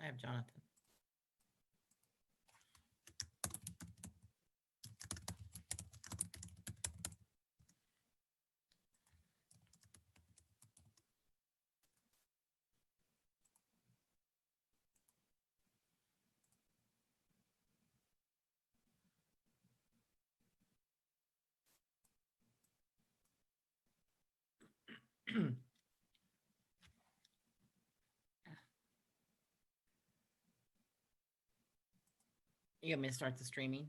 I have Jonathan. You want me to start the streaming?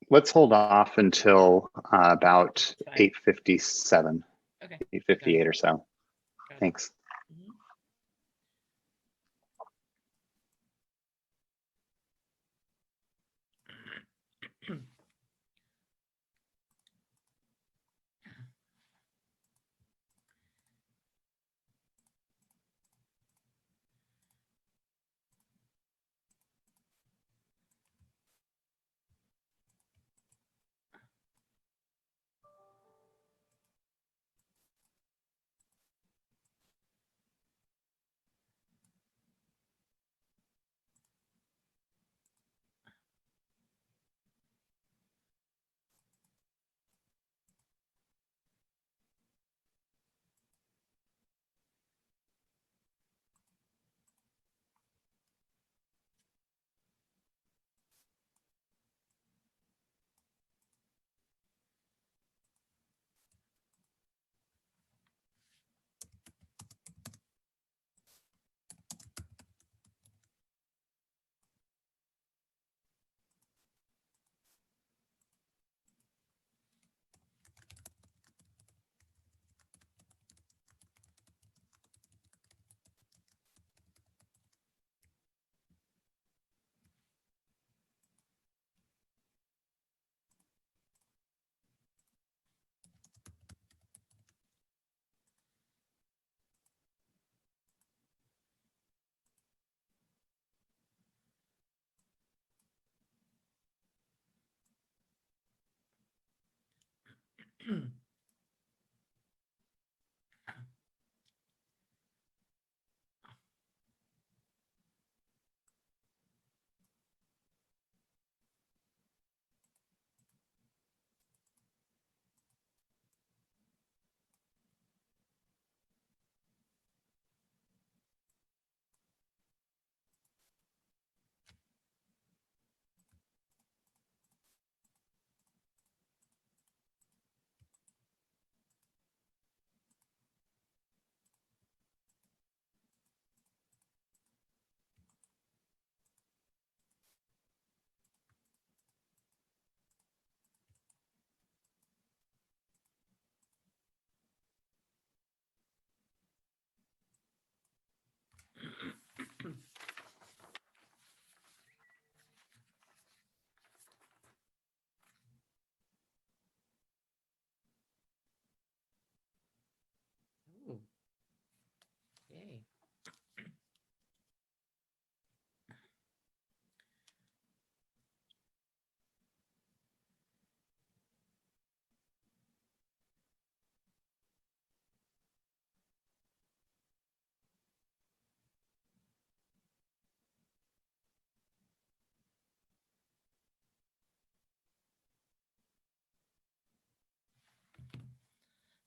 Let's hold off until about 8:57, Okay. 8:58 or so. Thanks. Mhm. Ooh. Yay.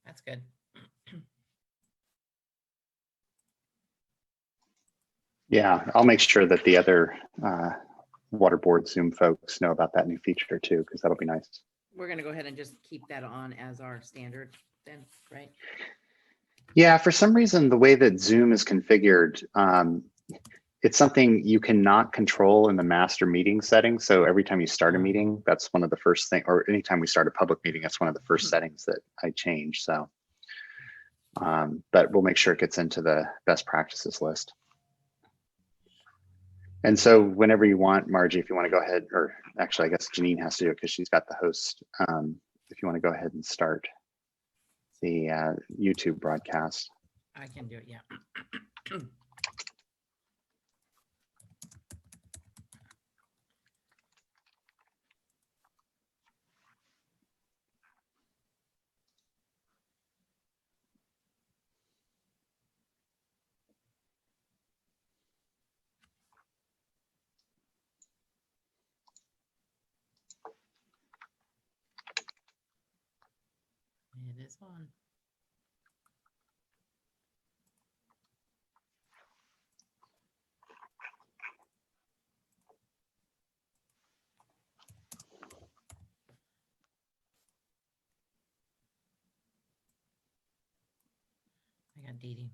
That's good. Yeah, I'll make sure that the other water board Zoom folks know about that new feature too, because that'll be nice. We're going to go ahead and just keep that on as our standard then, right? Yeah, for some reason, the way that Zoom is configured, it's something you cannot control in the master meeting settings. So every time you start a meeting, that's one of the first things, or anytime we start a public meeting, that's one of the first settings that I change. So, but we'll make sure it gets into the best practices list. And so whenever you want, Margie, if you want to go ahead, or actually, I guess Janine has to do it because she's got the host. If you want to go ahead and start the YouTube broadcast. I can do it, yeah. is on. I got Dee Dee.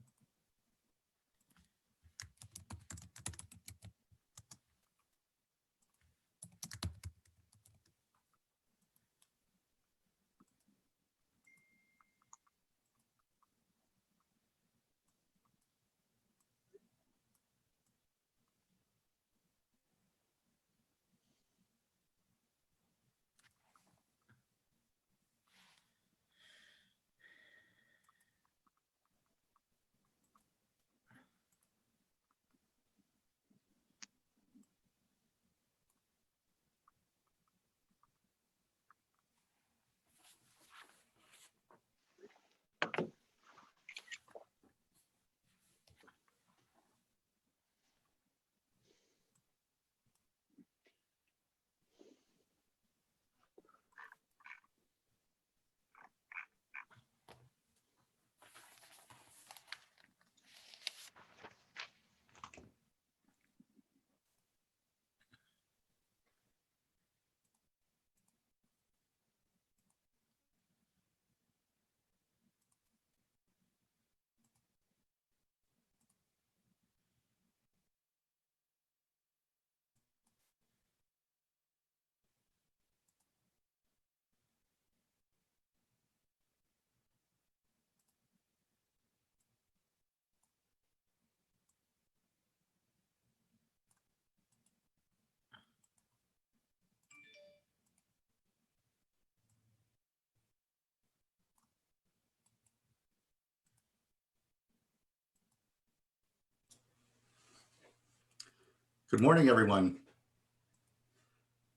Good morning, everyone.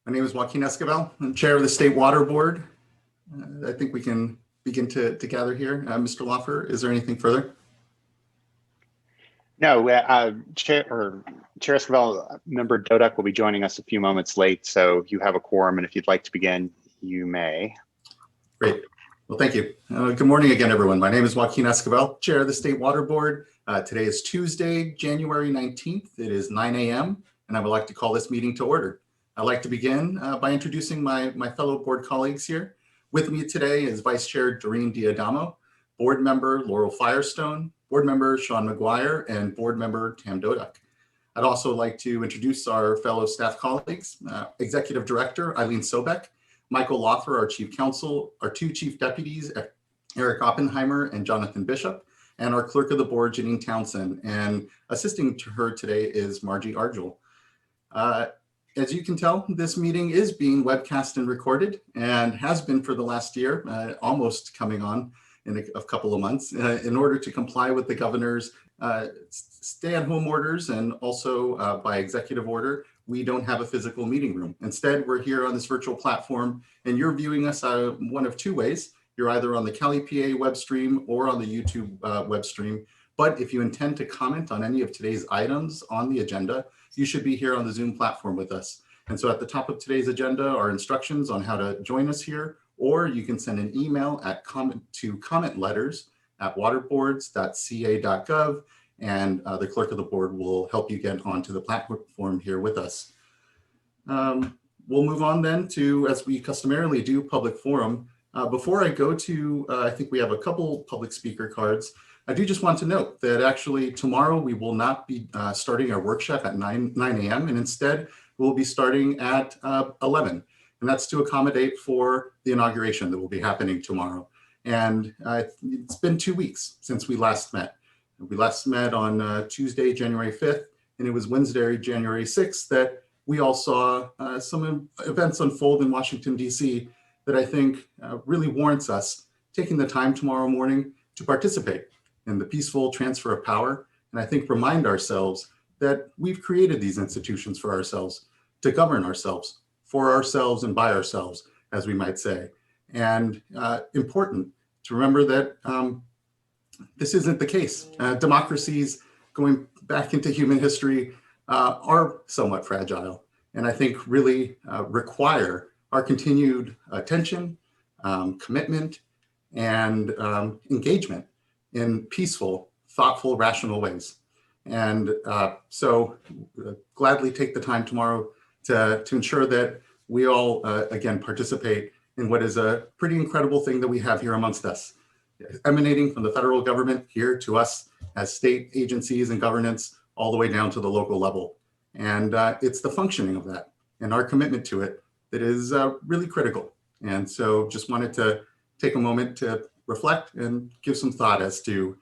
My name is Joaquin Escobar. I'm chair of the State Water Board. I think we can begin to gather here. Mr. Loffer, is there anything further? No, Chair Escobar, member Dodek will be joining us a few moments late, so you have a quorum, and if you'd like to begin, you may. Great. Well, thank you. Good morning again, everyone. My name is Joaquin Escobar, chair of the State Water Board. Today is Tuesday, January 19th. It is 9 a.m., and I would like to call this meeting to order. I'd like to begin by introducing my fellow board colleagues here. With me today is Vice Chair Doreen Diadamo, Board Member Laurel Firestone, Board Member Sean McGuire, and Board Member Tam Dodek. I'd also like to introduce our fellow staff colleagues, Executive Director Eileen Sobek, Michael Loffer, our Chief Counsel, our two Chief Deputies, Eric Oppenheimer and Jonathan Bishop, and our Clerk of the Board, Janine Townsend. And assisting to her today is Margie Argel. As you can tell, this meeting is being webcast and recorded and has been for the last year, almost coming on in a couple of months, in order to comply with the governor's stay-at-home orders and also by executive order. We don't have a physical meeting room. Instead, we're here on this virtual platform, and you're viewing us one of two ways. You're either on the Cali PA web stream or on the YouTube web stream. But if you intend to comment on any of today's items on the agenda, you should be here on the Zoom platform with us. And so at the top of today's agenda are instructions on how to join us here, or you can send an email to commentletters@waterboards.ca.gov, and the clerk of the board will help you get onto the platform here with us. We'll move on then to, as we customarily do, public forum. Before I go to, I think we have a couple public speaker cards. I do just want to note that actually tomorrow we will not be starting our workshop at 9 a.m. and instead we'll be starting at 11. And that's to accommodate for the inauguration that will be happening tomorrow. And it's been 2 weeks since we last met. We last met on Tuesday, January 5th, and it was Wednesday, January 6th that we all saw some events unfold in Washington, D.C. that I think really warrants us taking the time tomorrow morning to participate in the peaceful transfer of power. And I think remind ourselves that we've created these institutions for ourselves, to govern ourselves, for ourselves and by ourselves, as we might say. And important to remember that this isn't the case. Democracies going back into human history are somewhat fragile, and I think really require our continued attention, commitment, and engagement in peaceful, thoughtful, rational ways. And so gladly take the time tomorrow to ensure that we all, again, participate in what is a pretty incredible thing that we have here amongst us, emanating from the federal government here to us as state agencies and governance, all the way down to the local level. And it's the functioning of that and our commitment to it that is really critical. And so just wanted to take a moment to reflect and give some thought as to,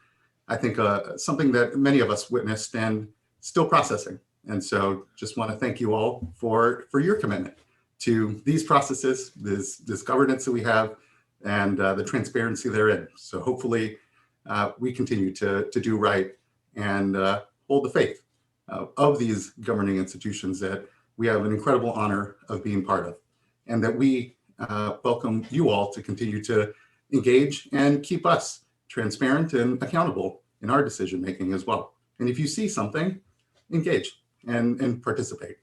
I think, something that many of us witnessed and still processing. And so just want to thank you all for your commitment to these processes, this governance that we have, and the transparency therein. So hopefully we continue to do right and hold the faith of these governing institutions that we have an incredible honor of being part of, and that we welcome you all to continue to engage and keep us transparent and accountable in our decision making as well. And if you see something, engage and participate.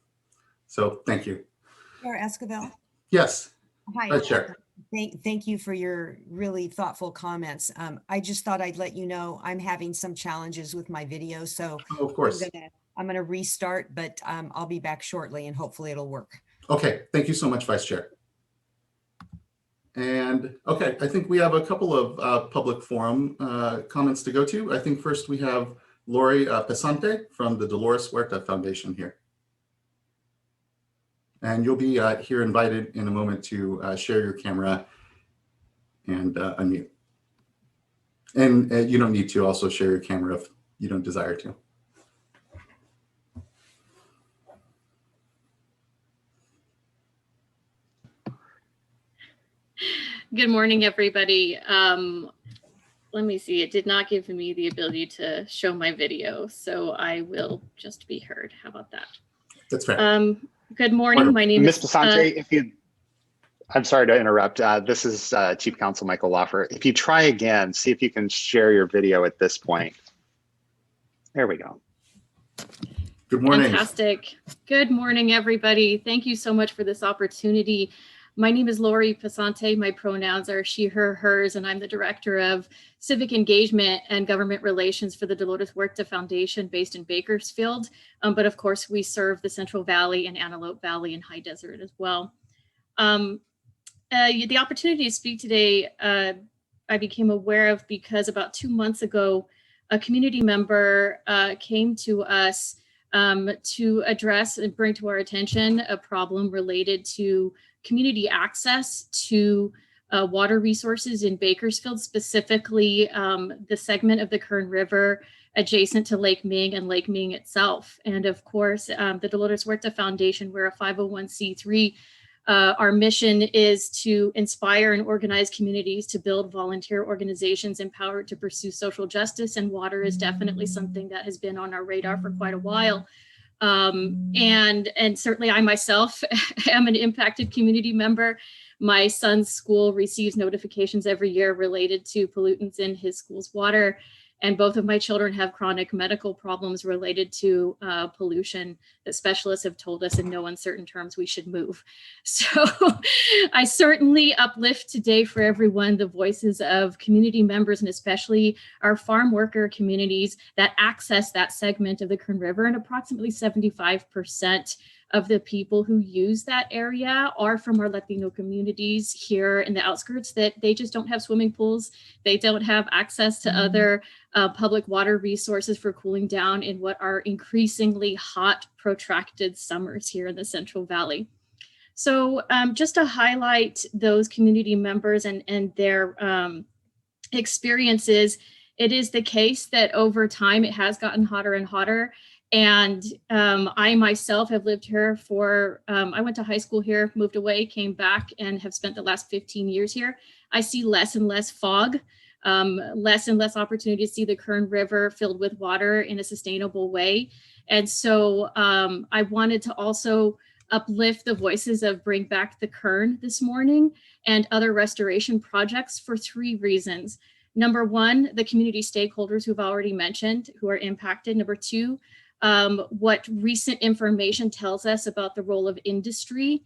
So thank you. Chair Esquivel. Yes. Hi. Vice Chair. Thank you for your really thoughtful comments. I just thought I'd let you know I'm having some challenges with my video, so Oh, of course. I'm gonna restart, but I'll be back shortly and hopefully it'll work. Okay, thank you so much, Vice Chair. And okay, I think we have a couple of public forum comments to go to. I think first we have Lori Pesante from the Dolores Huerta Foundation here. And you'll be here invited in a moment to share your camera and unmute. And you don't need to also share your camera if you don't desire to. Good morning, everybody. Let me see, it did not give me the ability to show my video, so I will just be heard. How about that? That's fair. Good morning, my name Ms. is- Pesante, I'm sorry to interrupt. This is Chief Counsel Michael Loffer. If you try again, see if you can share your video at this point. There we go. Good morning. Fantastic. Good morning, everybody. Thank you so much for this opportunity. My name is Lori Pesante. My pronouns are she, her, hers, and I'm the Director of Civic Engagement and Government Relations for the Dolores Huerta Foundation based in Bakersfield. But of course, we serve the Central Valley and Antelope Valley and High Desert as well. The opportunity to speak today, I became aware of because about 2 months ago, a community member came to us to address and bring to our attention a problem related to community access to water resources in Bakersfield, specifically the segment of the Kern River adjacent to Lake Ming and Lake Ming itself. And of course, the Dolores Huerta Foundation, we're a 501c3. Our mission is to inspire and organize communities to build volunteer organizations empowered to pursue social justice, and water is definitely something that has been on our radar for quite a while. And certainly I myself am an impacted community member. My son's school receives notifications every year related to pollutants in his school's water. And both of my children have chronic medical problems related to pollution that specialists have told us in no uncertain terms we should move. So I certainly uplift today for everyone the voices of community members, and especially our farm worker communities that access that segment of the Kern River. And approximately 75% of the people who use that area are from our Latino communities here in the outskirts, that they just don't have swimming pools. They don't have access to other public water resources for cooling down in what are increasingly hot, protracted summers here in the Central Valley. So just to highlight those community members and their experiences, it is the case that over time it has gotten hotter and hotter. And I myself have lived here for, I went to high school here, moved away, came back, and have spent the last 15 years here. I see less and less fog, less and less opportunity to see the Kern River filled with water in a sustainable way. And so I wanted to also uplift the voices of Bring Back the Kern this morning and other restoration projects for 3 reasons. Number one, the community stakeholders who've already mentioned who are impacted. Number 2, what recent information tells us about the role of industry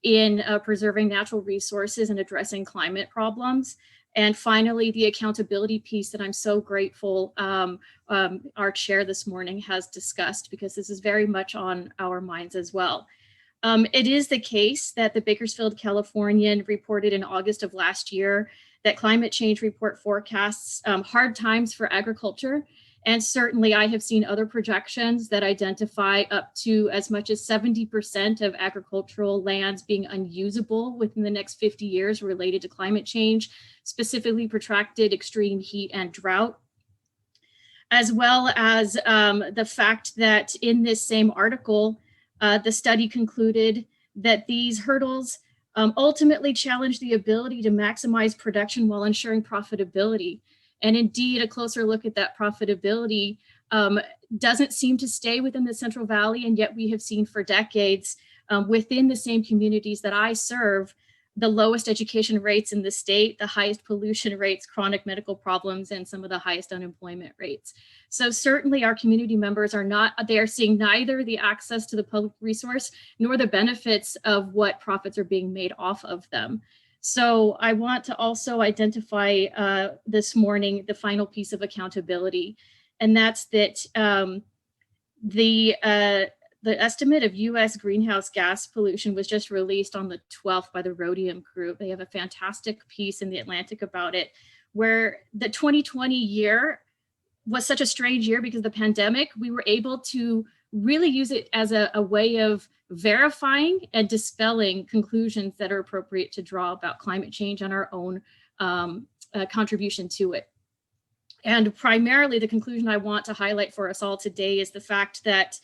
in preserving natural resources and addressing climate problems. And finally, the accountability piece that I'm so grateful our chair this morning has discussed, because this is very much on our minds as well. It is the case that the Bakersfield Californian reported in August of last year that climate change report forecasts hard times for agriculture. And certainly I have seen other projections that identify up to as much as 70% of agricultural lands being unusable within the next 50 years related to climate change, specifically protracted extreme heat and drought. As well as the fact that in this same article, the study concluded that these hurdles ultimately challenge the ability to maximize production while ensuring profitability. And indeed, a closer look at that profitability doesn't seem to stay within the Central Valley, and yet we have seen for decades within the same communities that I serve, the lowest education rates in the state, the highest pollution rates, chronic medical problems, and some of the highest unemployment rates. So certainly our community members they are seeing neither the access to the public resource nor the benefits of what profits are being made off of them. So I want to also identify this morning the final piece of accountability, and that's that the estimate of U.S. greenhouse gas pollution was just released on the 12th by the Rhodium Group. They have a fantastic piece in the Atlantic about it, where the 2020 year was such a strange year because of the pandemic. We were able to really use it as a way of verifying and dispelling conclusions that are appropriate to draw about climate change and our own contribution to it. And primarily the conclusion I want to highlight for us all today is the fact that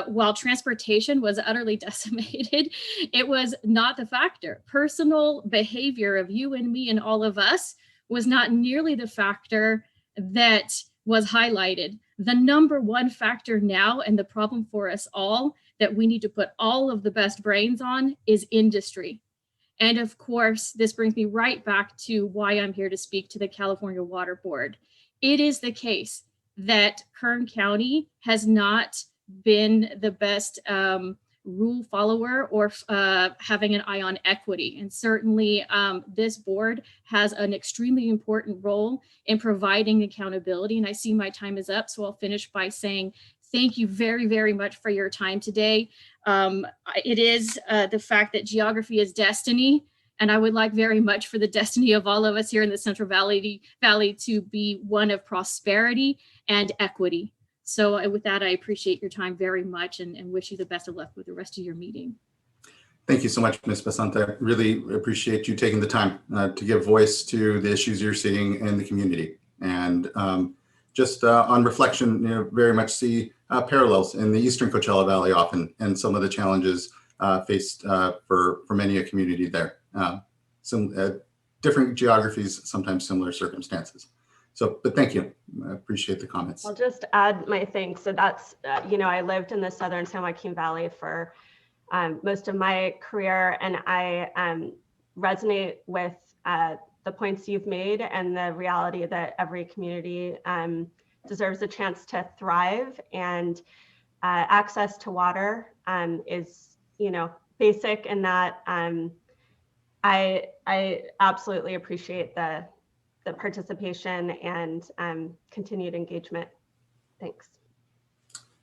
while transportation was utterly decimated, it was not the factor. Personal behavior of you and me and all of us was not nearly the factor that was highlighted. The number one factor now, and the problem for us all that we need to put all of the best brains on, is industry. And of course, this brings me right back to why I'm here to speak to the California Water Board. It is the case that Kern County has not been the best rule follower or having an eye on equity. And certainly this board has an extremely important role in providing accountability. And I see my time is up, so I'll finish by saying thank you very, very much for your time today. It is the fact that geography is destiny, and I would like very much for the destiny of all of us here in the Central Valley to be one of prosperity and equity. So with that, I appreciate your time very much and wish you the best of luck with the rest of your meeting. Thank you so much, Ms. Basanta. Really appreciate you taking the time to give voice to the issues you're seeing in the community. And just on reflection, very much see parallels in the Eastern Coachella Valley often, and some of the challenges faced for many a community there. Some different geographies, sometimes similar circumstances. So, but thank you. I appreciate the comments. I'll just add my thanks. So that's, I lived in the Southern San Joaquin Valley for most of my career, and I resonate with the points you've made and the reality that every community deserves a chance to thrive, and access to water is, basic in that. I absolutely appreciate the participation and continued engagement. Thanks.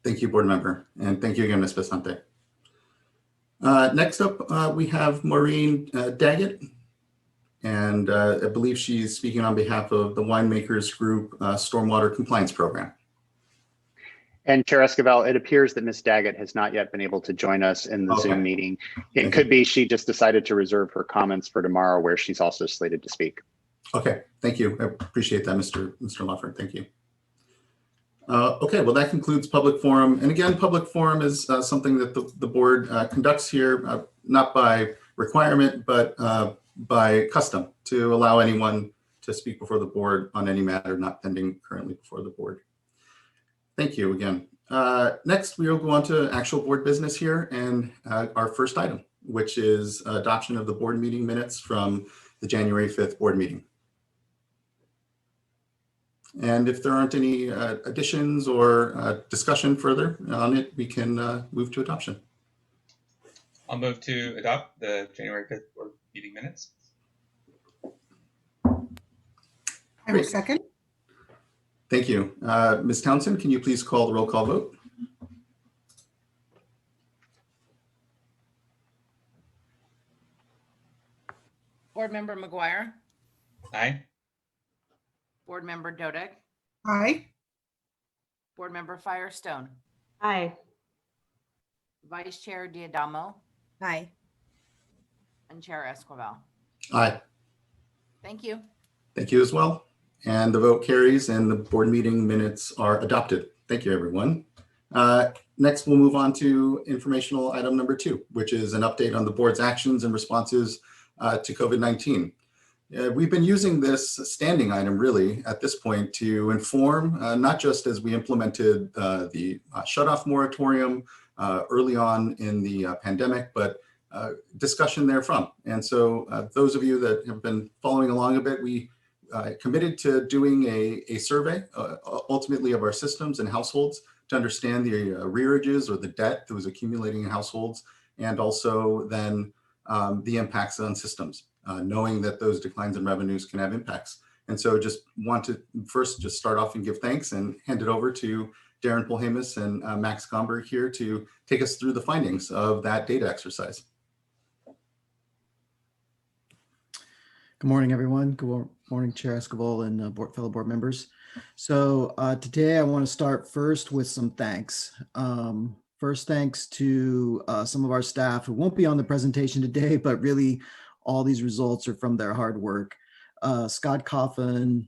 Thank you, board member. And thank you again, Ms. Basante. Next up, we have Maureen Daggett. And I believe she's speaking on behalf of the Winemakers Group Stormwater Compliance Program. And Chair Esquivel, it appears that Ms. Daggett has not yet been able to join us in the Zoom meeting. It could be she just decided to reserve her comments for tomorrow, where she's also slated to speak. Okay, thank you. I appreciate that, Mr. Lawford. Thank you. Okay, well, that concludes public forum. And again, public forum is something that the board conducts here, not by requirement, but by custom, to allow anyone to speak before the board on any matter not pending currently before the board. Thank you again. Next, we will go on to actual board business here, and our first item, which is adoption of the board meeting minutes from the January 5th board meeting. And if there aren't any additions or discussion further on it, we can move to adoption. I'll move to adopt the January 5th board meeting minutes. I will Great. second. Thank you. Ms. Townsend, can you please call the roll call vote? Board Member McGuire, Aye. Board Member Dodek, Aye. Board Member Firestone, Aye. Vice Chair Diadamo, Aye. and Chair Esquivel. Aye. Thank you. Thank you as well. And the vote carries and the board meeting minutes are adopted. Thank you, everyone. Next, we'll move on to informational item number 2, which is an update on the board's actions and responses to COVID-19. We've been using this standing item really at this point to inform, not just as we implemented the shutoff moratorium early on in the pandemic, but discussion therefrom. And so those of you that have been following along a bit, we committed to doing a survey ultimately of our systems and households to understand the arrearages or the debt that was accumulating in households, and also then the impacts on systems, knowing that those declines in revenues can have impacts. And so just want to first just start off and give thanks and hand it over to Darren Polhamus and Max Gomberg here to take us through the findings of that data exercise. Good morning, everyone. Good morning, Chair Esquivel and fellow board members. So today I want to start first with some thanks. First, thanks to some of our staff who won't be on the presentation today, but really all these results are from their hard work. Scott Coffin,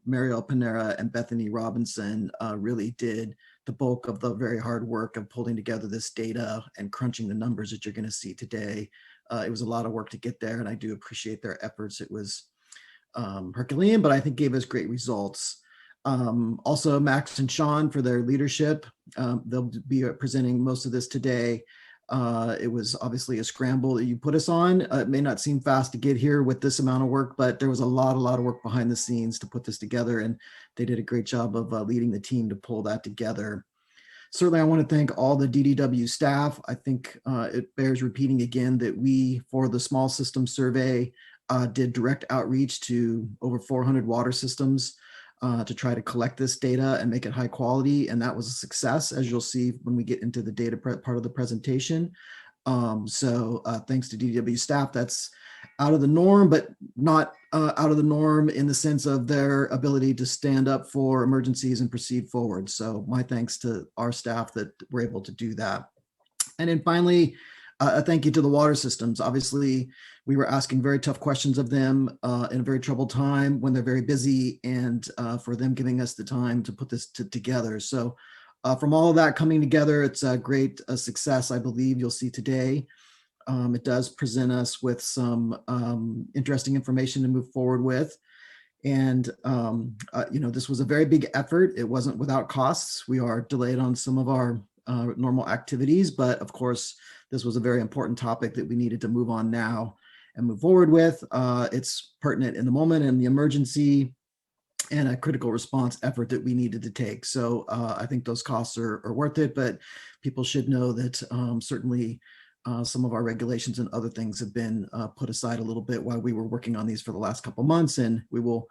Mariel Panera, and Bethany Robinson really did the bulk of the very hard work of pulling together this data and crunching the numbers that you're going to see today. It was a lot of work to get there, and I do appreciate their efforts. It was Herculean, but I think gave us great results. Also, Max and Sean for their leadership. They'll be presenting most of this today. It was obviously a scramble that you put us on. It may not seem fast to get here with this amount of work, but there was a lot of work behind the scenes to put this together, and they did a great job of leading the team to pull that together. Certainly, I want to thank all the DDW staff. I think it bears repeating again that we, for the small system survey, did direct outreach to over 400 water systems to try to collect this data and make it high quality. And that was a success, as you'll see when we get into the data part of the presentation. So thanks to DDW staff. That's out of the norm, but not out of the norm in the sense of their ability to stand up for emergencies and proceed forward. So my thanks to our staff that were able to do that. And then finally, a thank you to the water systems. Obviously, we were asking very tough questions of them in a very troubled time when they're very busy, and for them giving us the time to put this together. So from all of that coming together, it's a great success, I believe you'll see today. It does present us with some interesting information to move forward with. And, this was a very big effort. It wasn't without costs. We are delayed on some of our normal activities, but of course, this was a very important topic that we needed to move on now and move forward with. It's pertinent in the moment and the emergency and a critical response effort that we needed to take. So I think those costs are worth it, but people should know that certainly some of our regulations and other things have been put aside a little bit while we were working on these for the last couple of months, and we will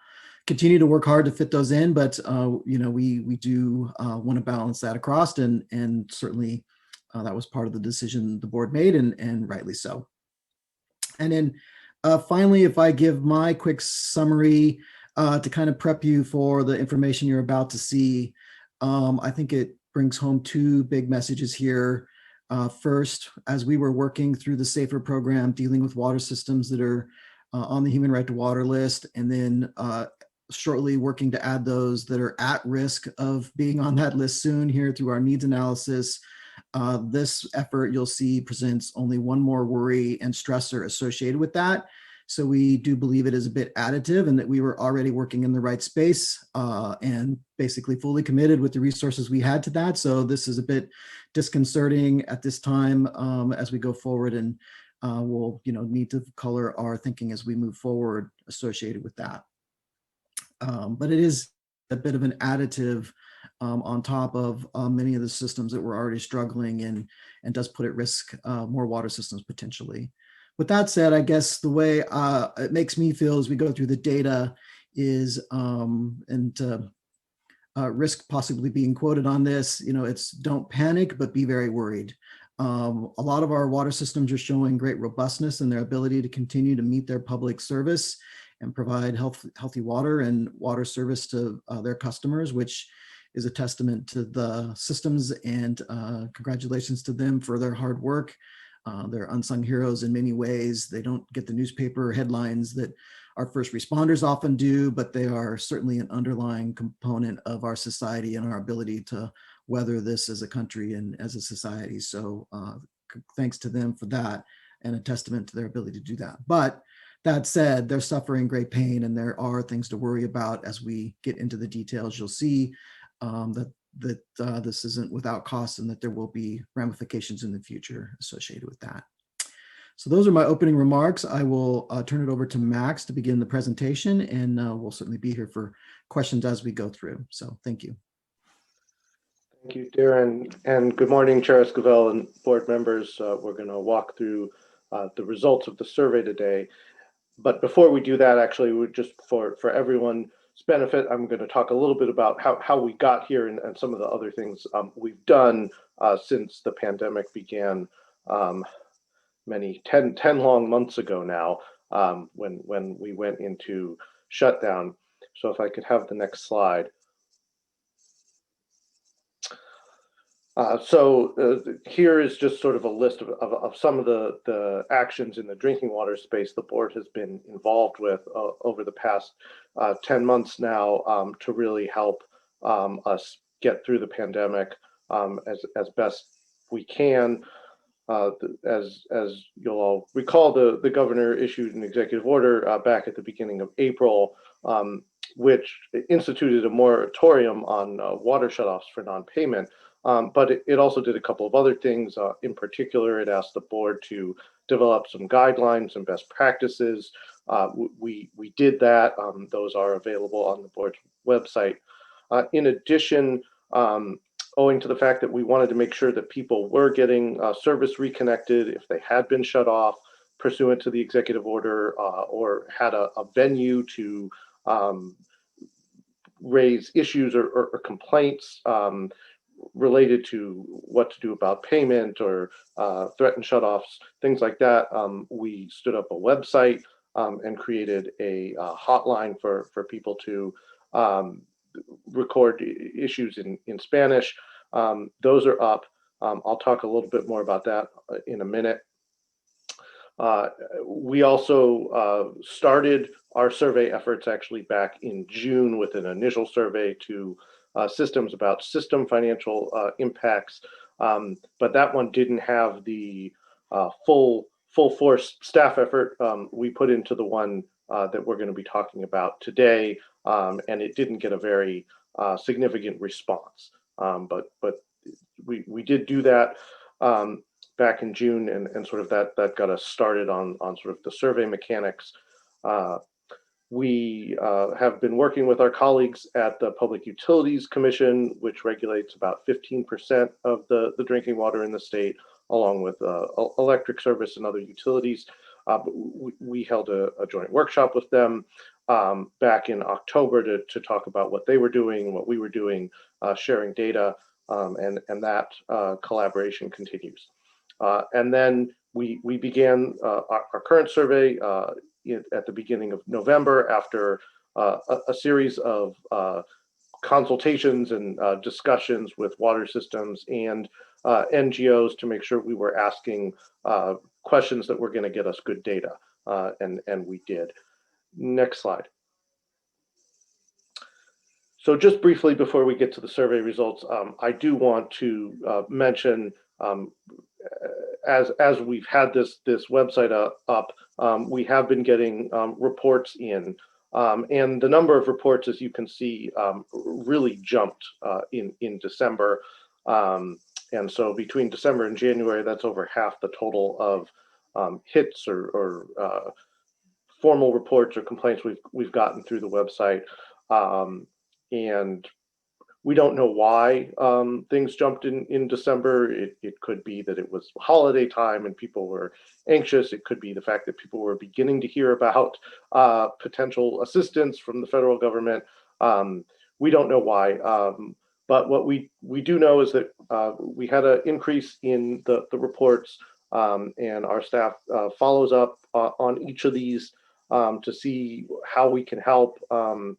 continue to work hard to fit those in. But we do want to balance that across, and certainly that was part of the decision the board made, and rightly so. And then finally, if I give my quick summary to kind of prep you for the information you're about to see, I think it brings home two big messages here. First, as we were working through the SAFER program, dealing with water systems that are on the human right to water list, and then shortly working to add those that are at risk of being on that list soon here through our needs analysis. This effort, you'll see, presents only one more worry and stressor associated with that. So we do believe it is a bit additive, and that we were already working in the right space and basically fully committed with the resources we had to that. So this is a bit disconcerting at this time as we go forward, and we'll need to color our thinking as we move forward associated with that. But it is a bit of an additive on top of many of the systems that were already struggling, and does put at risk more water systems potentially. With that said, I guess the way it makes me feel as we go through the data is, risk possibly being quoted on this, it's don't panic, but be very worried. A lot of our water systems are showing great robustness in their ability to continue to meet their public service and provide healthy water and water service to their customers, which is a testament to the systems, and congratulations to them for their hard work. They're unsung heroes in many ways. They don't get the newspaper headlines that our first responders often do, but they are certainly an underlying component of our society and our ability to weather this as a country and as a society. So thanks to them for that, and a testament to their ability to do that. But that said, they're suffering great pain, and there are things to worry about. As we get into the details, you'll see that this isn't without cost, and that there will be ramifications in the future associated with that. So those are my opening remarks. I will turn it over to Max to begin the presentation, and we'll certainly be here for questions as we go through. So thank you. Thank you, Darren, and good morning, Chair Esquivel and board members. We're going to walk through the results of the survey today. But before we do that, actually, we're just for everyone's benefit, I'm going to talk a little bit about how we got here and some of the other things we've done since the pandemic began 10 long months ago now, when we went into shutdown. So if I could have the next slide. Here is just sort of a list of some of the actions in the drinking water space the board has been involved with over the past 10 months now, to really help us get through the pandemic as best we can. As you'll all recall, the governor issued an executive order back at the beginning of April, which instituted a moratorium on water shutoffs for non-payment. But it also did a couple of other things. In particular, it asked the board to develop some guidelines and best practices. We did that. Those are available on the board's website. In addition, owing to the fact that we wanted to make sure that people were getting service reconnected if they had been shut off pursuant to the executive order, or had a venue to raise issues or complaints related to what to do about payment or threatened shutoffs, things like that. We stood up a website and created a hotline for people to record issues in Spanish. Those are up. I'll talk a little bit more about that in a minute. We also started our survey efforts actually back in June with an initial survey to systems about system financial impacts, but that one didn't have the full force staff effort we put into the one that we're going to be talking about today, and it didn't get a very significant response. But we did do that back in June, and sort of that got us started on sort of the survey mechanics. We have been working with our colleagues at the Public Utilities Commission, which regulates about 15% of the drinking water in the state, along with electric service and other utilities. We held a joint workshop with them back in October to talk about what they were doing and what we were doing, sharing data, and that collaboration continues. And then we began our current survey at the beginning of November, after a series of consultations and discussions with water systems and NGOs to make sure we were asking questions that were going to get us good data, and we did. Next slide. So just briefly before we get to the survey results, I do want to mention, as we've had this website up, we have been getting reports in, and the number of reports, as you can see, really jumped in December. And so between December and January, that's over half the total of hits or formal reports or complaints we've gotten through the website. And We don't know why things jumped in December. It could be that it was holiday time and people were anxious. It could be the fact that people were beginning to hear about potential assistance from the federal government. We don't know why. But what we do know is that we had an increase in the reports, and our staff follows up on each of these to see how we can help, to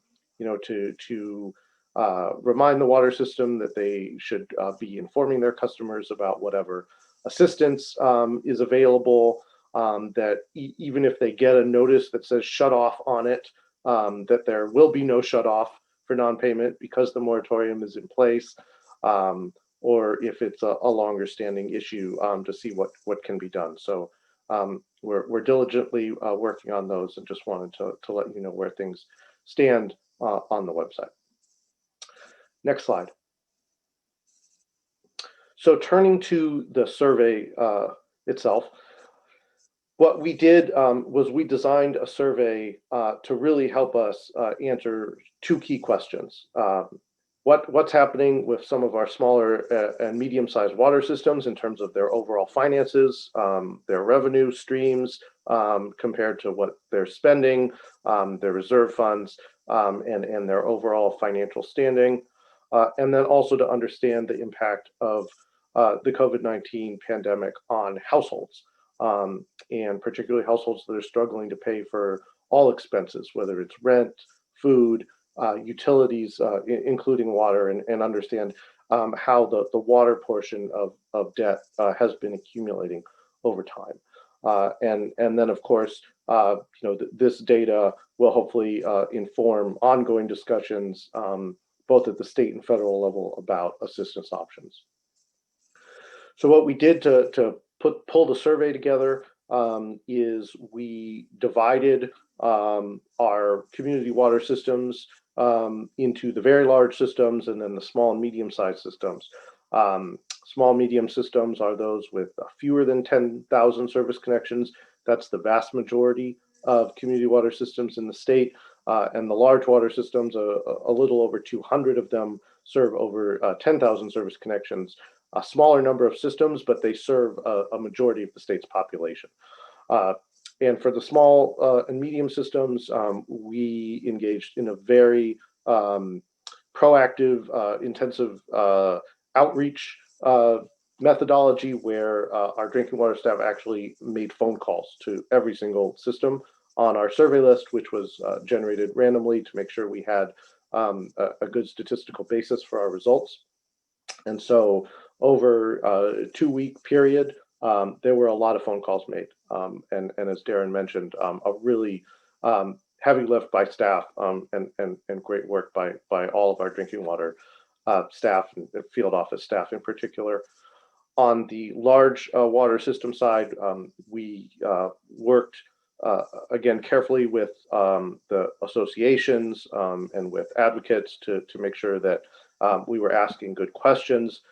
remind the water system that they should be informing their customers about whatever assistance is available, that even if they get a notice that says shut off on it, that there will be no shut off for non-payment because the moratorium is in place, or if it's a longer standing issue, to see what can be done. So we're diligently working on those, and just wanted to let you know where things stand on the website. Next slide. So turning to the survey itself, what we did was we designed a survey to really help us answer two key questions. What's happening with some of our smaller and medium-sized water systems in terms of their overall finances, their revenue streams compared to what they're spending, their reserve funds, and their overall financial standing. And then also to understand the impact of the COVID-19 pandemic on households, and particularly households that are struggling to pay for all expenses, whether it's rent, food, utilities, including water, and understand how the water portion of debt has been accumulating over time. And then, of course, this data will hopefully inform ongoing discussions, both at the state and federal level, about assistance options. So what we did to pull the survey together is we divided our community water systems into the very large systems and then the small and medium-sized systems. Small medium systems are those with fewer than 10,000 service connections. That's the vast majority of community water systems in the state. And the large water systems, a little over 200 of them, serve over 10,000 service connections. A smaller number of systems, but they serve a majority of the state's population. And for the small and medium systems, we engaged in a very proactive, intensive outreach methodology where our drinking water staff actually made phone calls to every single system on our survey list, which was generated randomly to make sure we had a good statistical basis for our results. And so over a 2-week period, there were a lot of phone calls made. And as Darren mentioned, a really heavy lift by staff and great work by all of our drinking water staff and field office staff in particular. On the large water system side, we worked again carefully with the associations and with advocates to make sure that we were asking good questions.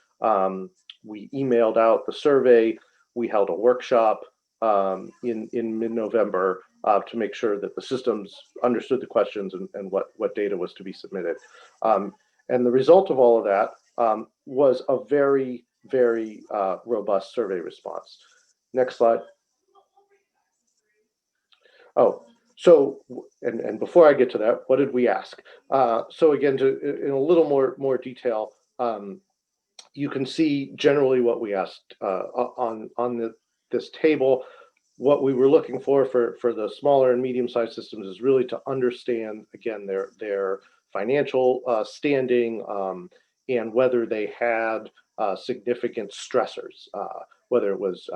We emailed out the survey. We held a workshop in mid-November to make sure that the systems understood the questions and what data was to be submitted. And the result of all of that was a very, very robust survey response. Next slide. Oh, so, and before I get to that, what did we ask? So again, in a little more detail, you can see generally what we asked on this table. What we were looking for the smaller and medium-sized systems is really to understand, again, their financial standing and whether they had significant stressors, whether it was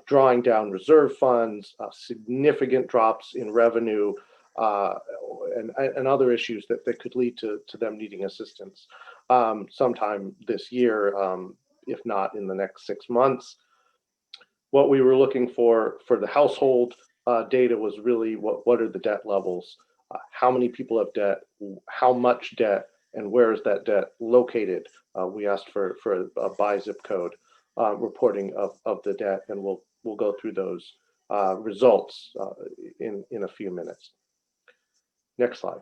drawing down reserve funds, significant drops in revenue, and other issues that could lead to them needing assistance sometime this year, if not in the next 6 months. What we were looking for the household data was really what are the debt levels, how many people have debt, how much debt, and where is that debt located. We asked for a by zip code reporting of the debt, and we'll go through those results in a few minutes. Next slide.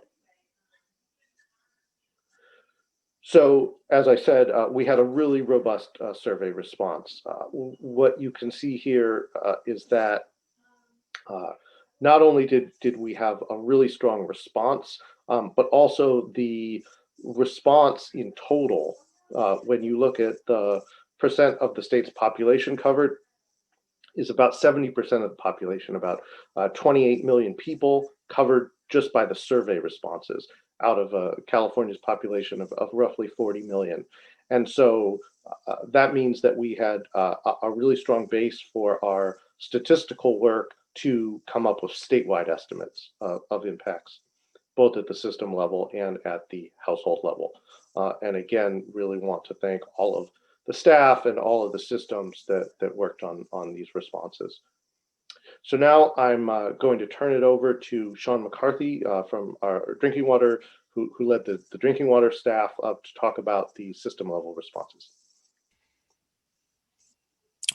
So as I said, we had a really robust survey response. What you can see here is that not only did we have a really strong response, but also the response in total, when you look at the percent of the state's population covered, is about 70% of the population, about 28 million people covered just by the survey responses out of California's population of roughly 40 million. And so that means that we had a really strong base for our statistical work to come up with statewide estimates of impacts, both at the system level and at the household level. And again, really want to thank all of the staff and all of the systems that worked on these responses. So now I'm going to turn it over to Sean McCarthy from our drinking water, who led the drinking water staff up to talk about the system level responses.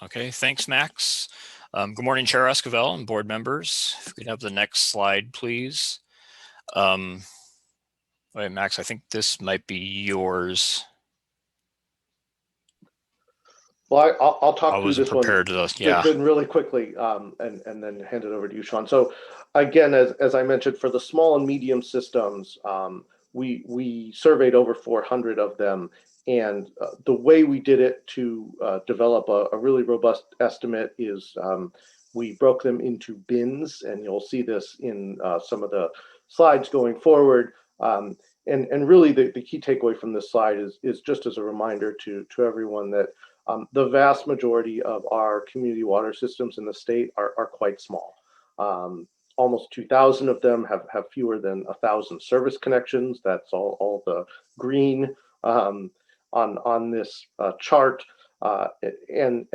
Okay, thanks, Max. Good morning, Chair Esquivel and board members. If we could have the next slide, please. Wait, Max, I think this might be yours. Well, I'll talk I through wasn't this one prepared to, yeah. really quickly, and then hand it over to you, Sean. So again, as I mentioned, for the small and medium systems, we surveyed over 400 of them. And the way we did it to develop a really robust estimate is we broke them into bins, and you'll see this in some of the slides going forward. And really the key takeaway from this slide is just as a reminder to everyone that the vast majority of our community water systems in the state are quite small. Almost 2,000 of them have fewer than 1,000 service connections. That's all the green on this chart, and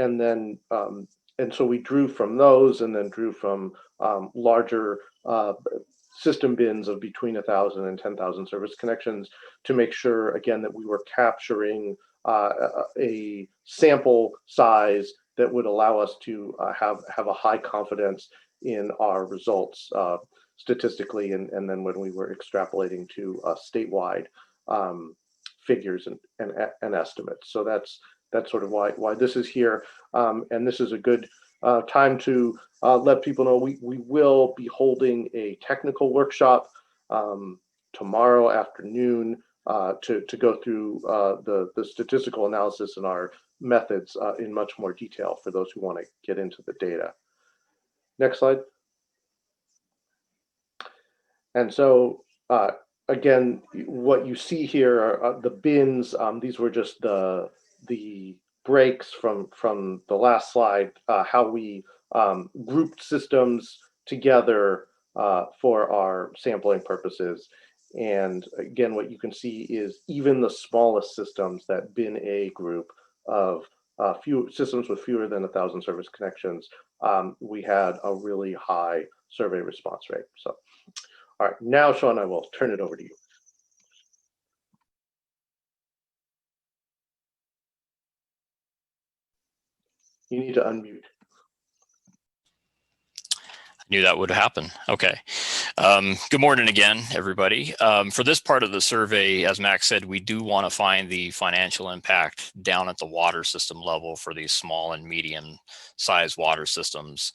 so we drew from those, and then drew from larger system bins of between 1,000 and 10,000 service connections to make sure, again, that we were capturing a sample size that would allow us to have a high confidence in our results statistically, and then when we were extrapolating to statewide figures and estimates. So that's sort of why this is here, and this is a good time to let people know we will be holding a technical workshop tomorrow afternoon to go through the statistical analysis and our methods in much more detail for those who want to get into the data. Next slide. And so again, what you see here are the bins. These were just the breaks from the last slide, how we grouped systems together for our sampling purposes. And again, what you can see is even the smallest systems, that bin A group of few systems with fewer than 1,000 service connections, we had a really high survey response rate. So, all right, now, Sean, I will turn it over to you. You need to unmute. Knew that would happen. Okay. Good morning again, everybody. For this part of the survey, as Max said, we do want to find the financial impact down at the water system level for these small and medium sized water systems,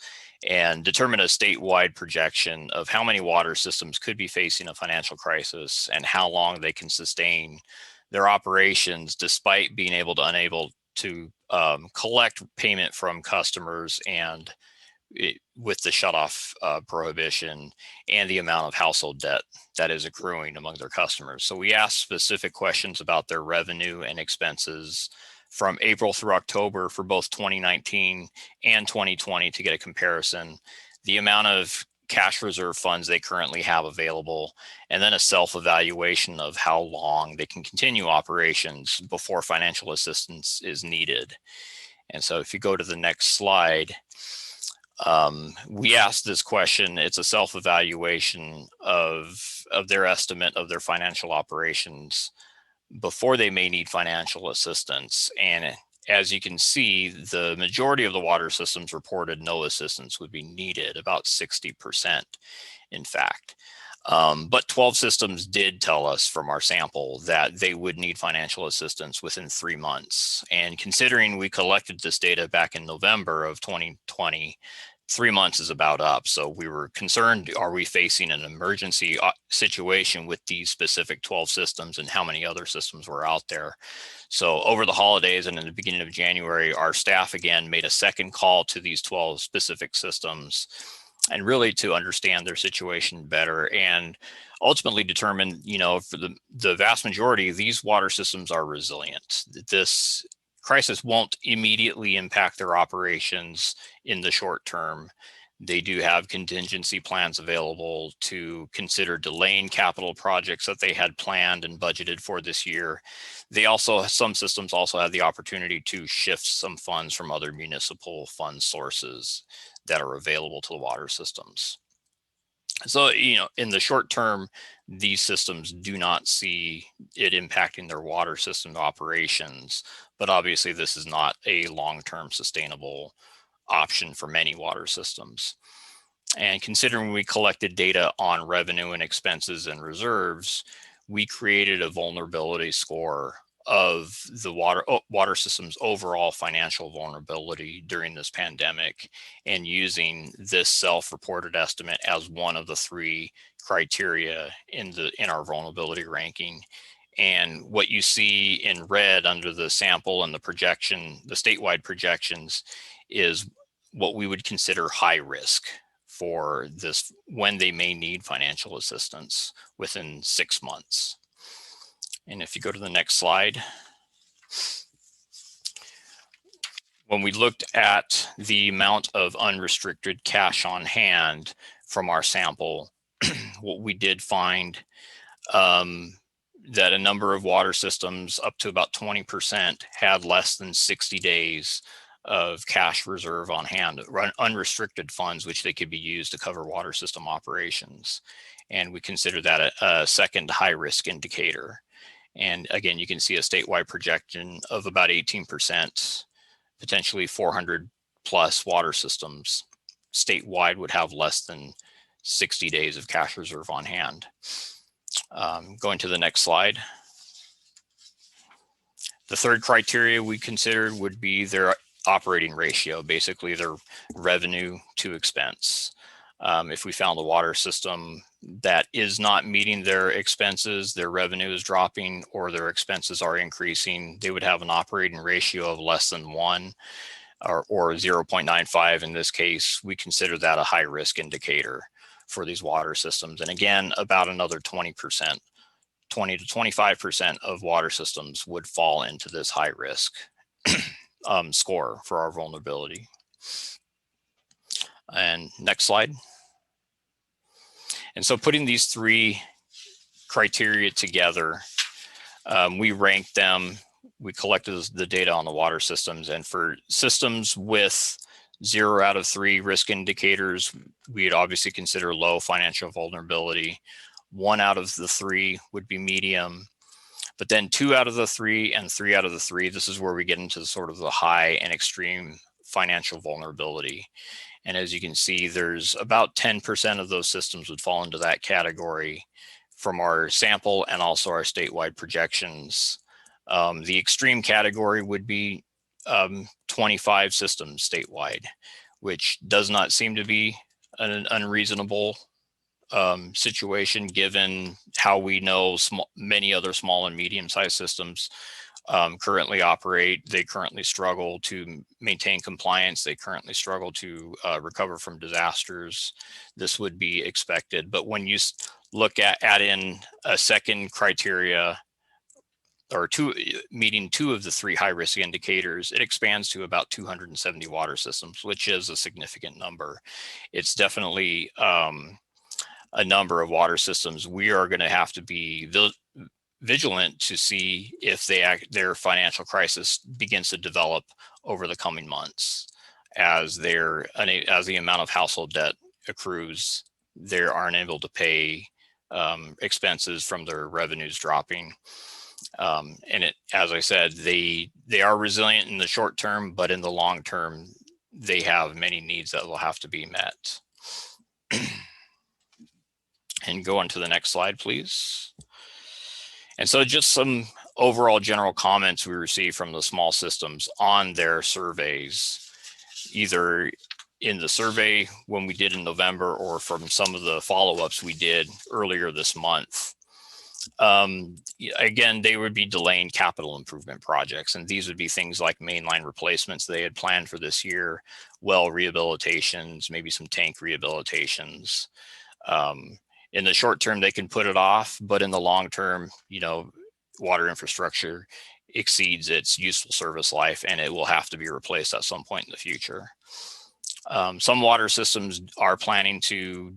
and determine a statewide projection of how many water systems could be facing a financial crisis and how long they can sustain their operations despite being unable to collect payment from customers, and with the shutoff prohibition and the amount of household debt that is accruing among their customers. So we asked specific questions about their revenue and expenses from April through October for both 2019 and 2020 to get a comparison, the amount of cash reserve funds they currently have available, and then a self-evaluation of how long they can continue operations before financial assistance is needed. And so if you go to the next slide, we asked this question. It's a self-evaluation of their estimate of their financial operations before they may need financial assistance. And as you can see, the majority of the water systems reported no assistance would be needed, about 60%, in fact. But 12 systems did tell us from our sample that they would need financial assistance within 3 months. And considering we collected this data back in November of 2020, 3 months is about up. So we were concerned, are we facing an emergency situation with these specific 12 systems and how many other systems were out there? So over the holidays and in the beginning of January, our staff again made a second call to these 12 specific systems, and really to understand their situation better and ultimately determine, you know, for the vast majority, these water systems are resilient. This crisis won't immediately impact their operations in the short term. They do have contingency plans available to consider delaying capital projects that they had planned and budgeted for this year. They also, some systems also have the opportunity to shift some funds from other municipal fund sources that are available to the water systems. So, you know, in the short term, these systems do not see it impacting their water system operations, but obviously this is not a long-term sustainable option for many water systems. And considering we collected data on revenue and expenses and reserves, we created a vulnerability score of the water system's overall financial vulnerability during this pandemic, and using this self-reported estimate as one of the 3 criteria in our vulnerability ranking. And what you see in red under the sample and the projection, the statewide projections, is what we would consider high risk for this, when they may need financial assistance within 6 months. And if you go to the next slide, when we looked at the amount of unrestricted cash on hand from our sample, what we did find that a number of water systems, up to about 20%, had less than 60 days of cash reserve on hand, unrestricted funds, which they could be used to cover water system operations. And we consider that a second high risk indicator. And again, you can see a statewide projection of about 18%, potentially 400 plus water systems statewide would have less than 60 days of cash reserve on hand. Going to the next slide. The third criteria we considered would be their operating ratio, basically their revenue to expense. If we found a water system that is not meeting their expenses, their revenue is dropping, or their expenses are increasing, they would have an operating ratio of less than 1 or 0.95. In this case, we consider that a high risk indicator for these water systems. And again, about another 20%, 20 to 25% of water systems would fall into this high risk score for our vulnerability. And next slide. And so putting these 3 criteria together, we ranked them, we collected the data on the water systems, and for systems with 0 out of 3 risk indicators, we'd obviously consider low financial vulnerability. 1 out of the 3 would be medium, but then 2 out of the 3 and 3 out of the 3, this is where we get into sort of the high and extreme financial vulnerability. And as you can see, there's about 10% of those systems would fall into that category from our sample and also our statewide projections. The extreme category would be 25 systems statewide, which does not seem to be an unreasonable situation given how we know many other small and medium-sized systems currently operate. They currently struggle to maintain compliance. They currently struggle to recover from disasters. This would be expected. But when you look at add in a second criteria, or meeting 2 of the 3 high risk indicators, it expands to about 270 water systems, which is a significant number. It's definitely a number of water systems we are going to have to be vigilant to see if their financial crisis begins to develop over the coming months. As the amount of household debt accrues, they are unable to pay expenses from their revenues dropping. And as I said, they are resilient in the short term, but in the long term, they have many needs that will have to be met. And go on to the next slide, please. And so just some overall general comments we received from the small systems on their surveys, either in the survey when we did in November or from some of the follow-ups we did earlier this month. Again, they would be delaying capital improvement projects, and these would be things like mainline replacements they had planned for this year, well rehabilitations, maybe some tank rehabilitations. In the short term, they can put it off, but in the long term, you know, water infrastructure exceeds its useful service life, and it will have to be replaced at some point in the future. Some water systems are planning to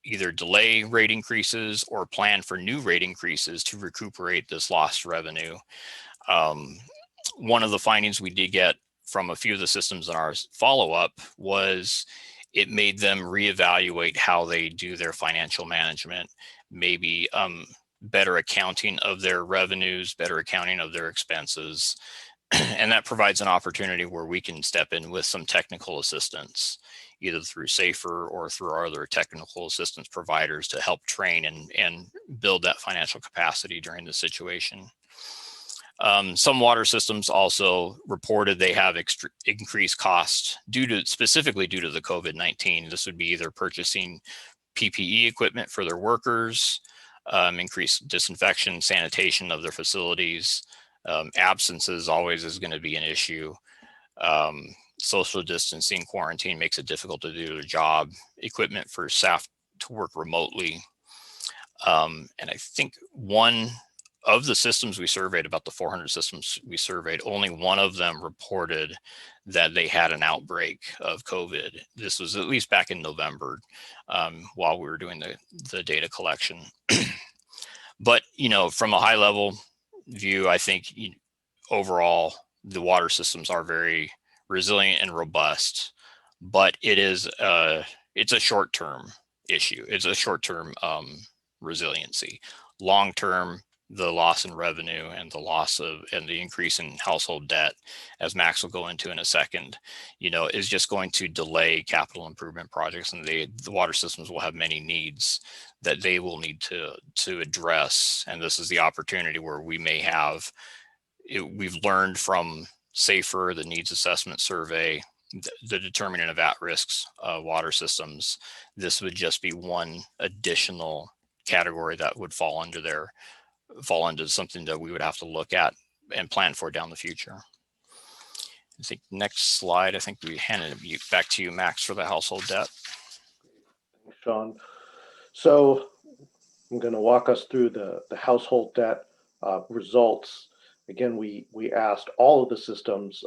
either delay rate increases or plan for new rate increases to recuperate this lost revenue. One of the findings we did get from a few of the systems in our follow-up was it made them reevaluate how they do their financial management, maybe better accounting of their revenues, better accounting of their expenses. And that provides an opportunity where we can step in with some technical assistance, either through SAFER or through our other technical assistance providers to help train and build that financial capacity during the situation. Some water systems also reported they have increased costs specifically due to the COVID-19. This would be either purchasing PPE equipment for their workers, increased disinfection, sanitation of their facilities. Absences always is going to be an issue. Social distancing, quarantine makes it difficult to do their job. Equipment for staff to work remotely. And I think one of the systems we surveyed, about the 400 systems we surveyed, only one of them reported that they had an outbreak of COVID. This was at least back in November while we were doing the data collection. But, you know, from a high level view, I think overall the water systems are very resilient and robust, but it's a short-term issue. It's a short-term resiliency. Long-term, the loss in revenue and the increase in household debt, as Max will go into in a second, you know, is just going to delay capital improvement projects, and the water systems will have many needs that they will need to address. And this is the opportunity where we may have, we've learned from SAFER, the needs assessment survey, the determinant of at-risks water systems. This would just be one additional category that would fall into something that we would have to look at and plan for down the future. I think next slide, I think we handed it back to you, Max, for the household debt. Thanks, Sean. So I'm going to walk us through the household debt results. Again, we asked all of the systems,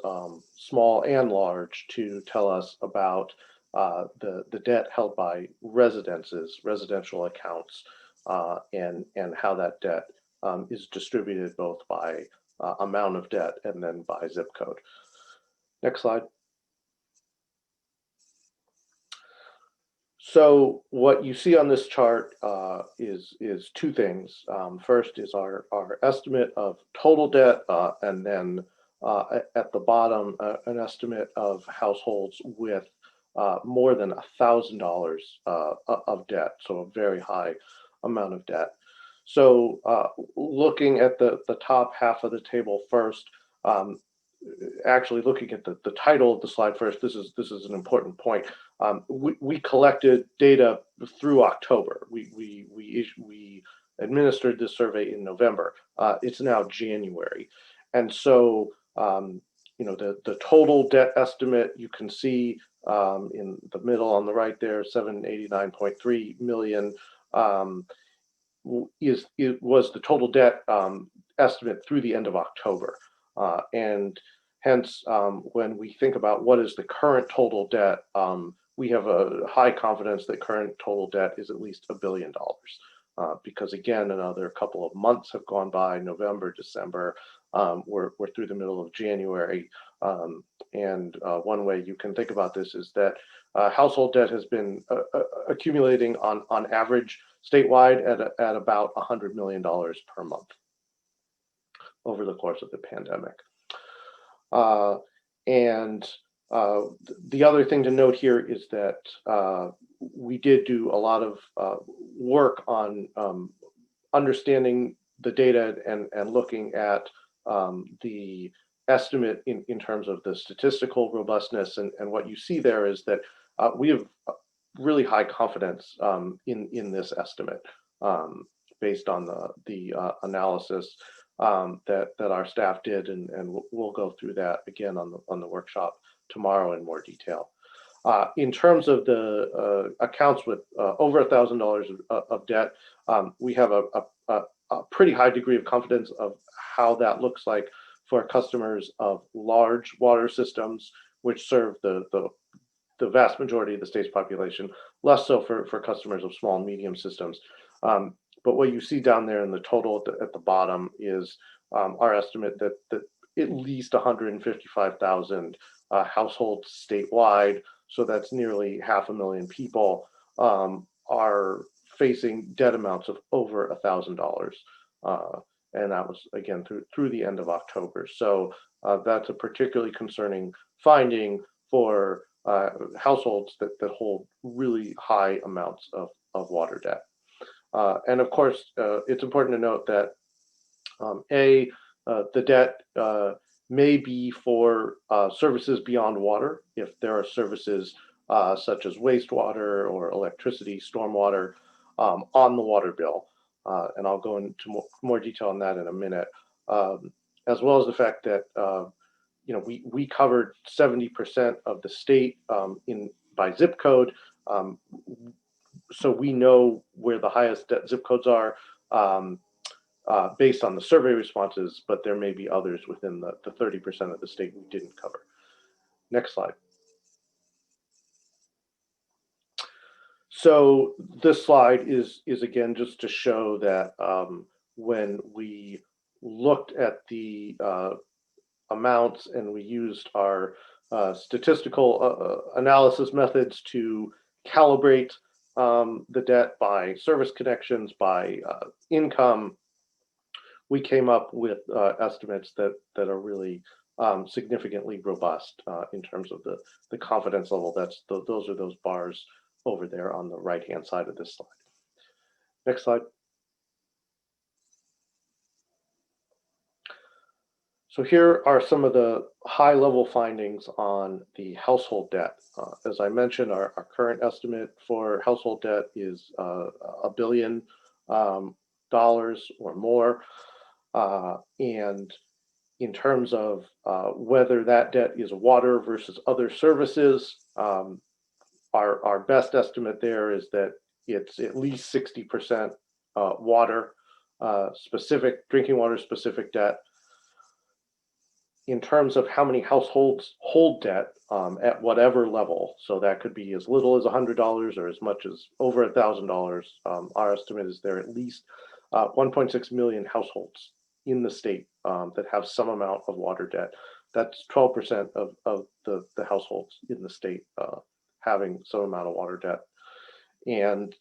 small and large, to tell us about the debt held by residential accounts, and how that debt is distributed both by amount of debt and then by zip code. Next slide. So what you see on this chart is two things. First is our estimate of total debt, and then at the bottom, an estimate of households with more than $1,000 of debt, so a very high amount of debt. So looking at the top half of the table first, actually looking at the title of the slide first, this is an important point. We collected data through October. We administered this survey in November. It's now January, and so you know, the total debt estimate you can see in the middle on the right there, $789.3 million. It was the total debt estimate through the end of October, and hence when we think about what is the current total debt, we have a high confidence that current total debt is at least $1 billion, because again, another couple of months have gone by, November, December, we're through the middle of January, and one way you can think about this is that household debt has been accumulating on average statewide at about $100 million per month over the course of the pandemic. And the other thing to note here is that we did do a lot of work on understanding the data and looking at the estimate in terms of the statistical robustness. And what you see there is that we have really high confidence in this estimate based on the analysis that our staff did, and we'll go through that again on the workshop tomorrow in more detail. In terms of the accounts with over $1,000 of debt, we have a pretty high degree of confidence of how that looks like for customers of large water systems, which serve the vast majority of the state's population, less so for customers of small and medium systems. But what you see down there in the total at the bottom is our estimate that at least 155,000 households statewide, so that's nearly 500,000 people, are facing debt amounts of over $1,000. And that was, again, through the end of October. So that's a particularly concerning finding for households that hold really high amounts of water debt. And of course, it's important to note that the debt may be for services beyond water. If there are services such as wastewater or electricity, stormwater on the water bill. And I'll go into more detail on that in a minute, as well as the fact that we covered 70% of the state by zip code. So we know where the highest debt zip codes are based on the survey responses, but there may be others within the 30% of the state we didn't cover. Next slide. So this slide is again just to show that when we looked at the amounts and we used our statistical analysis methods to calibrate the debt by service connections, by income, we came up with estimates that are really significantly robust in terms of the confidence level. Those are those bars over there on the right-hand side of this slide. Next slide. So here are some of the high-level findings on the household debt. As I mentioned, our current estimate for household debt is $1 billion or more. And in terms of whether that debt is water versus other services, our best estimate there is that it's at least 60% water specific, drinking water specific debt. In terms of how many households hold debt at whatever level, so that could be as little as $100 or as much as over $1,000, our estimate is there are at least 1.6 million households in the state that have some amount of water debt. That's 12% of the households in the state having some amount of water debt. And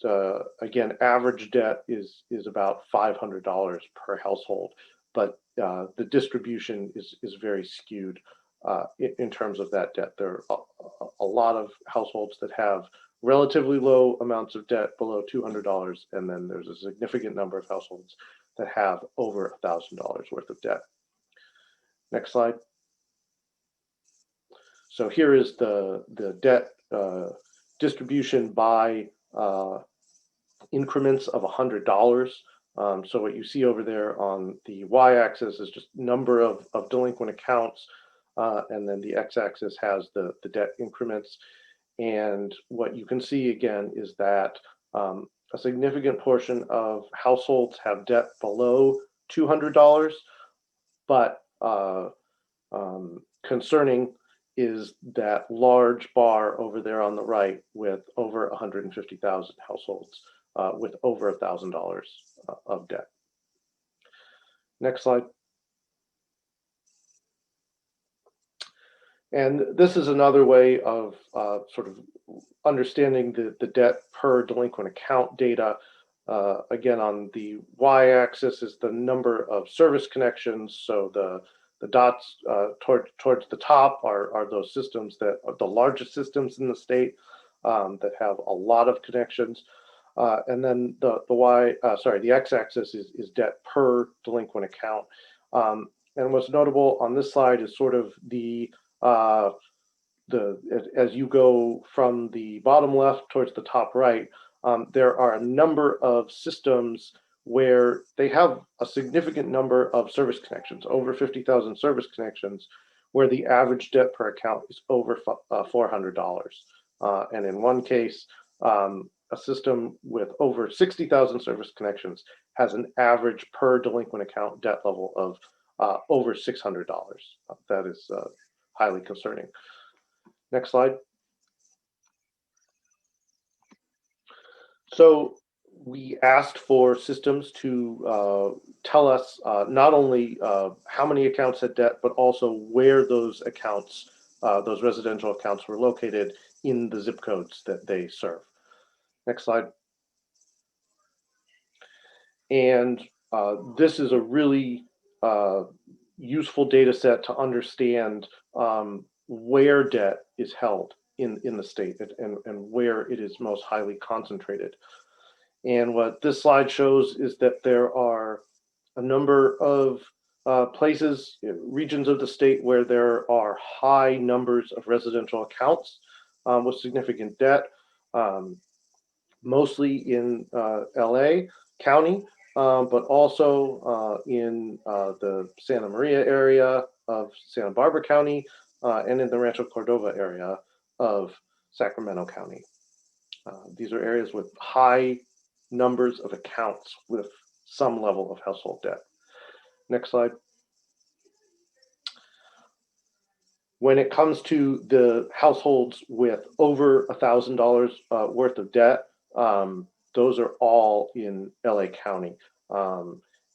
again, average debt is about $500 per household, but the distribution is very skewed in terms of that debt. There are a lot of households that have relatively low amounts of debt below $200, and then there's a significant number of households that have over $1,000 worth of debt. Next slide. So here is the debt distribution by increments of $100. So what you see over there on the y-axis is just number of delinquent accounts, and then the x-axis has the debt increments. And what you can see again is that a significant portion of households have debt below $200, but concerning is that large bar over there on the right with over 150,000 households with over $1,000 of debt. Next slide. And this is another way of sort of understanding the debt per delinquent account data. Again, on the y-axis is the number of service connections. So the dots towards the top are those systems that are the largest systems in the state. that have a lot of connections. And then the x-axis is debt per delinquent account. And what's notable on this slide is sort of as you go from the bottom left towards the top right, there are a number of systems where they have a significant number of service connections, over 50,000 service connections, where the average debt per account is over $400. And in one case, a system with over 60,000 service connections has an average per delinquent account debt level of over $600. That is highly concerning. Next slide. So we asked for systems to tell us not only how many accounts had debt, but also where those accounts, those residential accounts, were located in the zip codes that they serve. Next slide. And this is a really useful data set to understand where debt is held in the state and where it is most highly concentrated. And what this slide shows is that there are a number of places, regions of the state where there are high numbers of residential accounts with significant debt, mostly in LA County, but also in the Santa Maria area of Santa Barbara County and in the Rancho Cordova area of Sacramento County. These are areas with high numbers of accounts with some level of household debt. Next slide. When it comes to the households with over $1,000 worth of debt, those are all in LA County.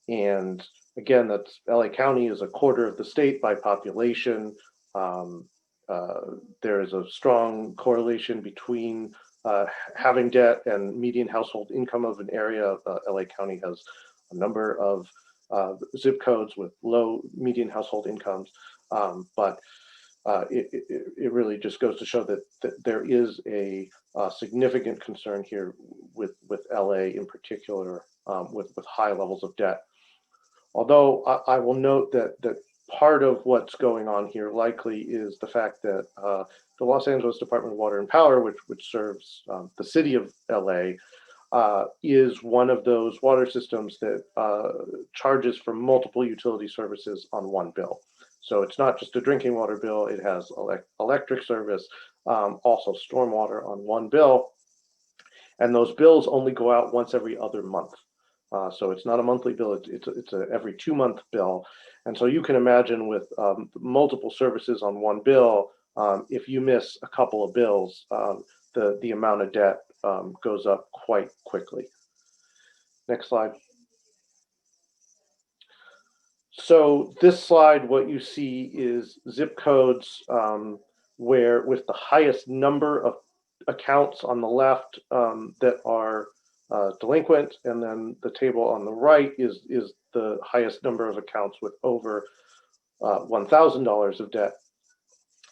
And again, that's LA County is a quarter of the state by population. There is a strong correlation between having debt and median household income of an area. LA County has a number of zip codes with low median household incomes, but it really just goes to show that there is a significant concern here with LA in particular, with high levels of debt. Although I will note that part of what's going on here likely is the fact that the Los Angeles Department of Water and Power, which serves the city of LA, is one of those water systems that charges for multiple utility services on one bill. So it's not just a drinking water bill, it has electric service, also stormwater on one bill. And those bills only go out once every other month. So it's not a monthly bill, it's a every 2-month bill. And so you can imagine with multiple services on one bill, if you miss a couple of bills, the amount of debt goes up quite quickly. Next slide. So this slide, what you see is zip codes where with the highest number of accounts on the left that are delinquent, and then the table on the right is the highest number of accounts with over $1,000 of debt.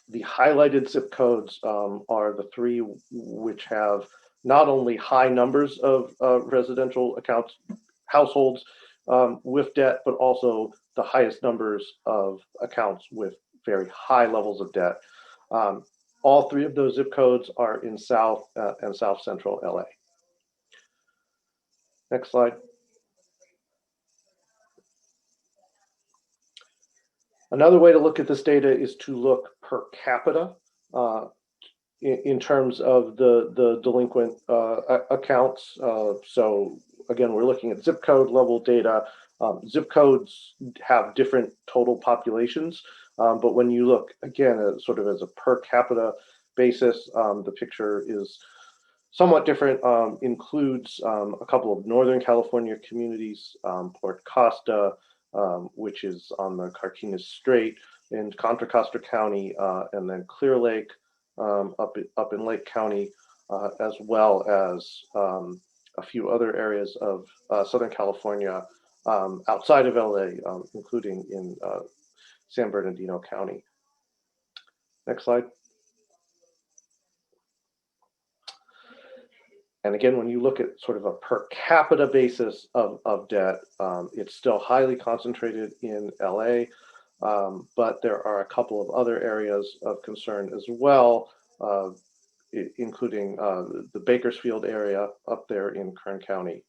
The highlighted zip codes are the three which have not only high numbers of residential accounts, households with debt, but also the highest numbers of accounts with very high levels of debt. All three of those zip codes are in South and South Central LA. Next slide. Another way to look at this data is to look per capita in terms of the delinquent accounts. So again, we're looking at zip code level data. Zip codes have different total populations, but when you look again sort of as a per capita basis, the picture is somewhat different. Includes a couple of Northern California communities, Port Costa, which is on the Carquinez Strait in Contra Costa County, and then Clear Lake up in Lake County, as well as a few other areas of Southern California outside of LA, including in San Bernardino County. Next slide. And again, when you look at sort of a per capita basis of debt, it's still highly concentrated in LA, but there are a couple of other areas of concern as well, including the Bakersfield area up there in Kern County,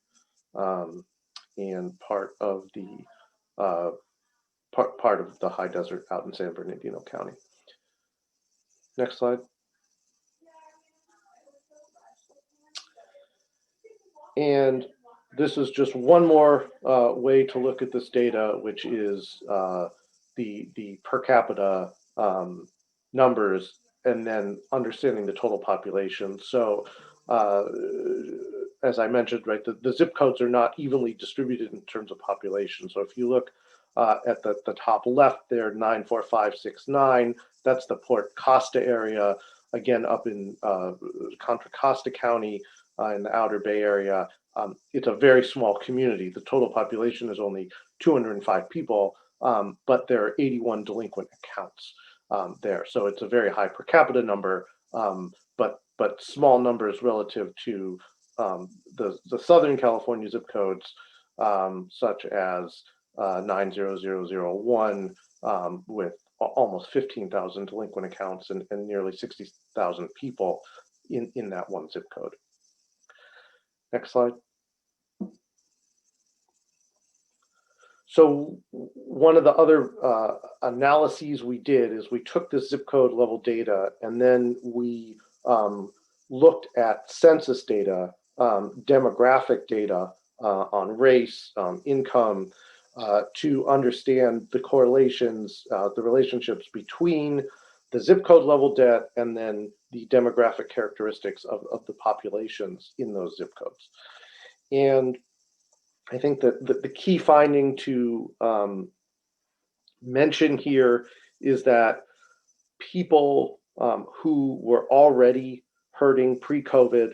and part of the part of the high desert out in San Bernardino County. Next slide. And this is just one more way to look at this data, which is the per capita numbers, and then understanding the total population. So as I mentioned, right, the zip codes are not evenly distributed in terms of population. So if you look at the top left there, 94569, that's the Port Costa area, again up in Contra Costa County in the Outer Bay Area. It's a very small community. The total population is only 205 people, but there are 81 delinquent accounts there. So it's a very high per capita number, but small numbers relative to the Southern California zip codes, such as 90001, with almost 15,000 delinquent accounts and nearly 60,000 people in that one zip code. Next slide. So one of the other analyses we did is we took this zip code level data, and then we looked at census data, demographic data on race, income, to understand the correlations, the relationships between the zip code level debt and then the demographic characteristics of the populations in those zip codes. And I think that the key finding to mention here is that people who were already hurting pre-COVID,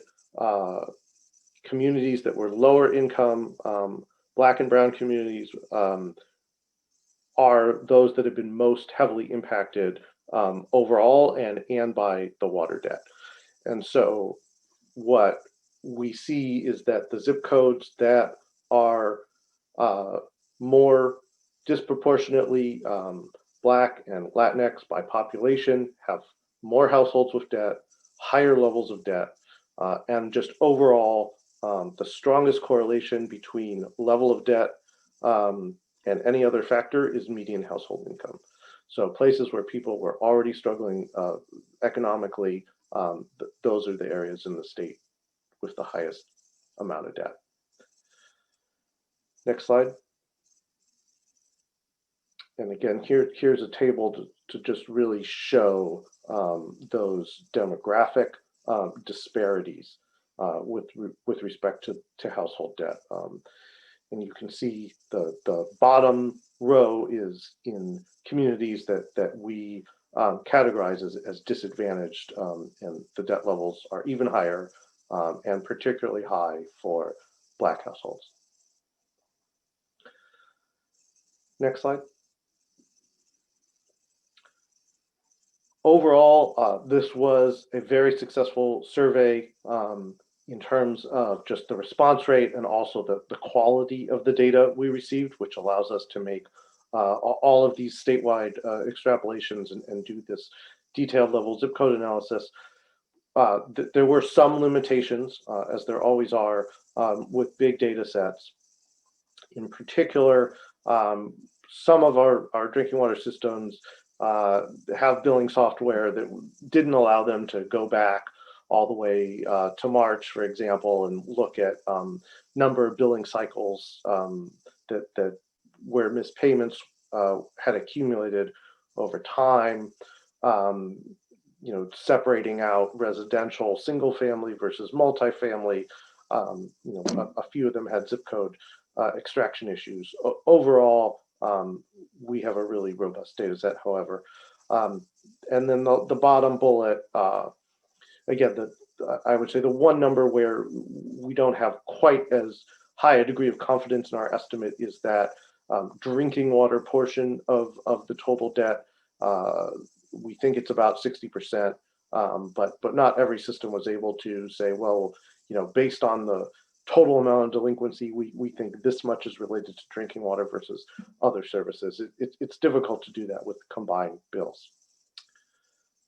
communities that were lower income, Black and brown communities, are those that have been most heavily impacted overall and by the water debt. And so what we see is that the zip codes that are more disproportionately Black and Latinx by population have more households with debt, higher levels of debt, and just overall the strongest correlation between level of debt and any other factor is median household income. So places where people were already struggling economically, those are the areas in the state with the highest amount of debt. Next slide. And again, here's a table to just really show those demographic disparities with respect to household debt. And you can see the bottom row is in communities that we categorize as disadvantaged, and the debt levels are even higher and particularly high for Black households. Next slide. Overall, this was a very successful survey in terms of just the response rate and also the quality of the data we received, which allows us to make all of these statewide extrapolations and do this detailed level zip code analysis. There were some limitations, as there always are, with big data sets. In particular, some of our drinking water systems have billing software that didn't allow them to go back all the way to March, for example, and look at number of billing cycles that where missed payments had accumulated over time. You know, separating out residential single family versus multifamily. You know, a few of them had zip code extraction issues. Overall, we have a really robust data set, however. And then the bottom bullet, again, I would say the one number where we don't have quite as high a degree of confidence in our estimate is that drinking water portion of the total debt. We think it's about 60%, but not every system was able to say, well, based on the total amount of delinquency, we think this much is related to drinking water versus other services. It's difficult to do that with combined bills.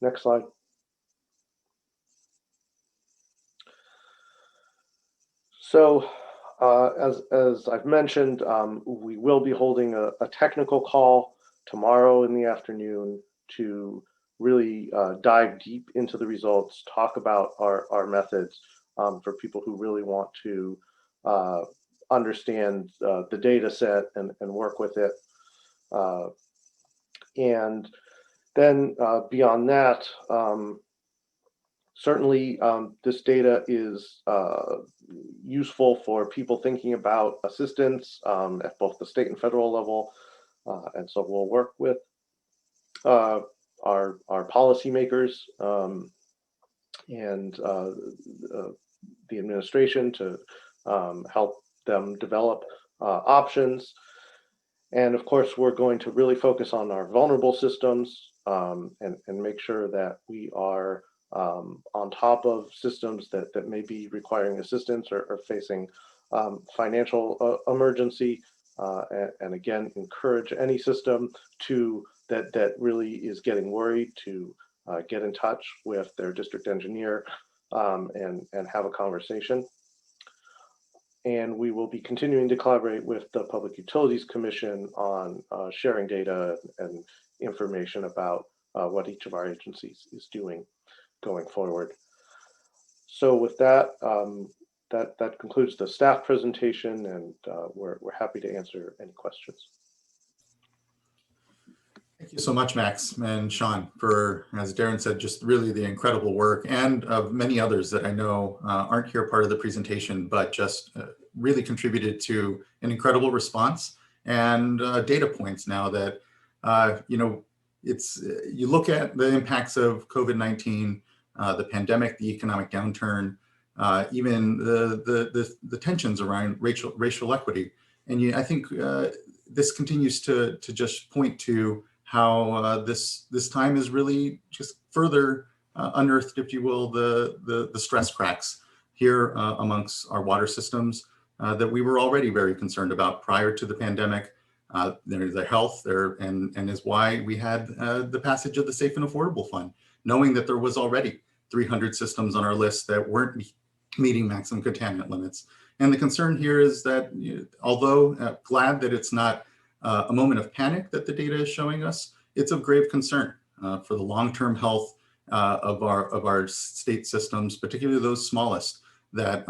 Next slide. So as I've mentioned, we will be holding a technical call tomorrow in the afternoon to really dive deep into the results, talk about our methods for people who really want to understand the data set and work with it. And then beyond that, certainly this data is useful for people thinking about assistance at both the state and federal level. And so we'll work with our policymakers and the administration to help them develop options. And of course, we're going to really focus on our vulnerable systems and make sure that we are on top of systems that may be requiring assistance or facing financial emergency. And again, encourage any system that really is getting worried to get in touch with their district engineer and have a conversation. And we will be continuing to collaborate with the Public Utilities Commission on sharing data and information about what each of our agencies is doing going forward. So with that, that concludes the staff presentation, and we're happy to answer any questions. Thank you so much, Max and Sean, for, as Darren said, just really the incredible work, and of many others that I know aren't here part of the presentation, but just really contributed to an incredible response and data points now that, you look at the impacts of COVID-19, the pandemic, the economic downturn, even the tensions around racial equity. And I think this continues to just point to how this time is really just further unearthed, if you will, the stress cracks here amongst our water systems that we were already very concerned about prior to the pandemic. Their health and is why we had the passage of the Safe and Affordable Fund, knowing that there was already 300 systems on our list that weren't meeting maximum contaminant limits. And the concern here is that, although glad that it's not a moment of panic that the data is showing us, it's of grave concern for the long-term health of our state systems, particularly those smallest, that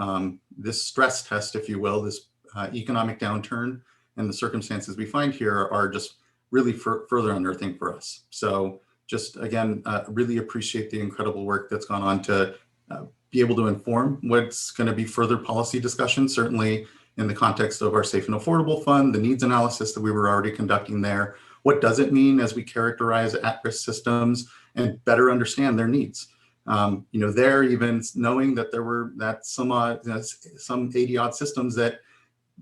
this stress test, if you will, this economic downturn and the circumstances we find here are just really further unearthing for us. So just again, really appreciate the incredible work that's gone on to be able to inform what's going to be further policy discussion, certainly in the context of our Safe and Affordable Fund, the needs analysis that we were already conducting there. What does it mean as we characterize at-risk systems and better understand their needs? There, even knowing that there were some 80 odd systems that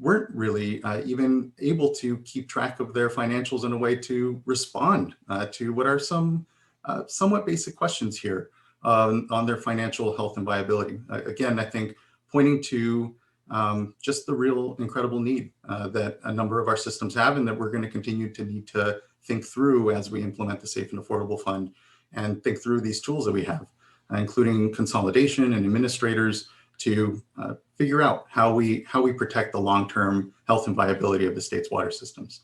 weren't really even able to keep track of their financials in a way to respond to what are some somewhat basic questions here on their financial health and viability. Again, I think pointing to just the real incredible need that a number of our systems have, and that we're going to continue to need to think through as we implement the Safe and Affordable Fund and think through these tools that we have, including consolidation and administrators to figure out how we protect the long-term health and viability of the state's water systems.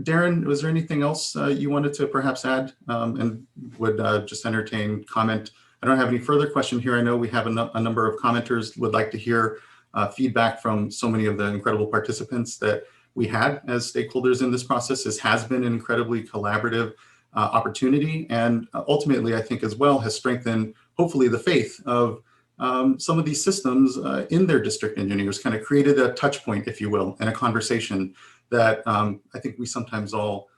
Darren, was there anything else you wanted to perhaps add, and would just entertain comment? I don't have any further question here. I know we have a number of commenters would like to hear feedback from so many of the incredible participants that we had as stakeholders in this process. This has been an incredibly collaborative opportunity, and ultimately, I think as well has strengthened, hopefully, the faith of some of these systems in their district engineers, kind of created a touch point, if you will, and a conversation that I think we sometimes all,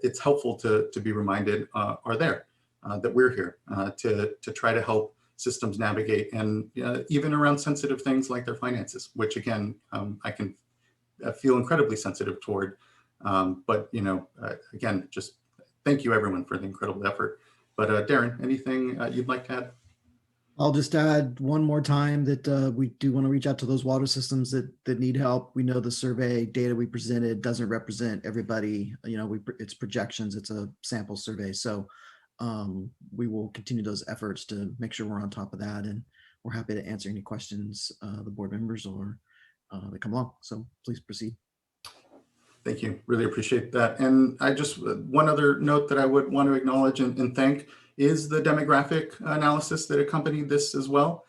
it's helpful to be reminded are there, that we're here to try to help systems navigate, and even around sensitive things like their finances, which again, I can feel incredibly sensitive toward. But again, just thank you everyone for the incredible effort. But Darren, anything you'd like to add? I'll just add one more time that we do want to reach out to those water systems that need help. We know the survey data we presented doesn't represent everybody. You know, it's projections, it's a sample survey. So we will continue those efforts to make sure we're on top of that. And we're happy to answer any questions the board members or that come along. So please proceed. Thank you. Really appreciate that. And I just, one other note that I would want to acknowledge and thank is the demographic analysis that accompanied this as well.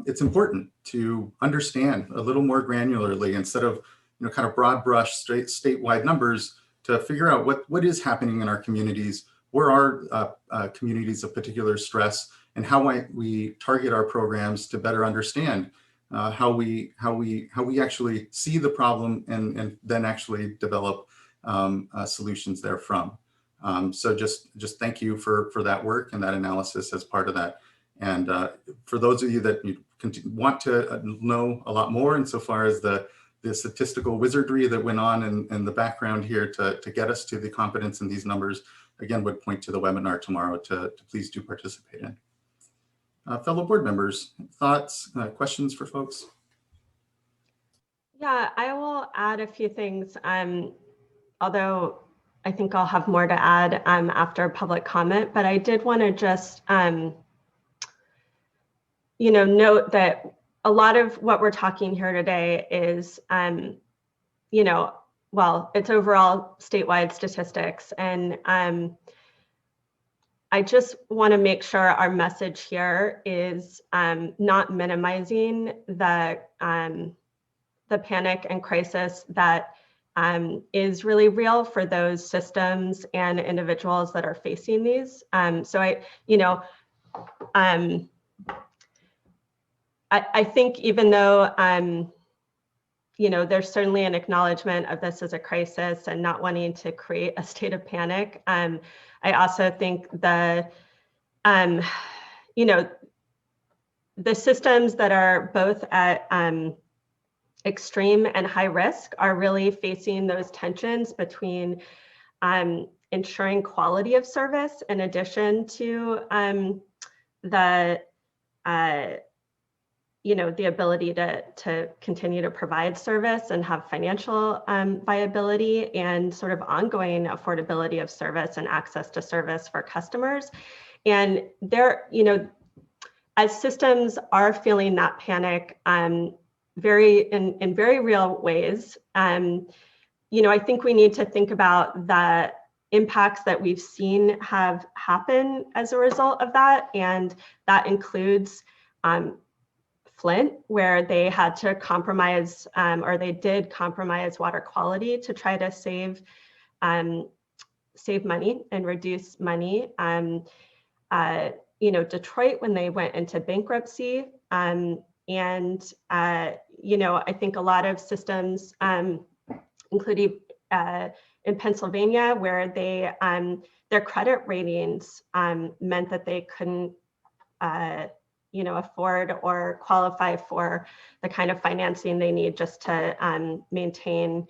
It's important to understand a little more granularly instead of, you know, kind of broad brush statewide numbers to figure out what is happening in our communities, where are communities of particular stress, and how we target our programs to better understand how we actually see the problem and then actually develop solutions therefrom. So just thank you for that work and that analysis as part of that. And for those of you that want to know a lot more insofar as the statistical wizardry that went on in the background here to get us to the confidence in these numbers, again, would point to the webinar tomorrow to please do participate in. Fellow board members, thoughts, questions for folks? Yeah, I will add a few things, although I think I'll have more to add after public comment, but I did want to just, you know, note that a lot of what we're talking here today is, you know, well, it's overall statewide statistics. And I just want to make sure our message here is not minimizing the panic and crisis that is really real for those systems and individuals that are facing these. So I think even though, you know, there's certainly an acknowledgement of this as a crisis and not wanting to create a state of panic. I also think the, you know, the systems that are both at extreme and high risk are really facing those tensions between ensuring quality of service in addition to the, you know, the ability to continue to provide service and have financial viability and sort of ongoing affordability of service and access to service for customers. And there, you know, as systems are feeling that panic in very real ways, you know, I think we need to think about the impacts that we've seen have happen as a result of that. And that includes Flint, where they had to compromise, or they did compromise water quality to try to save money and reduce money. You know, Detroit, when they went into bankruptcy, and you know, I think a lot of systems, including in Pennsylvania, where they their credit ratings meant that they couldn't you know, afford or qualify for the kind of financing they need just to maintain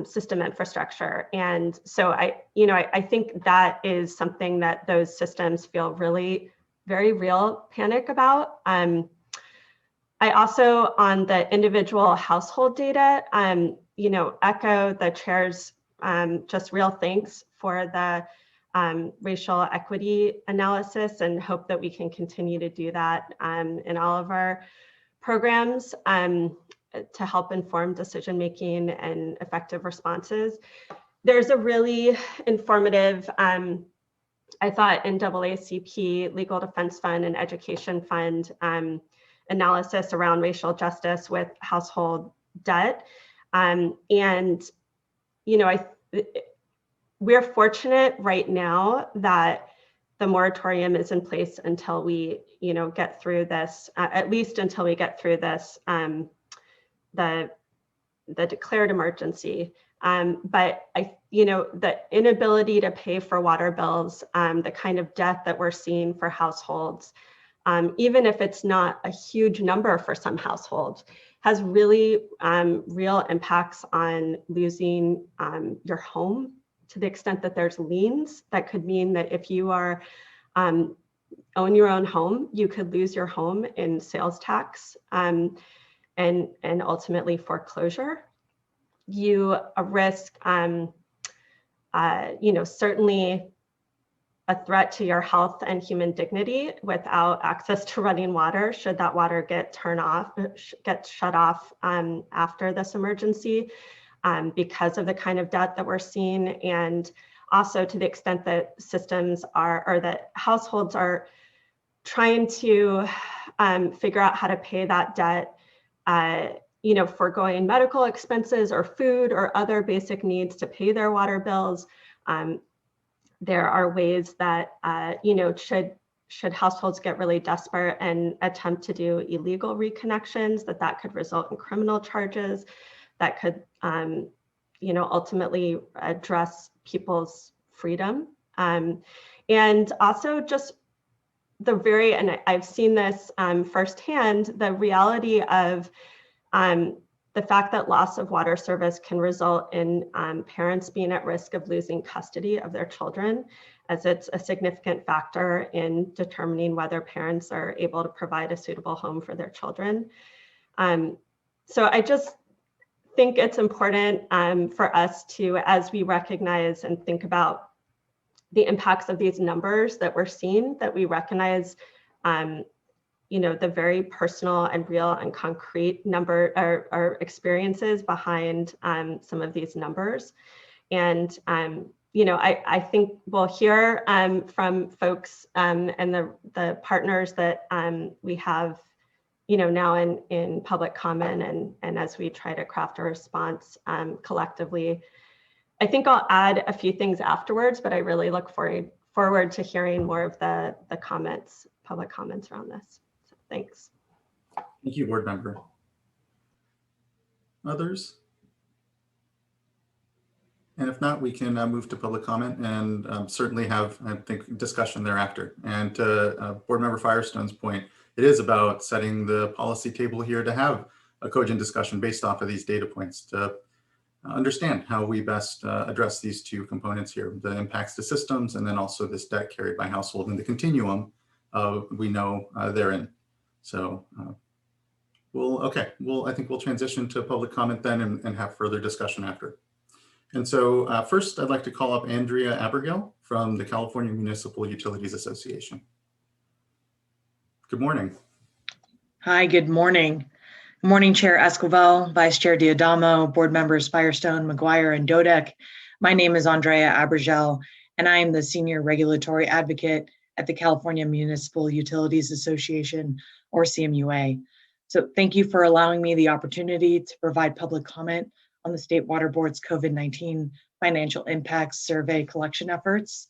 system infrastructure. And so I think that is something that those systems feel really very real panic about. I also, on the individual household data, you know, echo the chair's just real thanks for the racial equity analysis, and hope that we can continue to do that in all of our programs to help inform decision-making and effective responses. There's a really informative, I thought, NAACP Legal Defense Fund and Education Fund analysis around racial justice with household debt. And, you know, we're fortunate right now that the moratorium is in place until we, you know, get through this, at least until we get through this, the declared emergency. But you know, the inability to pay for water bills, the kind of debt that we're seeing for households, even if it's not a huge number for some households, has really real impacts on losing your home, to the extent that there's liens. That could mean that if you are own your own home, you could lose your home in sales tax and ultimately foreclosure. You risk, certainly a threat to your health and human dignity without access to running water should that water get shut off after this emergency because of the kind of debt that we're seeing, and also to the extent that systems are, or that households are trying to figure out how to pay that debt, foregoing medical expenses or food or other basic needs to pay their water bills. There are ways that, should households get really desperate and attempt to do illegal reconnections, that could result in criminal charges, that could, ultimately address people's freedom. And also just and I've seen this firsthand, the reality of the fact that loss of water service can result in parents being at risk of losing custody of their children, as it's a significant factor in determining whether parents are able to provide a suitable home for their children. So I just think it's important for us to, as we recognize and think about the impacts of these numbers that we're seeing, that we recognize the very personal and real and concrete number or experiences behind some of these numbers. And, I think we'll hear from folks and the partners that we have, now in public comment, and as we try to craft a response collectively. I think I'll add a few things afterwards, but I really look forward to hearing more of the comments, public comments around this. Thanks. Thank you, board member. Others? And if not, we can move to public comment and certainly have, I think, discussion thereafter. And to board member Firestone's point, it is about setting the policy table here to have a cogent discussion based off of these data points to understand how we best address these two components here, the impacts to systems, and then also this debt carried by household and the continuum we know they're in. So I think we'll transition to public comment then and have further discussion after. And so first, I'd like to call up Andrea Abergel from the California Municipal Utilities Association. Good morning. Hi, good morning. Good morning, Chair Esquivel, Vice Chair Diodamo, board members Firestone, McGuire, and Dodek. My name is Andrea Abergel, and I am the Senior Regulatory Advocate at the California Municipal Utilities Association, or CMUA. So thank you for allowing me the opportunity to provide public comment on the State Water Board's COVID-19 Financial Impacts Survey collection efforts.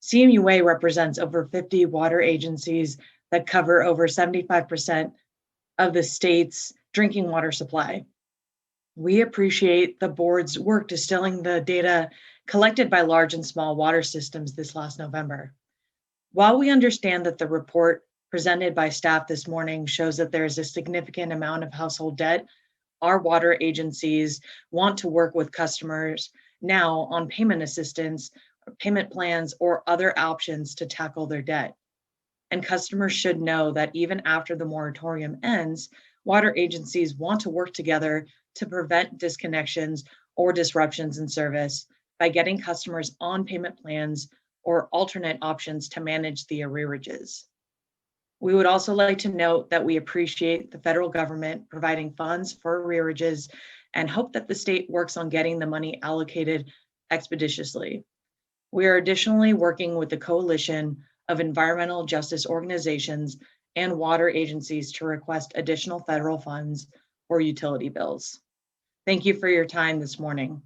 CMUA represents over 50 water agencies that cover over 75% of the state's drinking water supply. We appreciate the board's work distilling the data collected by large and small water systems this last November. While we understand that the report presented by staff this morning shows that there is a significant amount of household debt, our water agencies want to work with customers now on payment assistance, payment plans, or other options to tackle their debt. And customers should know that even after the moratorium ends, water agencies want to work together to prevent disconnections or disruptions in service by getting customers on payment plans or alternate options to manage the arrearages. We would also like to note that we appreciate the federal government providing funds for arrearages and hope that the state works on getting the money allocated expeditiously. We are additionally working with the coalition of environmental justice organizations and water agencies to request additional federal funds for utility bills. Thank you for your time this morning.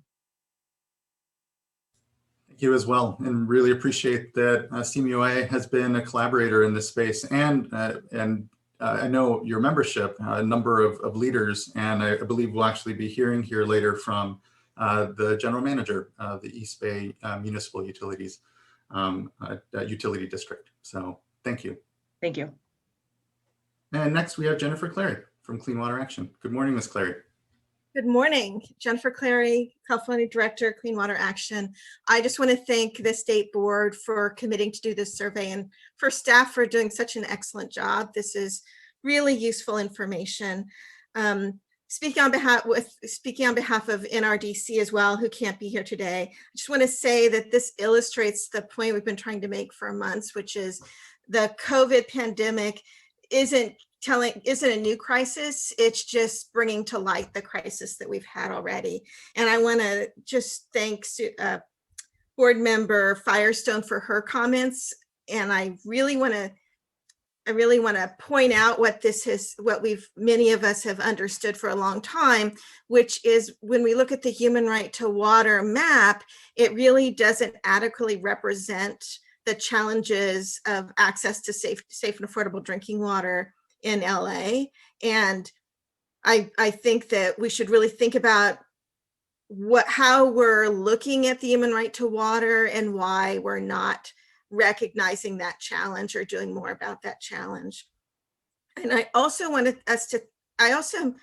Thank you as well, and really appreciate that CMUA has been a collaborator in this space, and I know your membership, a number of leaders, and I believe we'll actually be hearing here later from the general manager of the East Bay Municipal Utilities Utility District. So thank you. Thank you. And next we have Jennifer Clary from Clean Water Action. Good morning, Ms. Clary. Good morning, Jennifer Clary, California Director, Clean Water Action. I just want to thank the state board for committing to do this survey and for staff for doing such an excellent job. This is really useful information. Speaking on behalf of NRDC as well, who can't be here today, I just want to say that this illustrates the point we've been trying to make for months, which is the COVID pandemic isn't a new crisis. It's just bringing to light the crisis that we've had already. And I want to just thank board member Firestone for her comments. And I really want to point out what many of us have understood for a long time, which is when we look at the human right to water map, it really doesn't adequately represent the challenges of access to safe and affordable drinking water in LA. And I think that we should really think about how we're looking at the human right to water and why we're not recognizing that challenge or doing more about that challenge. And I also am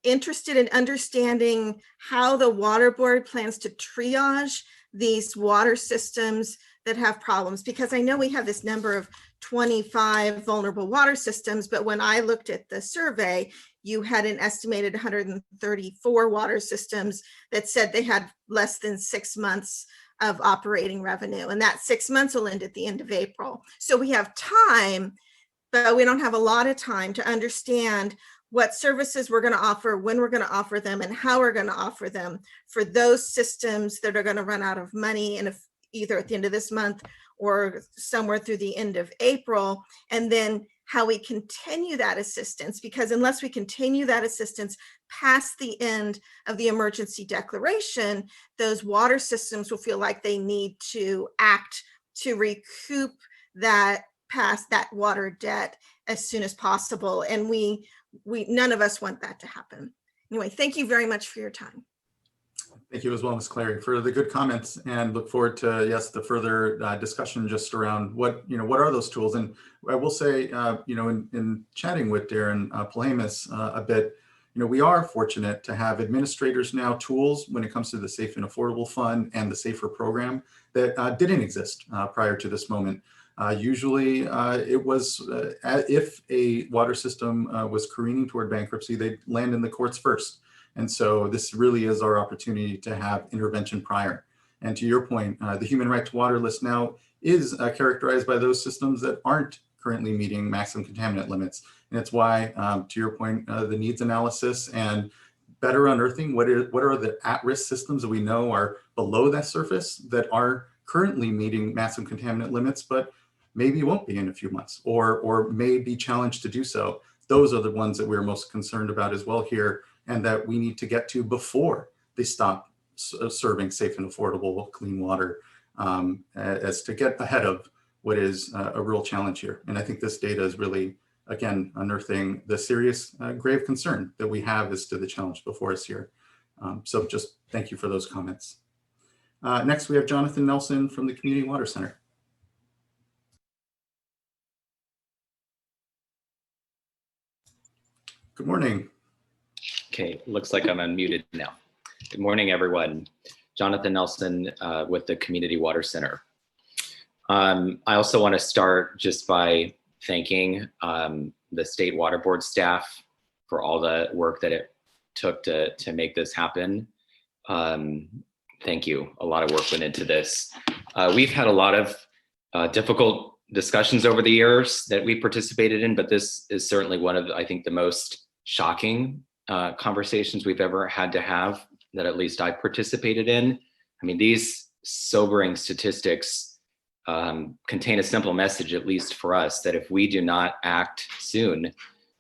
interested in understanding how the water board plans to triage these water systems that have problems, because I know we have this number of 25 vulnerable water systems, but when I looked at the survey, you had an estimated 134 water systems that said they had less than 6 months of operating revenue, and that 6 months will end at the end of April. So we have time, but we don't have a lot of time to understand what services we're going to offer, when we're going to offer them, and how we're going to offer them for those systems that are going to run out of money, and either at the end of this month or somewhere through the end of April, and then how we continue that assistance, because unless we continue that assistance past the end of the emergency declaration, those water systems will feel like they need to act to recoup that water debt as soon as possible. And we none of us want that to happen. Anyway, thank you very much for your time. Thank you as well, Ms. Clary, for the good comments, and look forward to, yes, the further discussion just around what are those tools. And I will say, in chatting with Darren Palamas a bit, we are fortunate to have administrators now tools when it comes to the Safe and Affordable Fund and the SAFER program that didn't exist prior to this moment. Usually it was if a water system was careening toward bankruptcy, they'd land in the courts first. And so this really is our opportunity to have intervention prior. And to your point, the human right to water list now is characterized by those systems that aren't currently meeting maximum contaminant limits. And it's why, to your point, the needs analysis and better unearthing what are the at-risk systems that we know are below that surface that are currently meeting maximum contaminant limits, but maybe won't be in a few months or may be challenged to do so. Those are the ones that we're most concerned about as well here, and that we need to get to before they stop serving safe and affordable clean water, as to get ahead of what is a real challenge here. And I think this data is really, again, unearthing the serious, grave concern that we have as to the challenge before us here. So just thank you for those comments. Next, we have Jonathan Nelson from the Community Water Center. Good morning. Okay, looks like I'm unmuted now. Good morning, everyone. Jonathan Nelson with the Community Water Center. I also want to start just by thanking the State Water Board staff for all the work that it took to make this happen. Thank you. A lot of work went into this. We've had a lot of difficult discussions over the years that we participated in, but this is certainly one of, I think, the most shocking conversations we've ever had to have, that at least I participated in. I mean, these sobering statistics contain a simple message, at least for us, that if we do not act soon,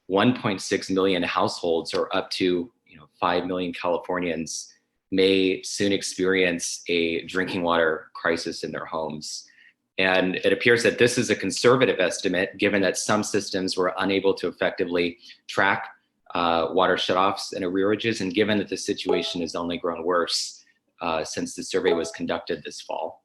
1.6 million households, or up to 5 million Californians, may soon experience a drinking water crisis in their homes. And it appears that this is a conservative estimate, given that some systems were unable to effectively track water shutoffs and arrearages, and given that the situation has only grown worse since the survey was conducted this fall.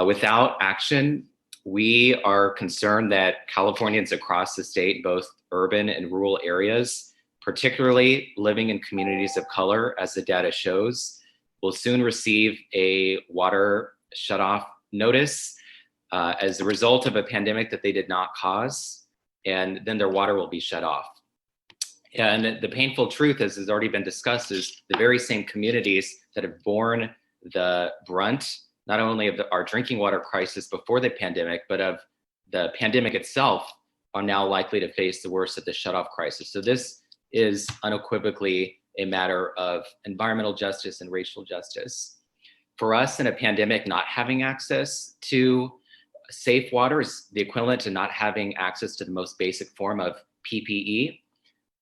Without action, we are concerned that Californians across the state, both urban and rural areas, particularly living in communities of color, as the data shows, will soon receive a water shutoff notice as a result of a pandemic that they did not cause, and then their water will be shut off. And the painful truth, as has already been discussed, is the very same communities that have borne the brunt, not only of our drinking water crisis before the pandemic, but of the pandemic itself, are now likely to face the worst of the shutoff crisis. So this is unequivocally a matter of environmental justice and racial justice. For us in a pandemic, not having access to safe water is the equivalent to not having access to the most basic form of PPE.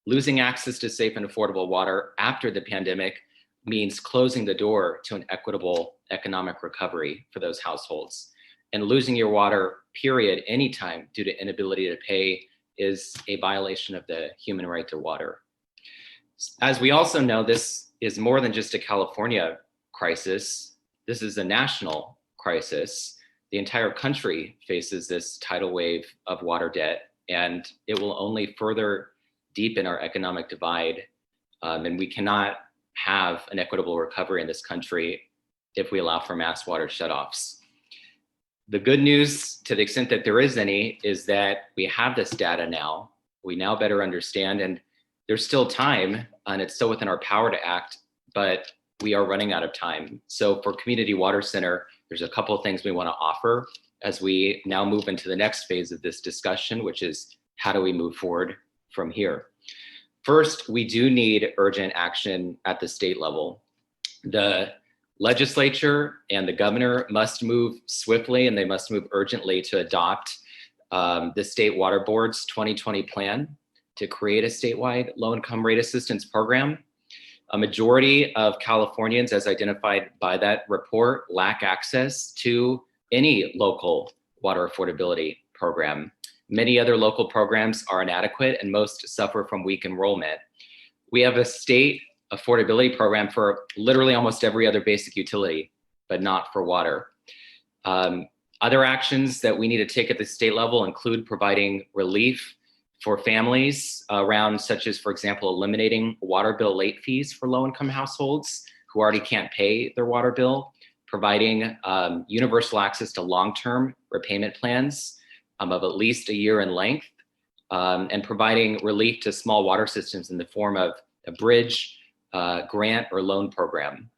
Losing access to safe and affordable water after the pandemic means closing the door to an equitable economic recovery for those households. And losing your water, period, anytime due to inability to pay is a violation of the human right to water. As we also know, this is more than just a California crisis. This is a national crisis. The entire country faces this tidal wave of water debt, and it will only further deepen our economic divide. And we cannot have an equitable recovery in this country if we allow for mass water shutoffs. The good news, to the extent that there is any, is that we have this data now. We now better understand, and there's still time, and it's still within our power to act, but we are running out of time. So for Community Water Center, there's a couple of things we want to offer as we now move into the next phase of this discussion, which is how do we move forward from here? First, we do need urgent action at the state level. The legislature and the governor must move swiftly, and they must move urgently to adopt the State Water Board's 2020 plan to create a statewide low-income rate assistance program. A majority of Californians, as identified by that report, lack access to any local water affordability program. Many other local programs are inadequate, and most suffer from weak enrollment. We have a state affordability program for literally almost every other basic utility, but not for water. Other actions that we need to take at the state level include providing relief for families around, such as, for example, eliminating water bill late fees for low-income households who already can't pay their water bill, providing universal access to long-term repayment plans of at least a year in length, and providing relief to small water systems in the form of a bridge, grant, or loan program.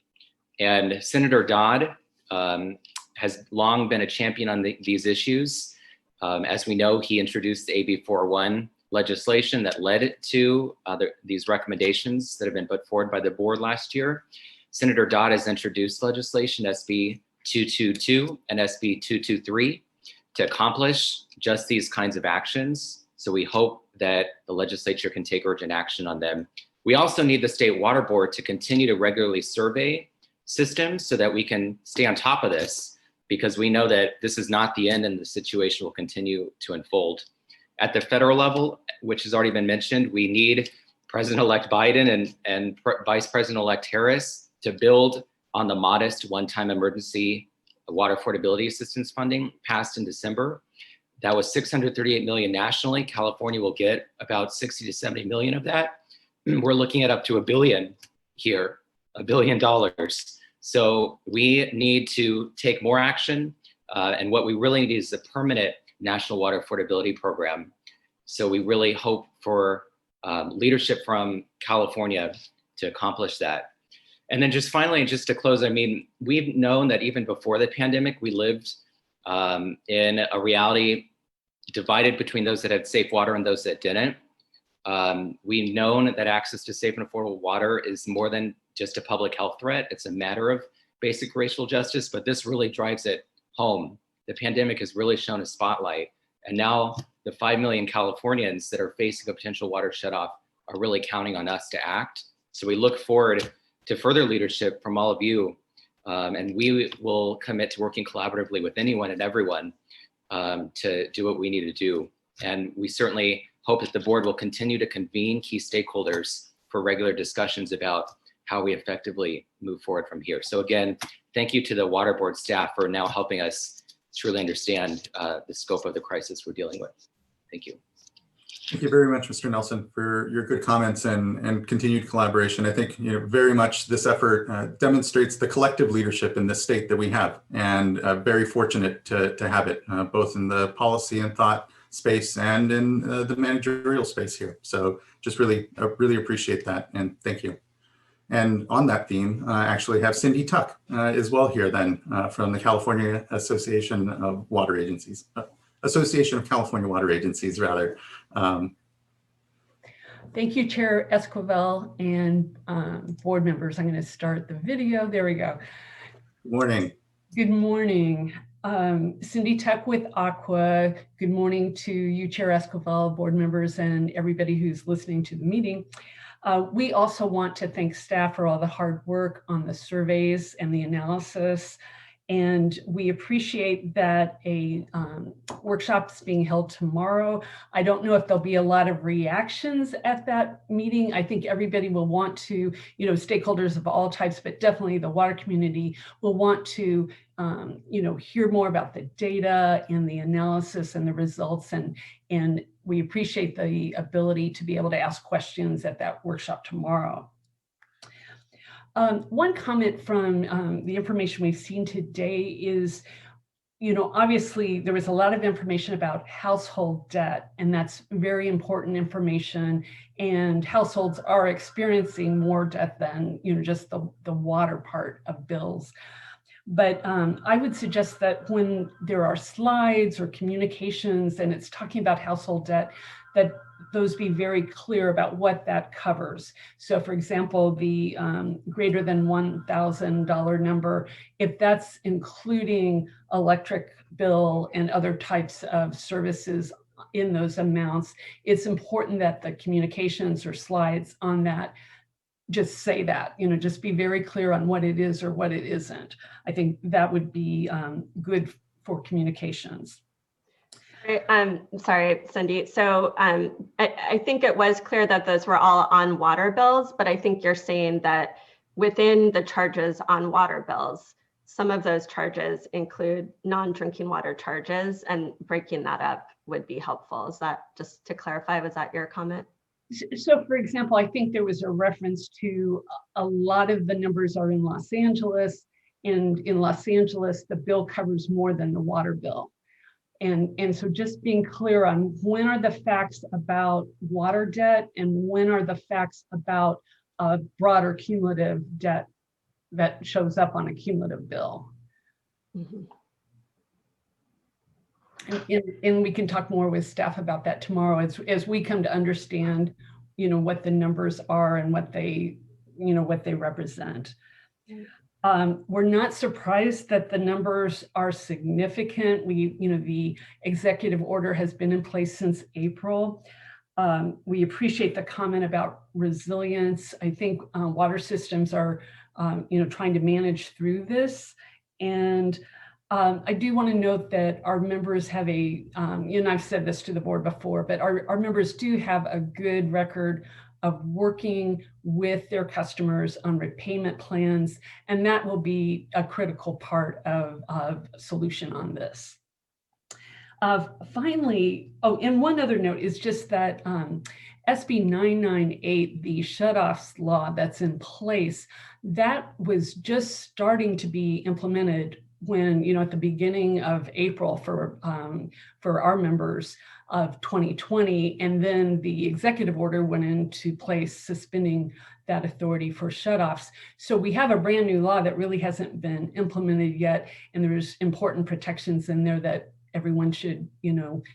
And Senator Dodd has long been a champion on these issues. As we know, he introduced the AB 401 legislation that led to these recommendations that have been put forward by the board last year. Senator Dodd has introduced legislation, SB 222 and SB 223, to accomplish just these kinds of actions. So we hope that the legislature can take urgent action on them. We also need the State Water Board to continue to regularly survey systems so that we can stay on top of this, because we know that this is not the end and the situation will continue to unfold. At the federal level, which has already been mentioned, we need President-elect Biden and Vice President-elect Harris to build on the modest one-time emergency water affordability assistance funding passed in December. That was $638 million nationally. California will get about 60 to 70 million of that. We're looking at up to $1 billion here, $1 billion. So we need to take more action. And what we really need is a permanent national water affordability program. So we really hope for leadership from California to accomplish that. And then just finally, just to close, I mean, we've known that even before the pandemic, we lived in a reality divided between those that had safe water and those that didn't. We've known that access to safe and affordable water is more than just a public health threat. It's a matter of basic racial justice, but this really drives it home. The pandemic has really shown a spotlight. And now the 5 million Californians that are facing a potential water shutoff are really counting on us to act. So we look forward to further leadership from all of you. And we will commit to working collaboratively with anyone and everyone to do what we need to do. And we certainly hope that the board will continue to convene key stakeholders for regular discussions about how we effectively move forward from here. So again, thank you to the Water Board staff for now helping us truly understand the scope of the crisis we're dealing with. Thank you. Thank you very much, Mr. Nelson, for your good comments and continued collaboration. I think very much this effort demonstrates the collective leadership in this state that we have, and very fortunate to have it both in the policy and thought space and in the managerial space here. So just really appreciate that, and thank you. And on that theme, I actually have Cindy Tuck as well here then from the California Association of Water Agencies. Association of California Water Agencies, rather. Thank you, Chair Esquivel and board members. I'm going to start the video. There we go. Good morning. Good morning. Cindy Tuck with Aqua. Good morning to you, Chair Esquivel, board members, and everybody who's listening to the meeting. We also want to thank staff for all the hard work on the surveys and the analysis. And we appreciate that a workshop is being held tomorrow. I don't know if there'll be a lot of reactions at that meeting. I think everybody will want to, stakeholders of all types, but definitely the water community will want to, hear more about the data and the analysis and the results. And we appreciate the ability to be able to ask questions at that workshop tomorrow. One comment from the information we've seen today is, obviously there was a lot of information about household debt, and that's very important information. And households are experiencing more debt than, just the water part of bills. But I would suggest that when there are slides or communications and it's talking about household debt, that those be very clear about what that covers. So for example, the greater than $1,000 number, if that's including electric bill and other types of services in those amounts, it's important that the communications or slides on that just say that, just be very clear on what it is or what it isn't. I think that would be good for communications. Sorry, Cindy. So I think it was clear that those were all on water bills, but I think you're saying that within the charges on water bills, some of those charges include non-drinking water charges, and breaking that up would be helpful. Is that, just to clarify, was that your comment? So for example, I think there was a reference to a lot of the numbers are in Los Angeles, and in Los Angeles, the bill covers more than the water bill. And so just being clear on when are the facts about water debt and when are the facts about a broader cumulative debt that shows up on a cumulative bill. Mm-hmm. And we can talk more with staff about that tomorrow as we come to understand, what the numbers are and what they, what they represent. We're not surprised that the numbers are significant. The executive order has been in place since April. We appreciate the comment about resilience. I think water systems are, trying to manage through this. And I do want to note that our members have I've said this to the board before, but our members do have a good record of working with their customers on repayment plans, and that will be a critical part of solution on this. Finally, and one other note is just that SB 998, the shutoffs law that's in place, that was just starting to be implemented when, at the beginning of April for our members of 2020, and then the executive order went into place suspending that authority for shutoffs. So we have a brand new law that really hasn't been implemented yet, and there's important protections in there that everyone should,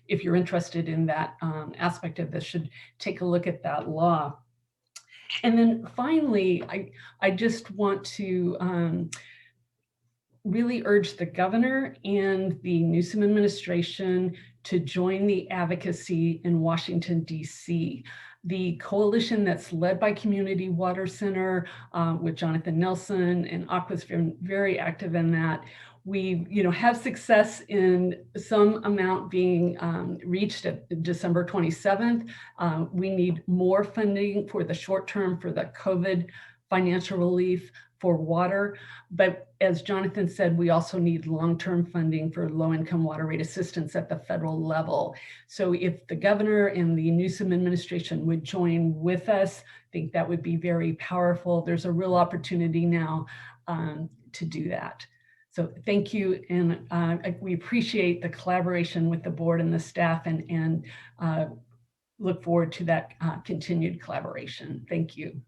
if you're interested in that aspect of this, should take a look at that law. And then finally, I just want to really urge the governor and the Newsom administration to join the advocacy in Washington, D.C. The coalition that's led by Community Water Center with Jonathan Nelson and Aqua's been very active in that. We have success in some amount being reached at December 27th. We need more funding for the short term for the COVID financial relief for water. But as Jonathan said, we also need long-term funding for low-income water rate assistance at the federal level. So if the governor and the Newsom administration would join with us, I think that would be very powerful. There's a real opportunity now to do that. So thank you, and we appreciate the collaboration with the board and the staff, and look forward to that continued collaboration. Thank you.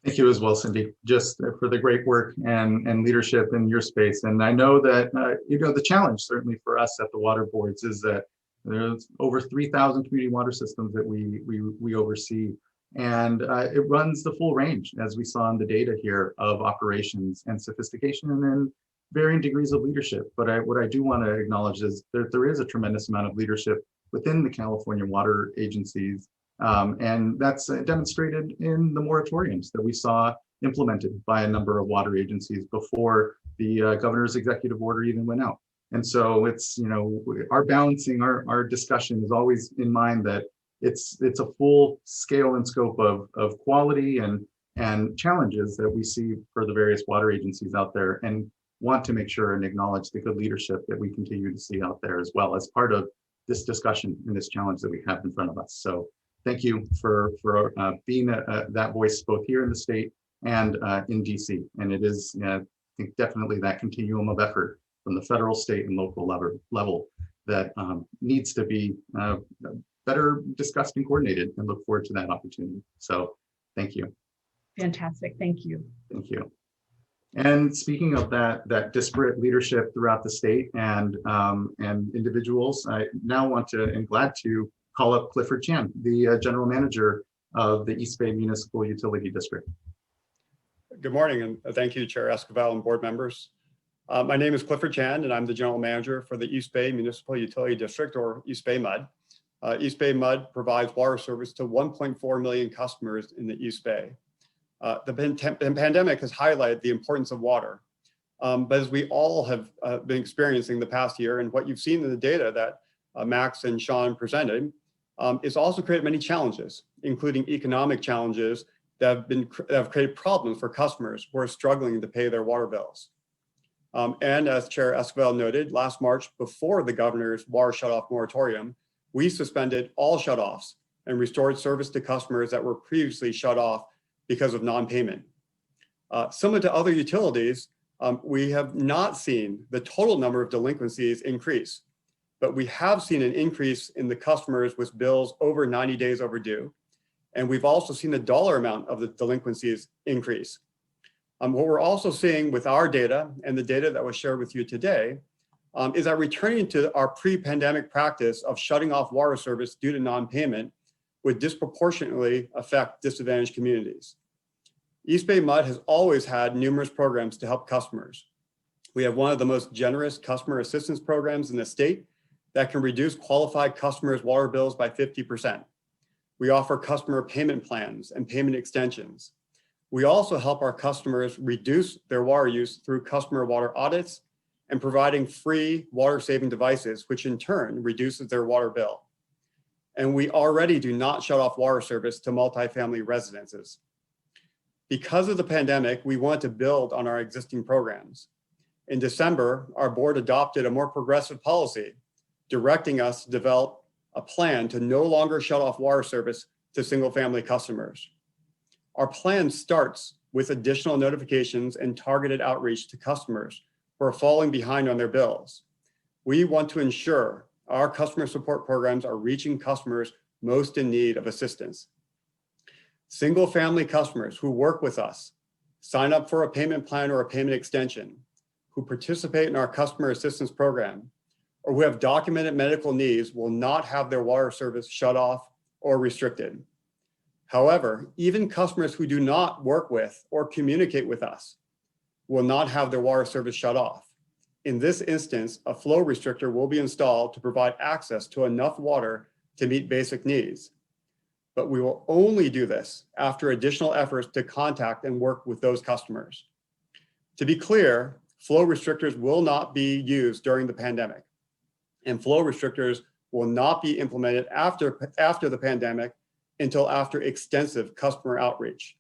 Thank you as well, Cindy, just for the great work and leadership in your space. And I know that, the challenge certainly for us at the water boards is that there's over 3,000 community water systems that we oversee. And it runs the full range, as we saw in the data here, of operations and sophistication, and then varying degrees of leadership. But what I do want to acknowledge is that there is a tremendous amount of leadership within the California water agencies. And that's demonstrated in the moratoriums that we saw implemented by a number of water agencies before the governor's executive order even went out. And so it's, our balancing, our discussion is always in mind that it's a full scale and scope of quality and challenges that we see for the various water agencies out there, and want to make sure and acknowledge the good leadership that we continue to see out there as well as part of this discussion and this challenge that we have in front of us. So thank you for being that voice both here in the state and in DC. And it is, I think, definitely that continuum of effort from the federal, state, and local level that needs to be better discussed and coordinated, and look forward to that opportunity. So thank you. Fantastic. Thank you. Thank you. And speaking of that disparate leadership throughout the state and individuals, I now want to and glad to call up Clifford Chan, the General Manager of the East Bay Municipal Utility District. Good morning, and thank you, Chair Escobar and board members. My name is Clifford Chan, and I'm the General Manager for the East Bay Municipal Utility District, or East Bay MUD. East Bay MUD provides water service to 1.4 million customers in the East Bay. The pandemic has highlighted the importance of water, but as we all have been experiencing the past year, and what you've seen in the data that Max and Sean presented, it's also created many challenges, including economic challenges that have created problems for customers who are struggling to pay their water bills. And as Chair Escobar noted, last March, before the governor's water shutoff moratorium, we suspended all shutoffs and restored service to customers that were previously shut off because of non-payment. Similar to other utilities, we have not seen the total number of delinquencies increase, but we have seen an increase in the customers with bills over 90 days overdue. And we've also seen the dollar amount of the delinquencies increase. What we're also seeing with our data and the data that was shared with you today is that returning to our pre-pandemic practice of shutting off water service due to non-payment would disproportionately affect disadvantaged communities. East Bay MUD has always had numerous programs to help customers. We have one of the most generous customer assistance programs in the state that can reduce qualified customers' water bills by 50%. We offer customer payment plans and payment extensions. We also help our customers reduce their water use through customer water audits and providing free water-saving devices, which in turn reduces their water bill. And we already do not shut off water service to multifamily residences. Because of the pandemic, we want to build on our existing programs. In December, our board adopted a more progressive policy, directing us to develop a plan to no longer shut off water service to single-family customers. Our plan starts with additional notifications and targeted outreach to customers who are falling behind on their bills. We want to ensure our customer support programs are reaching customers most in need of assistance. Single-family customers who work with us, sign up for a payment plan or a payment extension, who participate in our customer assistance program, or who have documented medical needs will not have their water service shut off or restricted. However, even customers who do not work with or communicate with us will not have their water service shut off. In this instance, a flow restrictor will be installed to provide access to enough water to meet basic needs. But we will only do this after additional efforts to contact and work with those customers. To be clear, flow restrictors will not be used during the pandemic, and flow restrictors will not be implemented after the pandemic until after extensive customer outreach.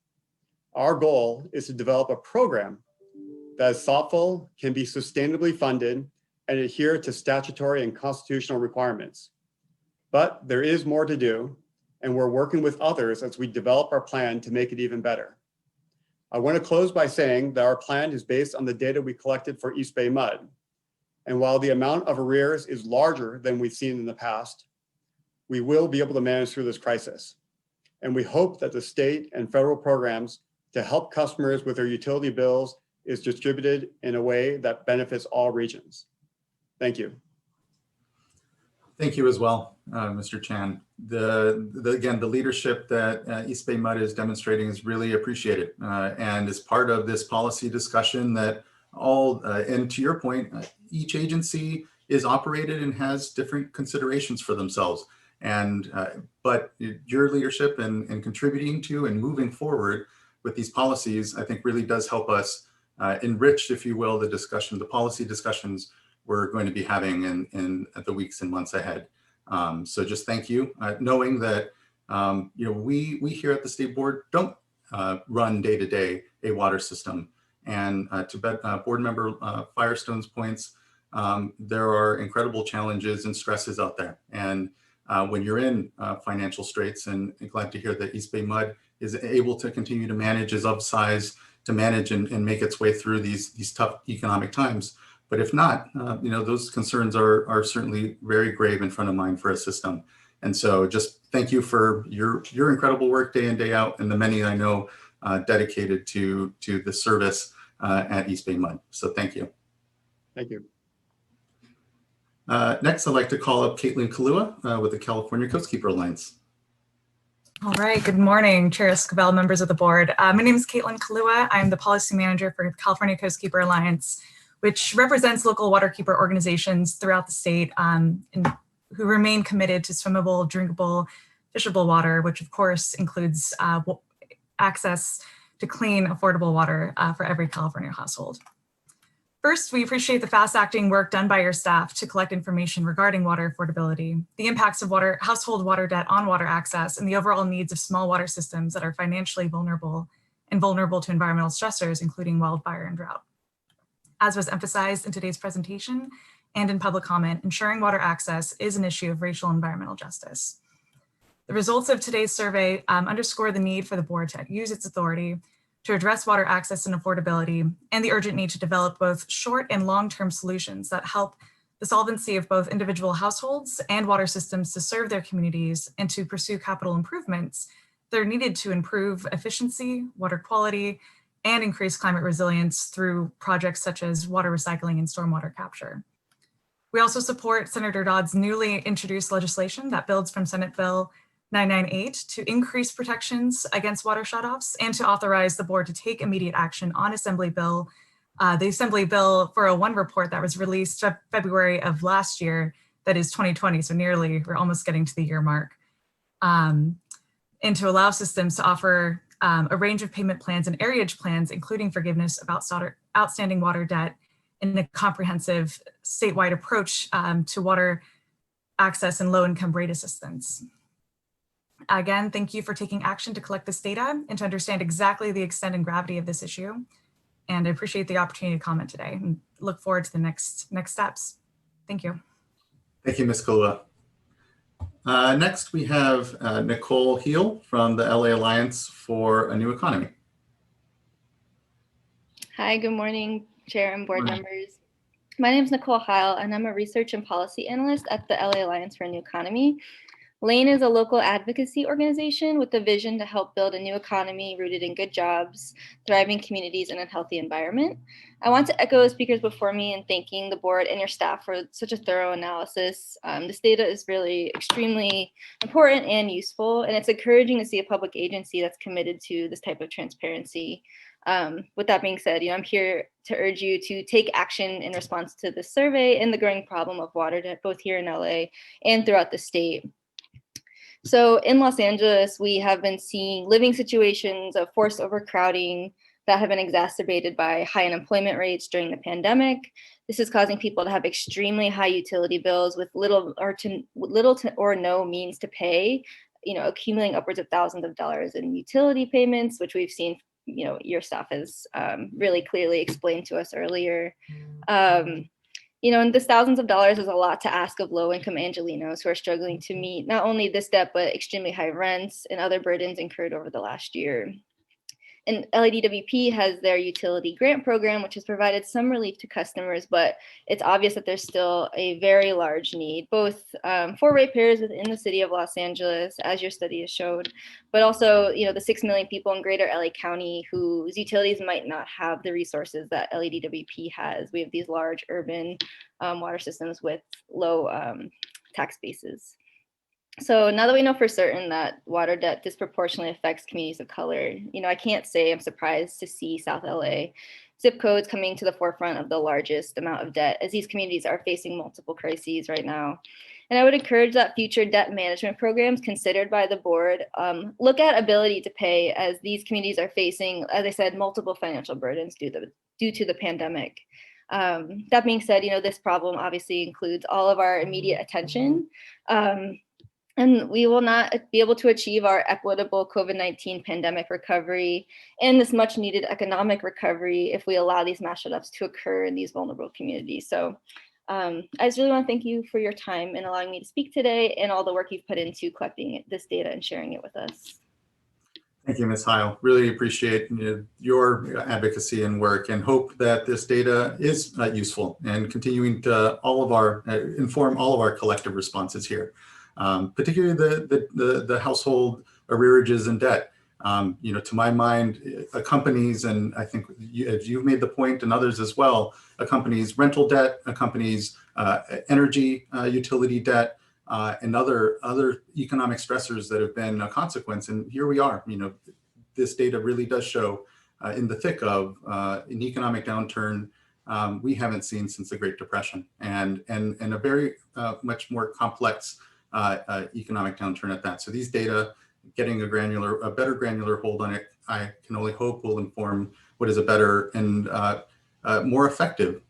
Our goal is to develop a program that is thoughtful, can be sustainably funded, and adhere to statutory and constitutional requirements. But there is more to do, and we're working with others as we develop our plan to make it even better. I want to close by saying that our plan is based on the data we collected for East Bay Mud. And while the amount of arrears is larger than we've seen in the past, we will be able to manage through this crisis. And we hope that the state and federal programs to help customers with their utility bills is distributed in a way that benefits all regions. Thank you. Thank you as well, Mr. Chan. Again, the leadership that East Bay Mud is demonstrating is really appreciated and is part of this policy discussion that and to your point, each agency is operated and has different considerations for themselves. But your leadership and contributing to and moving forward with these policies, I think really does help us enrich, if you will, the discussion, the policy discussions we're going to be having in the weeks and months ahead. So just thank you, knowing that we here at the State Board don't run day to day a water system. And to Board Member Firestone's points, there are incredible challenges and stresses out there. And when you're in financial straits, and glad to hear that East Bay Mud is able to continue to manage, is of size to manage and make its way through these tough economic times. But if not, those concerns are certainly very grave and front of mind for a system. And so just thank you for your incredible work day in, day out, and the many I know dedicated to the service at East Bay Mud. So thank you. Thank you. Next, I'd like to call up Caitlin Kahlua with the California Coastkeeper Alliance. All right, good morning, Chair Escobar, members of the board. My name is Caitlin Kahlua. I'm the policy manager for California Coastkeeper Alliance, which represents local waterkeeper organizations throughout the state who remain committed to swimmable, drinkable, fishable water, which of course includes access to clean, affordable water for every California household. First, we appreciate the fast-acting work done by your staff to collect information regarding water affordability, the impacts of household water debt on water access, and the overall needs of small water systems that are financially vulnerable and vulnerable to environmental stressors, including wildfire and drought. As was emphasized in today's presentation and in public comment, ensuring water access is an issue of racial and environmental justice. The results of today's survey underscore the need for the board to use its authority to address water access and affordability, and the urgent need to develop both short and long-term solutions that help the solvency of both individual households and water systems to serve their communities and to pursue capital improvements that are needed to improve efficiency, water quality, and increase climate resilience through projects such as water recycling and stormwater capture. We also support Senator Dodd's newly introduced legislation that builds from Senate Bill 998 to increase protections against water shutoffs and to authorize the board to take immediate action on the Assembly Bill 401 report that was released February of last year, that is 2020, so we're almost getting to the year mark, and to allow systems to offer a range of payment plans and areage plans, including forgiveness of outstanding water debt in a comprehensive statewide approach to water access and low-income rate assistance. Again, thank you for taking action to collect this data and to understand exactly the extent and gravity of this issue. And I appreciate the opportunity to comment today and look forward to the next steps. Thank you. Thank you, Ms. Kahlua. Next, we have Nicole Heel from the LA Alliance for a New Economy. Hi, good morning, Chair and board members. My name is Nicole Heil, and I'm a research and policy analyst at the LA Alliance for a New Economy. LANE is a local advocacy organization with a vision to help build a new economy rooted in good jobs, thriving communities, and a healthy environment. I want to echo the speakers before me in thanking the board and your staff for such a thorough analysis. This data is really extremely important and useful, and it's encouraging to see a public agency that's committed to this type of transparency. With that being said, I'm here to urge you to take action in response to this survey and the growing problem of water debt, both here in LA and throughout the state. So in Los Angeles, we have been seeing living situations of forced overcrowding that have been exacerbated by high unemployment rates during the pandemic. This is causing people to have extremely high utility bills with little or no means to pay, accumulating upwards of thousands of dollars in utility payments, which we've seen your staff has really clearly explained to us earlier. And this thousands of dollars is a lot to ask of low-income Angelenos who are struggling to meet not only this debt, but extremely high rents and other burdens incurred over the last year. And LADWP has their utility grant program, which has provided some relief to customers, but it's obvious that there's still a very large need, both for ratepayers within the city of Los Angeles, as your study has showed, but also, the 6 million people in greater LA County whose utilities might not have the resources that LADWP has. We have these large urban water systems with low tax bases. So now that we know for certain that water debt disproportionately affects communities of color, I can't say I'm surprised to see South LA zip codes coming to the forefront of the largest amount of debt, as these communities are facing multiple crises right now. And I would encourage that future debt management programs considered by the board look at ability to pay, as these communities are facing, as I said, multiple financial burdens due to the pandemic. That being said, this problem obviously includes all of our immediate attention. And we will not be able to achieve our equitable COVID-19 pandemic recovery and this much needed economic recovery if we allow these mass shutoffs to occur in these vulnerable communities. So I just really want to thank you for your time and allowing me to speak today and all the work you've put into collecting this data and sharing it with us. Thank you, Ms. Heil. Really appreciate your advocacy and work, and hope that this data is useful and continuing to inform all of our collective responses here. Particularly the household arrearages and debt. To my mind, accompanies, and I think you've made the point, and others as well, accompanies rental debt, accompanies energy utility debt, and other economic stressors that have been a consequence. And here we are. This data really does show in the thick of an economic downturn we haven't seen since the Great Depression, and a very much more complex economic downturn at that. So these data, getting a better granular hold on it, I can only hope will inform what is a better and more effective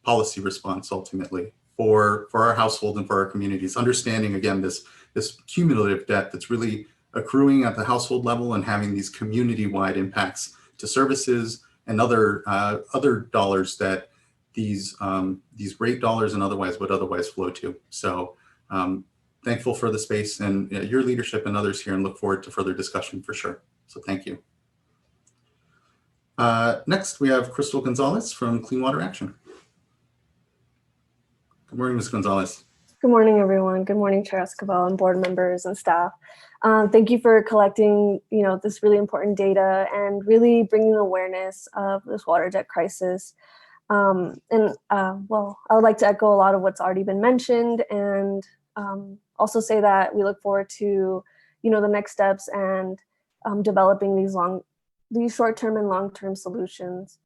policy response ultimately for our households and for our communities. Understanding again this cumulative debt that's really accruing at the household level and having these community-wide impacts to services and other dollars that these rate dollars and otherwise would otherwise flow to. So thankful for the space and your leadership and others here, and look forward to further discussion for sure. So thank you. Next, we have Crystal Gonzalez from Clean Water Action. Good morning, Ms. Gonzalez. Good morning, everyone. Good morning, Chair Escobar and board members and staff. Thank you for collecting, this really important data and really bringing awareness of this water debt crisis. Well, I would like to echo a lot of what's already been mentioned, and also say that we look forward to, the next steps and developing these short-term and long-term solutions.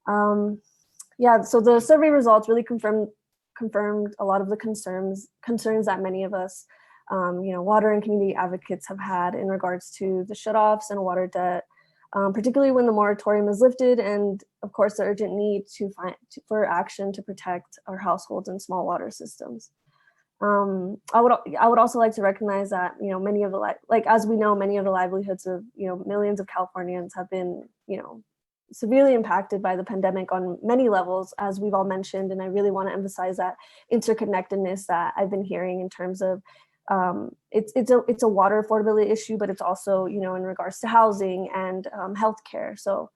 So the survey results really confirmed a lot of the concerns that many of us, water and community advocates have had in regards to the shutoffs and water debt, particularly when the moratorium is lifted, and of course the urgent need for action to protect our households and small water systems. I would also like to recognize that, many of the, as we know, many of the livelihoods of, millions of Californians have been, severely impacted by the pandemic on many levels, as we've all mentioned. And I really want to emphasize that interconnectedness that I've been hearing in terms of it's a water affordability issue, but it's also, in regards to housing and healthcare. So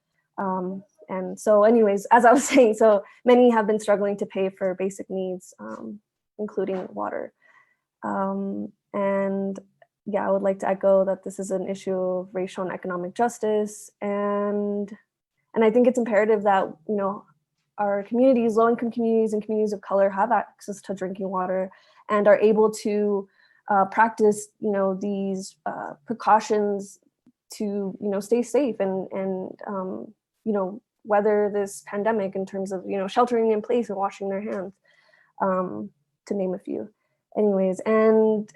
anyways, as I was saying, so many have been struggling to pay for basic needs, including water. I would like to echo that this is an issue of racial and economic justice. And I think it's imperative that, our communities, low-income communities and communities of color, have access to drinking water and are able to practice, these precautions to, stay safe and weather this pandemic in terms of, sheltering in place and washing their hands, to name a few. Anyways, and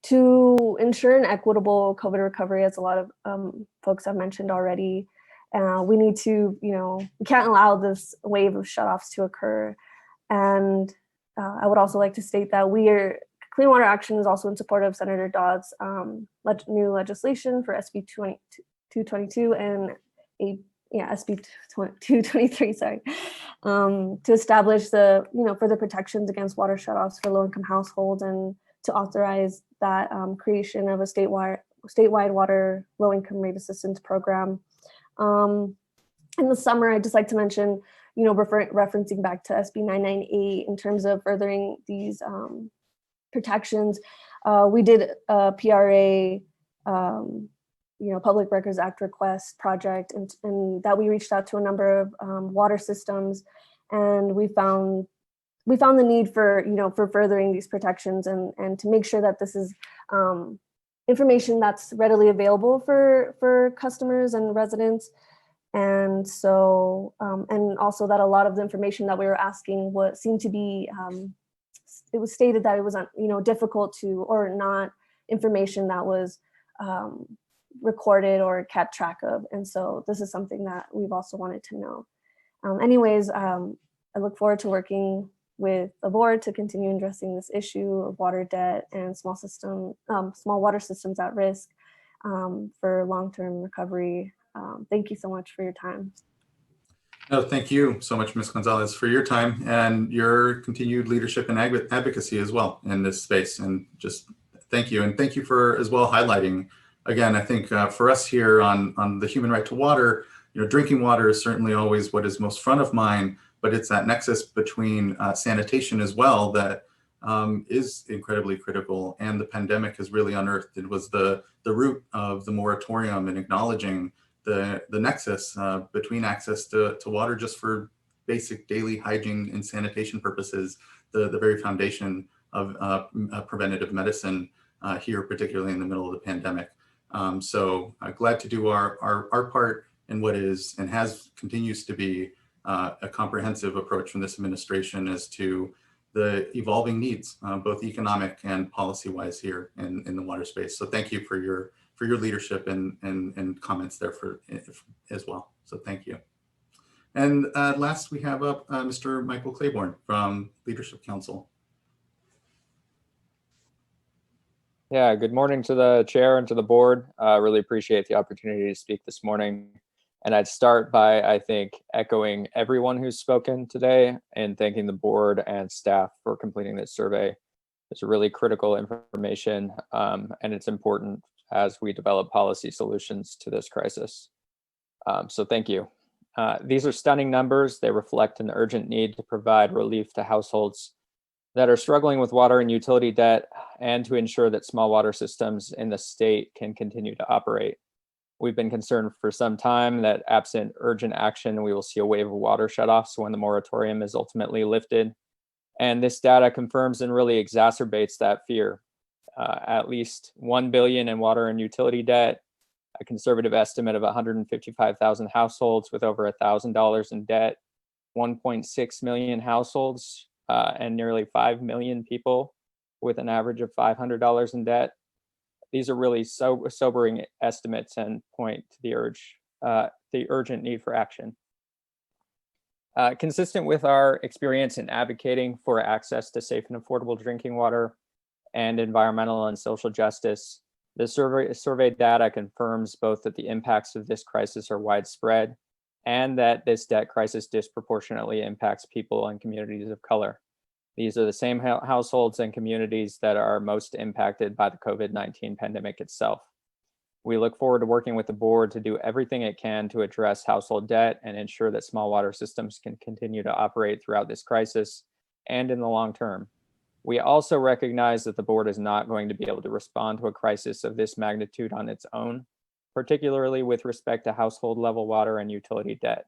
to ensure an equitable COVID recovery, as a lot of folks have mentioned already, we need to, we can't allow this wave of shutoffs to occur. And I would also like to state that Clean Water Action is also in support of Senator Dodd's new legislation for SB 222, and SB 223, sorry, to establish the, further protections against water shutoffs for low-income households, and to authorize that creation of a statewide water low-income rate assistance program. In the summer, I'd just like to mention, referencing back to SB 998 in terms of furthering these protections, we did a PRA, Public Records Act request project, and that we reached out to a number of water systems, and we found the need for, for furthering these protections, and to make sure that this is information that's readily available for customers and residents. And so, and also that a lot of the information that we were asking seemed to be, it was stated that it was, difficult to, or not information that was recorded or kept track of. And so this is something that we've also wanted to know. Anyways, I look forward to working with the board to continue addressing this issue of water debt and small water systems at risk for long-term recovery. Thank you so much for your time. No, thank you so much, Ms. Gonzalez, for your time and your continued leadership and advocacy as well in this space. And just thank you. And thank you for as well highlighting, again, I think for us here on the human right to water, drinking water is certainly always what is most front of mind, but it's that nexus between sanitation as well that is incredibly critical. And the pandemic has really unearthed. It was the root of the moratorium and acknowledging the nexus between access to water just for basic daily hygiene and sanitation purposes, the very foundation of preventative medicine here, particularly in the middle of the pandemic. So glad to do our part in what is and continues to be a comprehensive approach from this administration as to the evolving needs, both economic and policy-wise here in the water space. So thank you for your leadership and comments there as well. So thank you. And last we have up Mr. Michael Claiborne from Leadership Council. Yeah, good morning to the chair and to the board. Really appreciate the opportunity to speak this morning. And I'd start by, I think, echoing everyone who's spoken today and thanking the board and staff for completing this survey. It's really critical information and it's important as we develop policy solutions to this crisis. So thank you. These are stunning numbers. They reflect an urgent need to provide relief to households that are struggling with water and utility debt and to ensure that small water systems in the state can continue to operate. We've been concerned for some time that absent urgent action, we will see a wave of water shutoffs when the moratorium is ultimately lifted. And this data confirms and really exacerbates that fear. At least $1 billion in water and utility debt, a conservative estimate of 155,000 households with over $1,000 in debt, 1.6 million households and nearly 5 million people with an average of $500 in debt. These are really sobering estimates and point to the urgent need for action. Consistent with our experience in advocating for access to safe and affordable drinking water and environmental and social justice, the survey data confirms both that the impacts of this crisis are widespread and that this debt crisis disproportionately impacts people and communities of color. These are the same households and communities that are most impacted by the COVID-19 pandemic itself. We look forward to working with the board to do everything it can to address household debt and ensure that small water systems can continue to operate throughout this crisis and in the long term. We also recognize that the board is not going to be able to respond to a crisis of this magnitude on its own, particularly with respect to household level water and utility debt.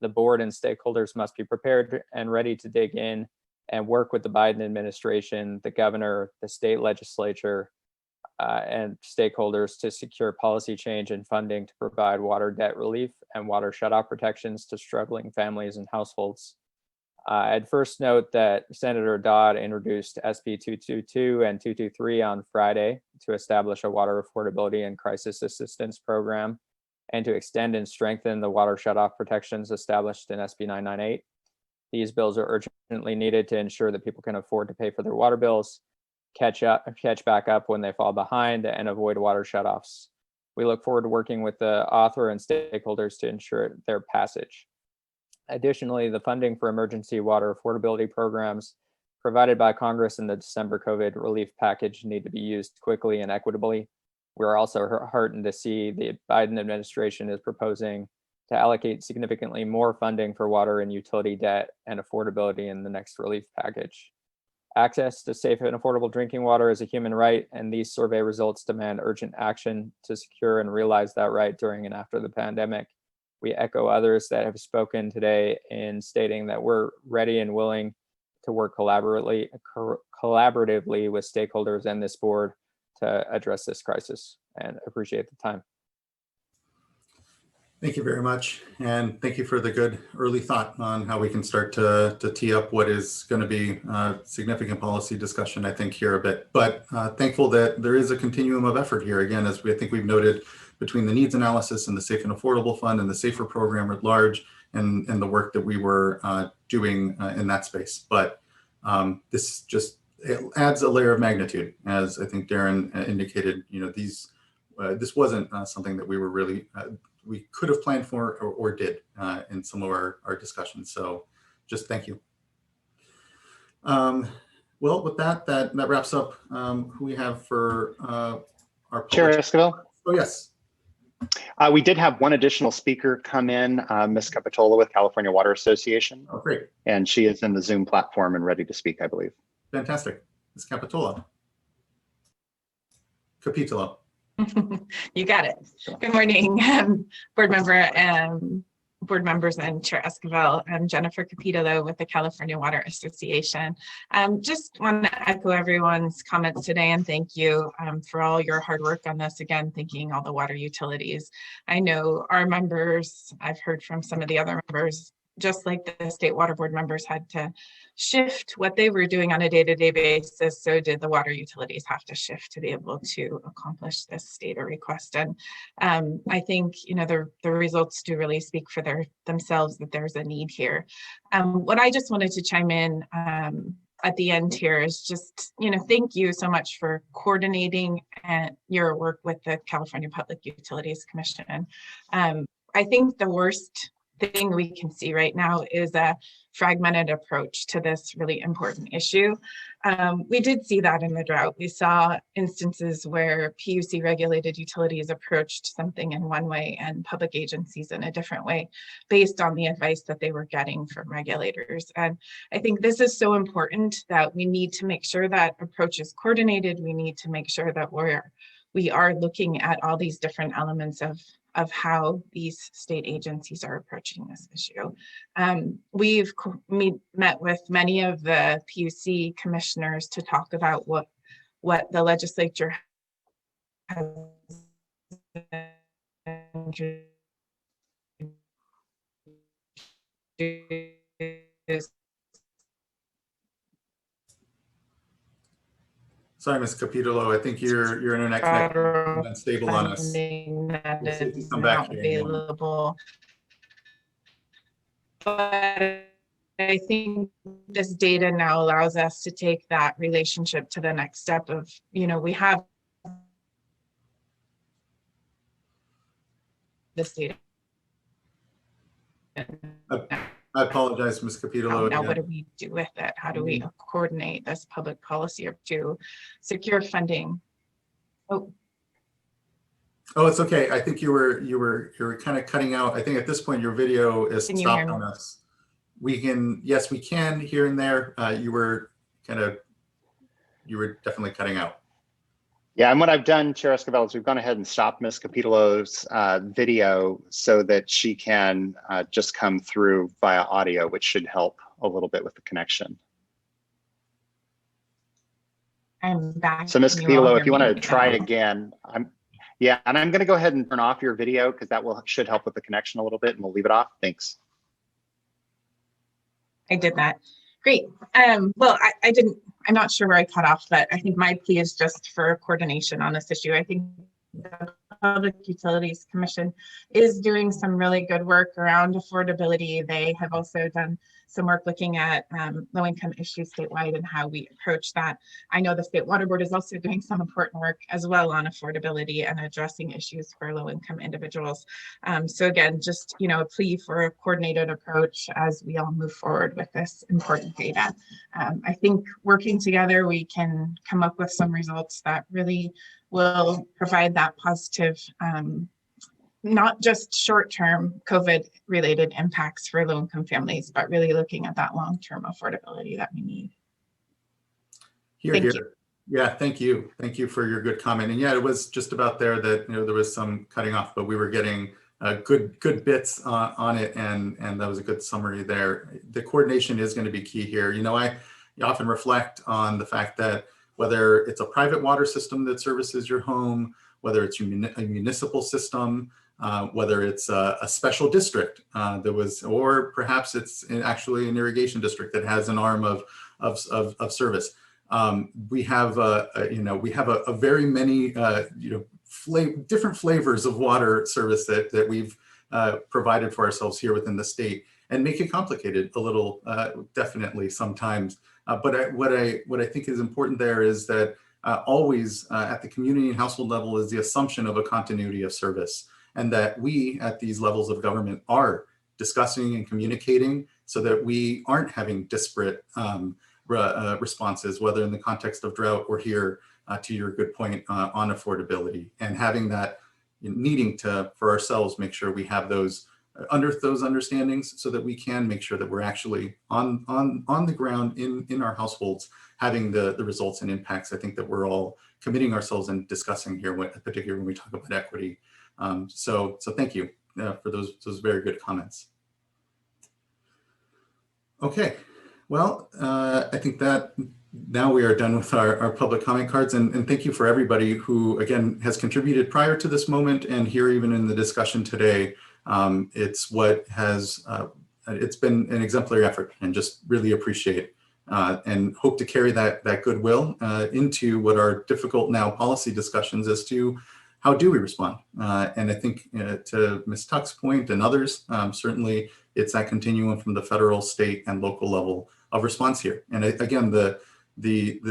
The board and stakeholders must be prepared and ready to dig in and work with the Biden administration, the governor, the state legislature, and stakeholders to secure policy change and funding to provide water debt relief and water shutoff protections to struggling families and households. I'd first note that Senator Dodd introduced SB 222 and 223 on Friday to establish a water affordability and crisis assistance program and to extend and strengthen the water shutoff protections established in SB 998. These bills are urgently needed to ensure that people can afford to pay for their water bills, catch back up when they fall behind, and avoid water shutoffs. We look forward to working with the author and stakeholders to ensure their passage. Additionally, the funding for emergency water affordability programs provided by Congress in the December COVID relief package need to be used quickly and equitably. We're also heartened to see the Biden administration is proposing to allocate significantly more funding for water and utility debt and affordability in the next relief package. Access to safe and affordable drinking water is a human right, and these survey results demand urgent action to secure and realize that right during and after the pandemic. We echo others that have spoken today in stating that we're ready and willing to work collaboratively with stakeholders and this board to address this crisis, and appreciate the time. Thank you very much. And thank you for the good early thought on how we can start to tee up what is going to be a significant policy discussion, I think, here a bit. But thankful that there is a continuum of effort here. Again, as I think we've noted, between the needs analysis and the Safe and Affordable Fund and the SAFER program at large, and the work that we were doing in that space. But this just adds a layer of magnitude, as I think Darren indicated. You know, this wasn't something that we were really we could have planned for or did in some of our discussions. So just thank you. Well, with that wraps up who we have for our Chair Esquivel. Oh, yes. We did have one additional speaker come in, Ms. Capitola with California Water Association. Oh, great. And she is in the Zoom platform and ready to speak, I believe. Fantastic. Ms. Capitola. Capitola. You got it. Good morning, board members and Chair Esquivel. I'm Jennifer Capita with the California Water Association. Just want to echo everyone's comments today and thank you for all your hard work on this. Again, thanking all the water utilities. I know our members, I've heard from some of the other members, just like the state water board members had to shift what they were doing on a day-to-day basis, so did the water utilities have to shift to be able to accomplish this data request. And I think, you know, the results do really speak for themselves that there's a need here. What I just wanted to chime in at the end here is just, you know, thank you so much for coordinating your work with the California Public Utilities Commission. I think the worst thing we can see right now is a fragmented approach to this really important issue. We did see that in the drought. We saw instances where PUC regulated utilities approached something in one way and public agencies in a different way based on the advice that they were getting from regulators. And I think this is so important that we need to make sure that approach is coordinated. We need to make sure that we are looking at all these different elements of how these state agencies are approaching this issue. We've met with many of the PUC commissioners to talk about what the legislature has introduced. Sorry, Ms. Capitolo, I think your internet connection is unstable on us. That We'll is come back not here. available. But I think this data now allows us to take that relationship to the next step of, you know, we have this data. I apologize, Ms. Capitolo. Now, what do we do with it? How do we coordinate this public policy to secure funding? Oh, it's okay. I think you were kind of cutting out. I think at this point your video is stopped on us. Yes, we can here and there. You were definitely cutting out. Yeah, and what I've done, Chair Esquivel, is we've gone ahead and stopped Ms. Capitolo's video so that she can just come through via audio, which should help a little bit with the connection. I'm back. So Ms. Capitolo, if you want to try again, and I'm going to go ahead and turn off your video because that should help with the connection a little bit, and we'll leave it off. Thanks. I did that. Great. Well, I'm not sure where I cut off, but I think my plea is just for coordination on this issue. I think the Public Utilities Commission is doing some really good work around affordability. They have also done some work looking at low-income issues statewide and how we approach that. I know the State Water Board is also doing some important work as well on affordability and addressing issues for low-income individuals. So again, just a plea for a coordinated approach as we all move forward with this important data. I think working together, we can come up with some results that really will provide that positive, not just short-term COVID-related impacts for low-income families, but really looking at that long-term affordability that we need. Thank you. Yeah, thank you. Thank you for your good comment. And yeah, it was just about there that there was some cutting off, but we were getting good bits on it, and that was a good summary there. The coordination is going to be key here. I often reflect on the fact that whether it's a private water system that services your home, whether it's a municipal system, whether it's a special district or perhaps it's actually an irrigation district that has an arm of service. We have a very many different flavors of water service that we've provided for ourselves here within the state, and make it complicated a little, definitely sometimes. But what I think is important there is that always at the community and household level is the assumption of a continuity of service, and that we at these levels of government are discussing and communicating so that we aren't having disparate responses, whether in the context of drought or here, to your good point, on affordability, and having that needing to, for ourselves, make sure we have those understandings so that we can make sure that we're actually on the ground in our households, having the results and impacts. I think that we're all committing ourselves and discussing here, particularly when we talk about equity. So thank you for those very good comments. Okay, well, I think that now we are done with our public comment cards, and thank you for everybody who, again, has contributed prior to this moment and here even in the discussion today. It's been an exemplary effort, and just really appreciate and hope to carry that goodwill into what are difficult now policy discussions as to how do we respond. And I think to Ms. Tuck's point and others, certainly it's that continuum from the federal, state, and local level of response here. And again, the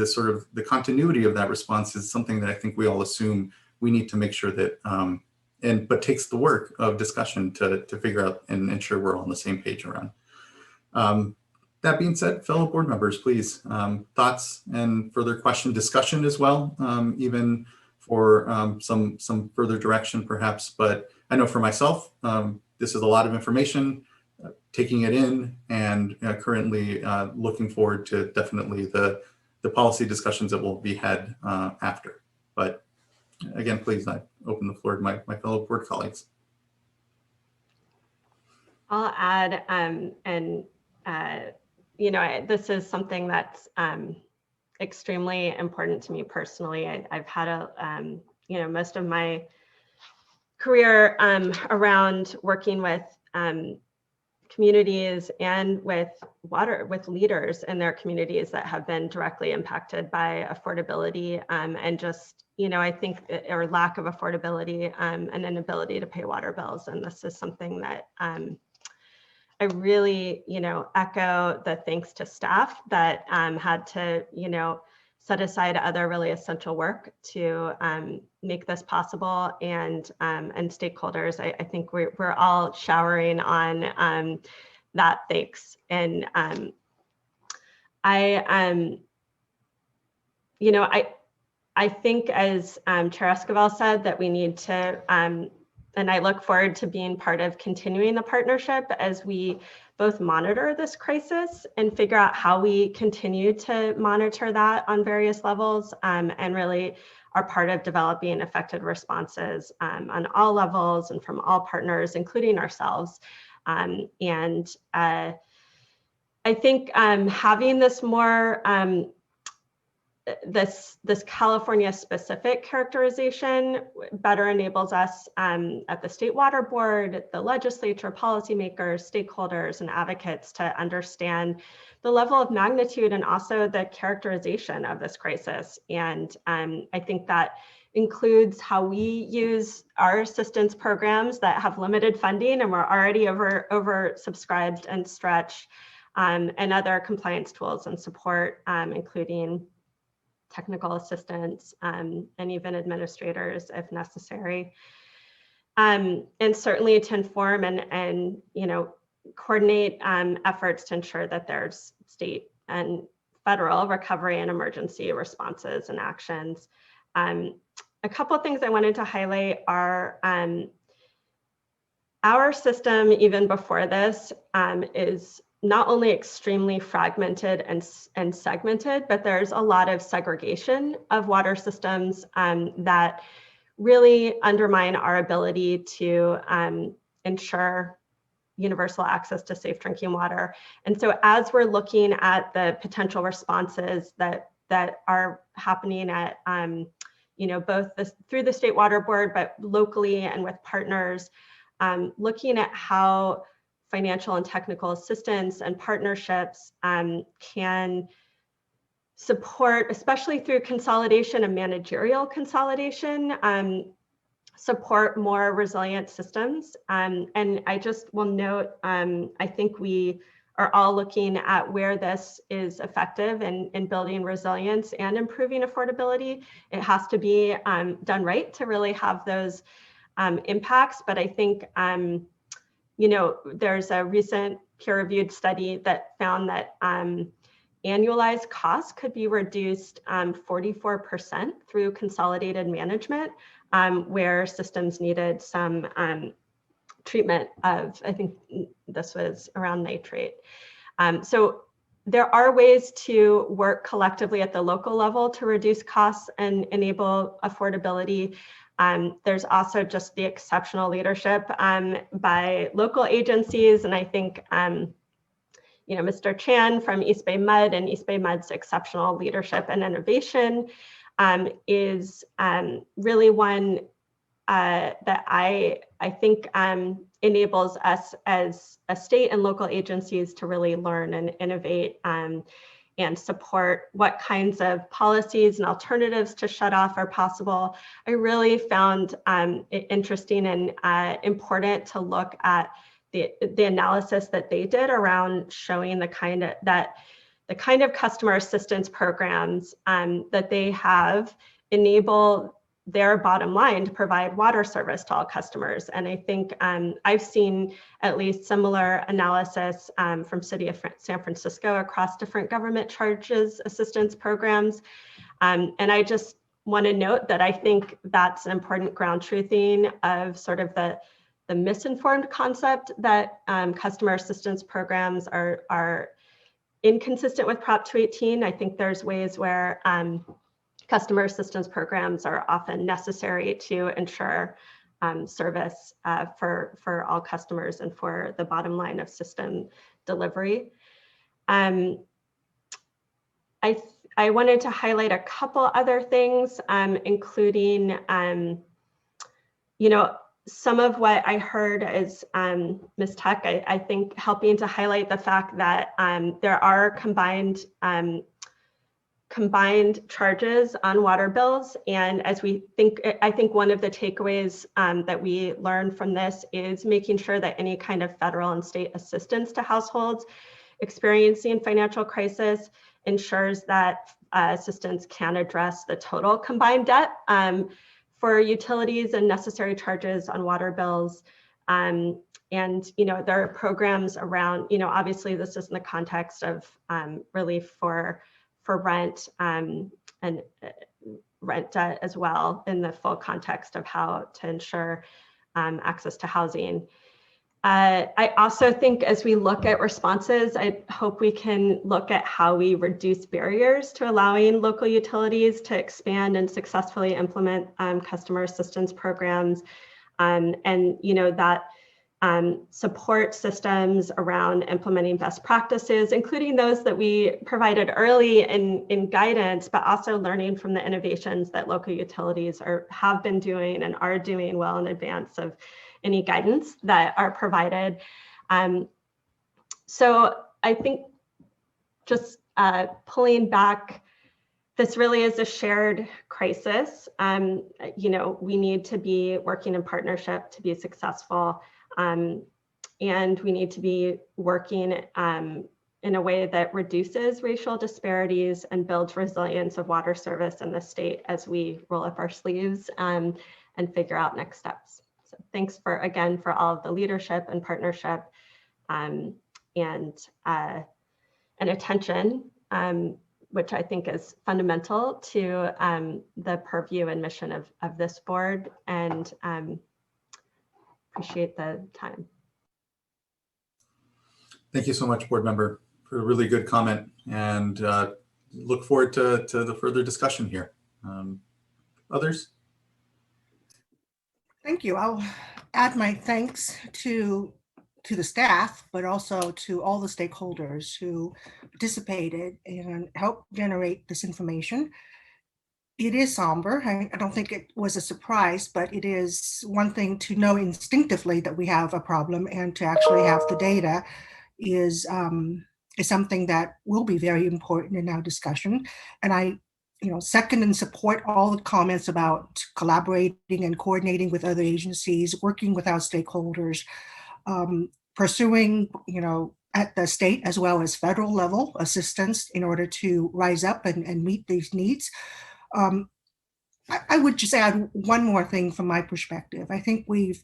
sort of the continuity of that response is something that I think we all assume we need to make sure that but takes the work of discussion to figure out and ensure we're all on the same page around. That being said, fellow board members, please, thoughts and further discussion as well, even for some further direction perhaps. But I know for myself, this is a lot of information, taking it in, and currently looking forward to definitely the policy discussions that will be had after. But again, please, I open the floor to my fellow board colleagues. I'll add, this is something that's extremely important to me personally. I've had most of my career around working with communities and with leaders in their communities that have been directly impacted by affordability and just, I think, or lack of affordability and an inability to pay water bills. And this is something that I really, echo the thanks to staff that had to, set aside other really essential work to make this possible, and stakeholders. I think we're all showering on that thanks. And I think, as Chair Esquivel said, that we need to, and I look forward to being part of continuing the partnership as we both monitor this crisis and figure out how we continue to monitor that on various levels, and really are part of developing effective responses on all levels and from all partners, including ourselves. I think having this more this California specific characterization better enables us at the State Water Board, the legislature, policymakers, stakeholders, and advocates to understand the level of magnitude and also the characterization of this crisis. And I think that includes how we use our assistance programs that have limited funding and we're already oversubscribed and stretched, and other compliance tools and support, including technical assistance, and even administrators if necessary. And certainly to inform and coordinate efforts to ensure that there's state and federal recovery and emergency responses and actions. A couple of things I wanted to highlight are our system, even before this, is not only extremely fragmented and segmented, but there's a lot of segregation of water systems that really undermine our ability to ensure universal access to safe drinking water. And so as we're looking at the potential responses that are happening at, both through the State Water Board, but locally and with partners, looking at how financial and technical assistance and partnerships can support, especially through consolidation and managerial consolidation, support more resilient systems. And I just will note, I think we are all looking at where this is effective in building resilience and improving affordability. It has to be done right to really have those impacts. But I think, there's a recent peer-reviewed study that found that annualized costs could be reduced 44% through consolidated management, where systems needed some treatment of, I think this was around nitrate. So there are ways to work collectively at the local level to reduce costs and enable affordability. There's also just the exceptional leadership by local agencies. And I think, Mr. Chan from East Bay Mud and East Bay Mud's exceptional leadership and innovation is really one that I think enables us as a state and local agencies to really learn and innovate and support what kinds of policies and alternatives to shut off are possible. I really found it interesting and important to look at the analysis that they did around showing the kind of customer assistance programs that they have enable their bottom line to provide water service to all customers. And I think I've seen at least similar analysis from City of San Francisco across different government charges assistance programs. And I just want to note that I think that's an important ground truthing of sort of the misinformed concept that customer assistance programs are inconsistent with Prop 218. I think there's ways where customer assistance programs are often necessary to ensure service for all customers and for the bottom line of system delivery. I wanted to highlight a couple other things, including, some of what I heard is Ms. Tuck, I think helping to highlight the fact that there are combined charges on water bills. And as we think, I think one of the takeaways that we learned from this is making sure that any kind of federal and state assistance to households experiencing financial crisis ensures that assistance can address the total combined debt for utilities and necessary charges on water bills. And, there are programs around, obviously this is in the context of relief for rent and rent debt as well in the full context of how to ensure access to housing. I also think as we look at responses, I hope we can look at how we reduce barriers to allowing local utilities to expand and successfully implement customer assistance programs. And that support systems around implementing best practices, including those that we provided early in guidance, but also learning from the innovations that local utilities have been doing and are doing well in advance of any guidance that are provided. So I think just pulling back, this really is a shared crisis. You know, we need to be working in partnership to be successful. And we need to be working in a way that reduces racial disparities and builds resilience of water service in the state as we roll up our sleeves and figure out next steps. So thanks again for all of the leadership and partnership and attention, which I think is fundamental to the purview and mission of this board, and appreciate the time. Thank you so much, board member, for a really good comment, and look forward to the further discussion here. Others? Thank you. I'll add my thanks to the staff, but also to all the stakeholders who participated and helped generate this information. It is somber. I don't think it was a surprise, but it is one thing to know instinctively that we have a problem, and to actually have the data is something that will be very important in our discussion. And I, second and support all the comments about collaborating and coordinating with other agencies, working with our stakeholders, pursuing, at the state as well as federal level assistance in order to rise up and meet these needs. I would just add one more thing from my perspective. I think we've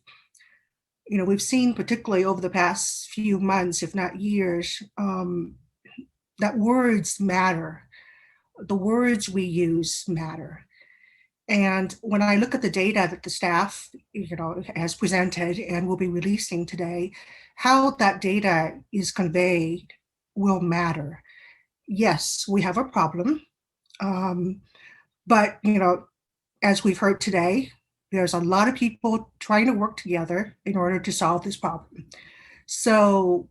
seen, particularly over the past few months, if not years, that words matter. The words we use matter. And when I look at the data that the staff, has presented and will be releasing today, how that data is conveyed will matter. Yes, we have a problem. But, as we've heard today, there's a lot of people trying to work together in order to solve this problem. So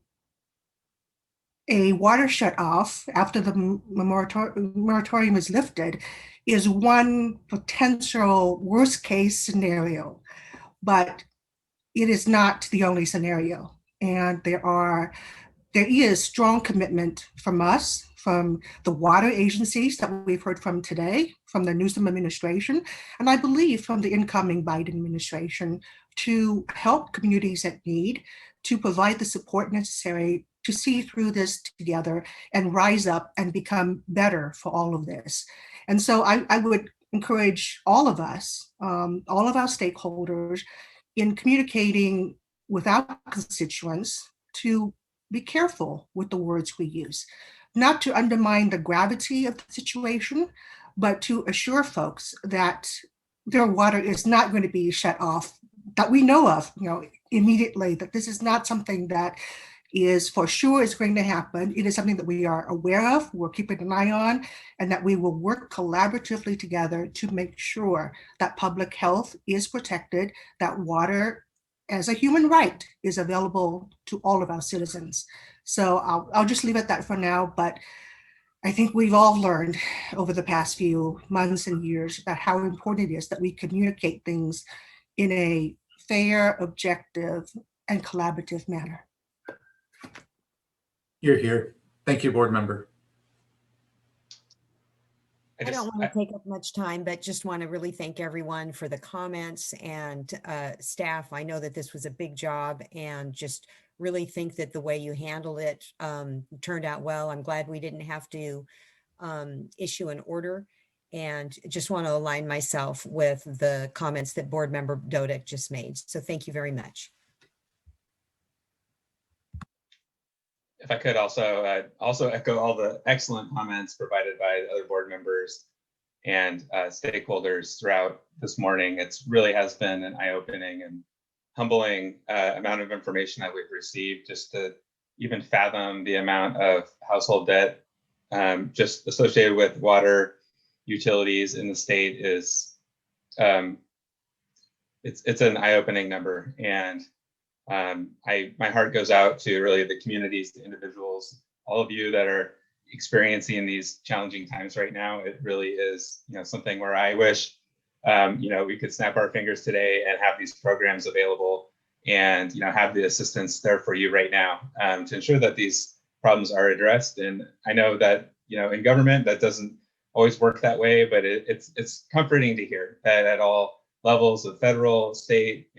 a water shut off after the moratorium is lifted is one potential worst case scenario, but it is not the only scenario. And there is strong commitment from us, from the water agencies that we've heard from today, from the Newsom administration, and I believe from the incoming Biden administration, to help communities at need, to provide the support necessary to see through this together and rise up and become better for all of this. And so I would encourage all of us, all of our stakeholders, in communicating with our constituents to be careful with the words we use, not to undermine the gravity of the situation, but to assure folks that their water is not going to be shut off, that we know of, immediately, that this is not something that is for sure is going to happen. It is something that we are aware of, we're keeping an eye on, and that we will work collaboratively together to make sure that public health is protected, that water as a human right is available to all of our citizens. So I'll just leave it at that for now, but I think we've all learned over the past few months and years about how important it is that we communicate things in a fair, objective, and collaborative manner. Here. Thank you, board member. I don't want to take up much time, but just want to really thank everyone for the comments and staff. I know that this was a big job, and just really think that the way you handled it turned out well. I'm glad we didn't have to issue an order, and just want to align myself with the comments that board member Dodek just made. So thank you very much. If I could also echo all the excellent comments provided by other board members and stakeholders throughout this morning. It's really has been an eye-opening and humbling amount of information that we've received, just to even fathom the amount of household debt just associated with water utilities in the state is it's an eye-opening number. And my heart goes out to really the communities, the individuals, all of you that are experiencing these challenging times right now. It really is, something where I wish, we could snap our fingers today and have these programs available and, have the assistance there for you right now to ensure that these problems are addressed. And I know that, in government, that doesn't always work that way, but it's comforting to hear that at all levels of federal, state,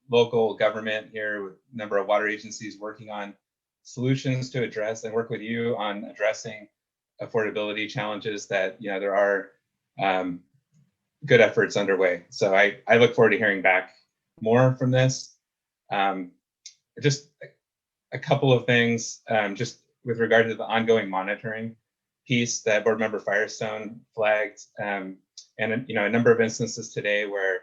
local government here with a number of water agencies working on solutions to address and work with you on addressing affordability challenges, that there are good efforts underway. So I look forward to hearing back more from this. Just a couple of things, just with regard to the ongoing monitoring piece that Board Member Firestone flagged, and a number of instances today where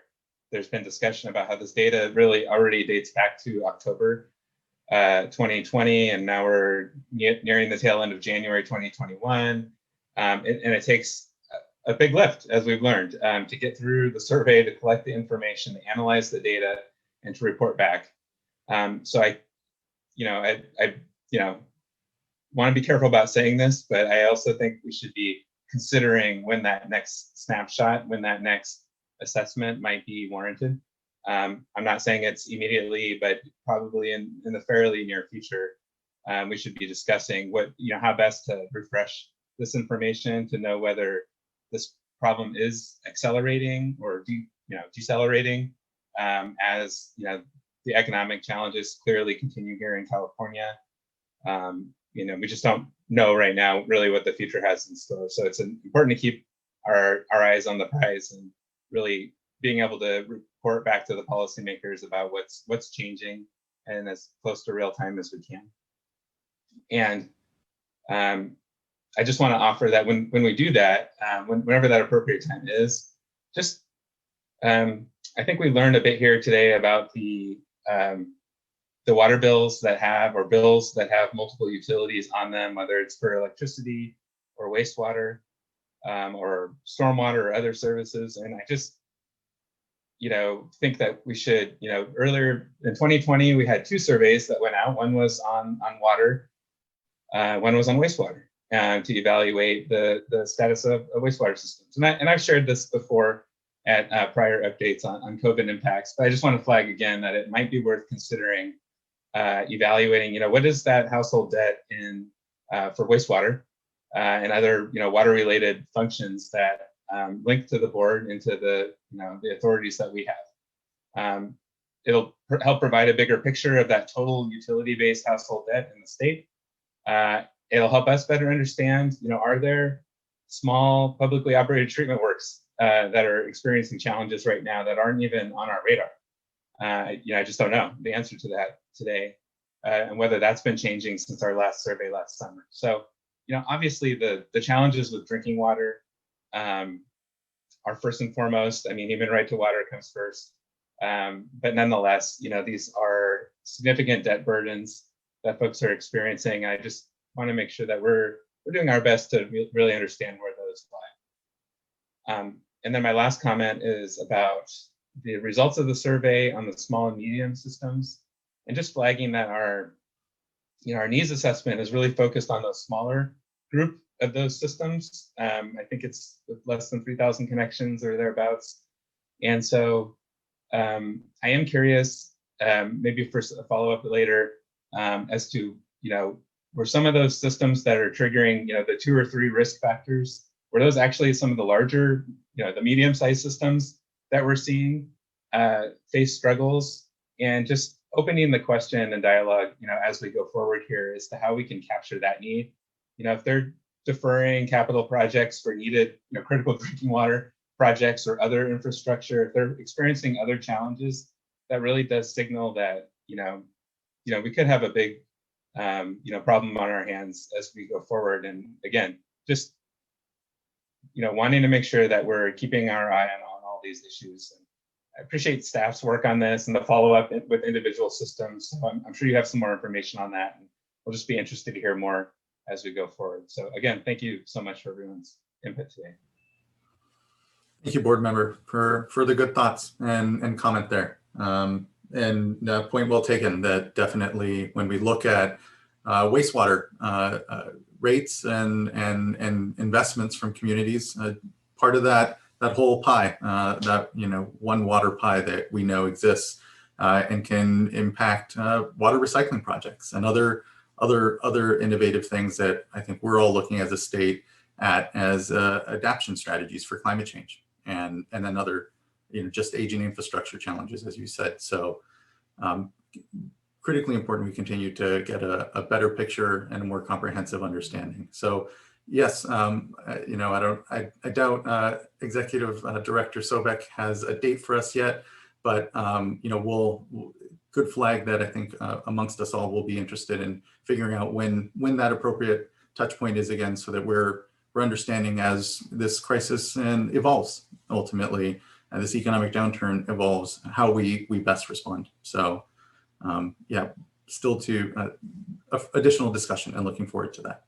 there's been discussion about how this data really already dates back to October 2020, and now we're nearing the tail end of January 2021. And it takes a big lift, as we've learned, to get through the survey, to collect the information, to analyze the data, and to report back. So I want to be careful about saying this, but I also think we should be considering when that next snapshot, when that next assessment might be warranted. I'm not saying it's immediately, but probably in the fairly near future, we should be discussing how best to refresh this information to know whether this problem is accelerating or decelerating as the economic challenges clearly continue here in California. We just don't know right now really what the future has in store. So it's important to keep our eyes on the prize and really being able to report back to the policymakers about what's changing and as close to real time as we can. And I just want to offer that when we do that, whenever that appropriate time is, just I think we learned a bit here today about the water bills that have multiple utilities on them, whether it's for electricity or wastewater or stormwater or other services. And I just, think that we should, earlier in 2020, we had 2 surveys that went out. One was on water, one was on wastewater to evaluate the status of wastewater systems. And I've shared this before at prior updates on COVID impacts, but I just want to flag again that it might be worth considering evaluating, what is that household debt in for wastewater and other, water-related functions that link to the board and to the, the authorities that we have. It'll help provide a bigger picture of that total utility-based household debt in the state. It'll help us better understand, are there small publicly operated treatment works that are experiencing challenges right now that aren't even on our radar? I just don't know the answer to that today, and whether that's been changing since our last survey last summer. So, obviously the challenges with drinking water are first and foremost. I mean, human right to water comes first. But nonetheless, these are significant debt burdens that folks are experiencing. I just want to make sure that we're doing our best to really understand where those lie. And then my last comment is about the results of the survey on the small and medium systems, and just flagging that our needs assessment is really focused on those smaller group of those systems. I think it's less than 3,000 connections or thereabouts. And so I am curious, maybe for a follow-up later, as to, were some of those systems that are triggering, the 2 or 3 risk factors, were those actually some of the larger, the medium-sized systems that we're seeing face struggles? And just opening the question and dialogue, as we go forward here as to how we can capture that need. If they're deferring capital projects for needed, critical drinking water projects or other infrastructure, if they're experiencing other challenges, that really does signal that, we could have a big, problem on our hands as we go forward. And again, just, wanting to make sure that we're keeping our eye on all these issues. And I appreciate staff's work on this and the follow-up with individual systems. So I'm sure you have some more information on that, and we'll just be interested to hear more as we go forward. So again, thank you so much for everyone's input today. Thank you, board member, for the good thoughts and comment there. point well taken that definitely when we look at wastewater rates and investments from communities, part of that whole pie, that one water pie that we know exists and can impact water recycling projects and other innovative things that I think we're all looking as a state at as adaptation strategies for climate change and then other just aging infrastructure challenges, as you said. So critically important we continue to get a better picture and a more comprehensive understanding. So yes, I doubt Executive Director Sobek has a date for us yet, but we'll good flag that I think amongst us all will be interested in figuring out when that appropriate touch point is again, so that we're understanding as this crisis and evolves ultimately, and this economic downturn evolves, how we best respond. So yeah, still to additional discussion and looking forward to that.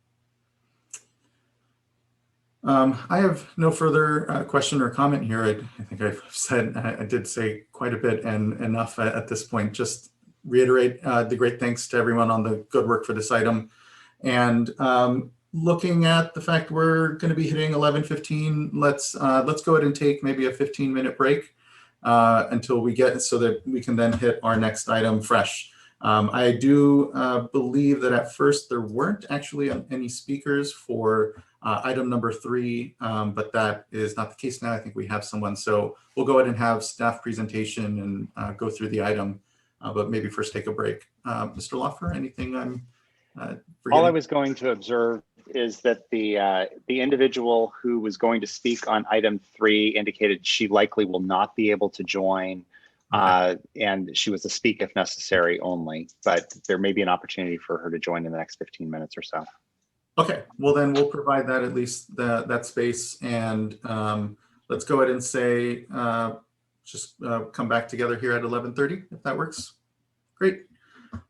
I have no further question or comment here. I think I've said, I did say quite a bit and enough at this point. Just reiterate the great thanks to everyone on the good work for this item. And looking at the fact we're going to be hitting 11:15, let's go ahead and take maybe a 15-minute break until we get, so that we can then hit our next item fresh. I do believe that at first there weren't actually any speakers for item number 3, but that is not the case now. I think we have someone. So we'll go ahead and have staff presentation and go through the item, but maybe first take a break. Mr. Loffer, anything I'm forgetting? All I was going to observe is that the individual who was going to speak on item 3 indicated she likely will not be able to join. And she was to speak if necessary only, but there may be an opportunity for her to join in the next 15 minutes or so. Okay, well then we'll provide that, at least that space, and let's go ahead and say just come back together here at 11:30 if that works. Great.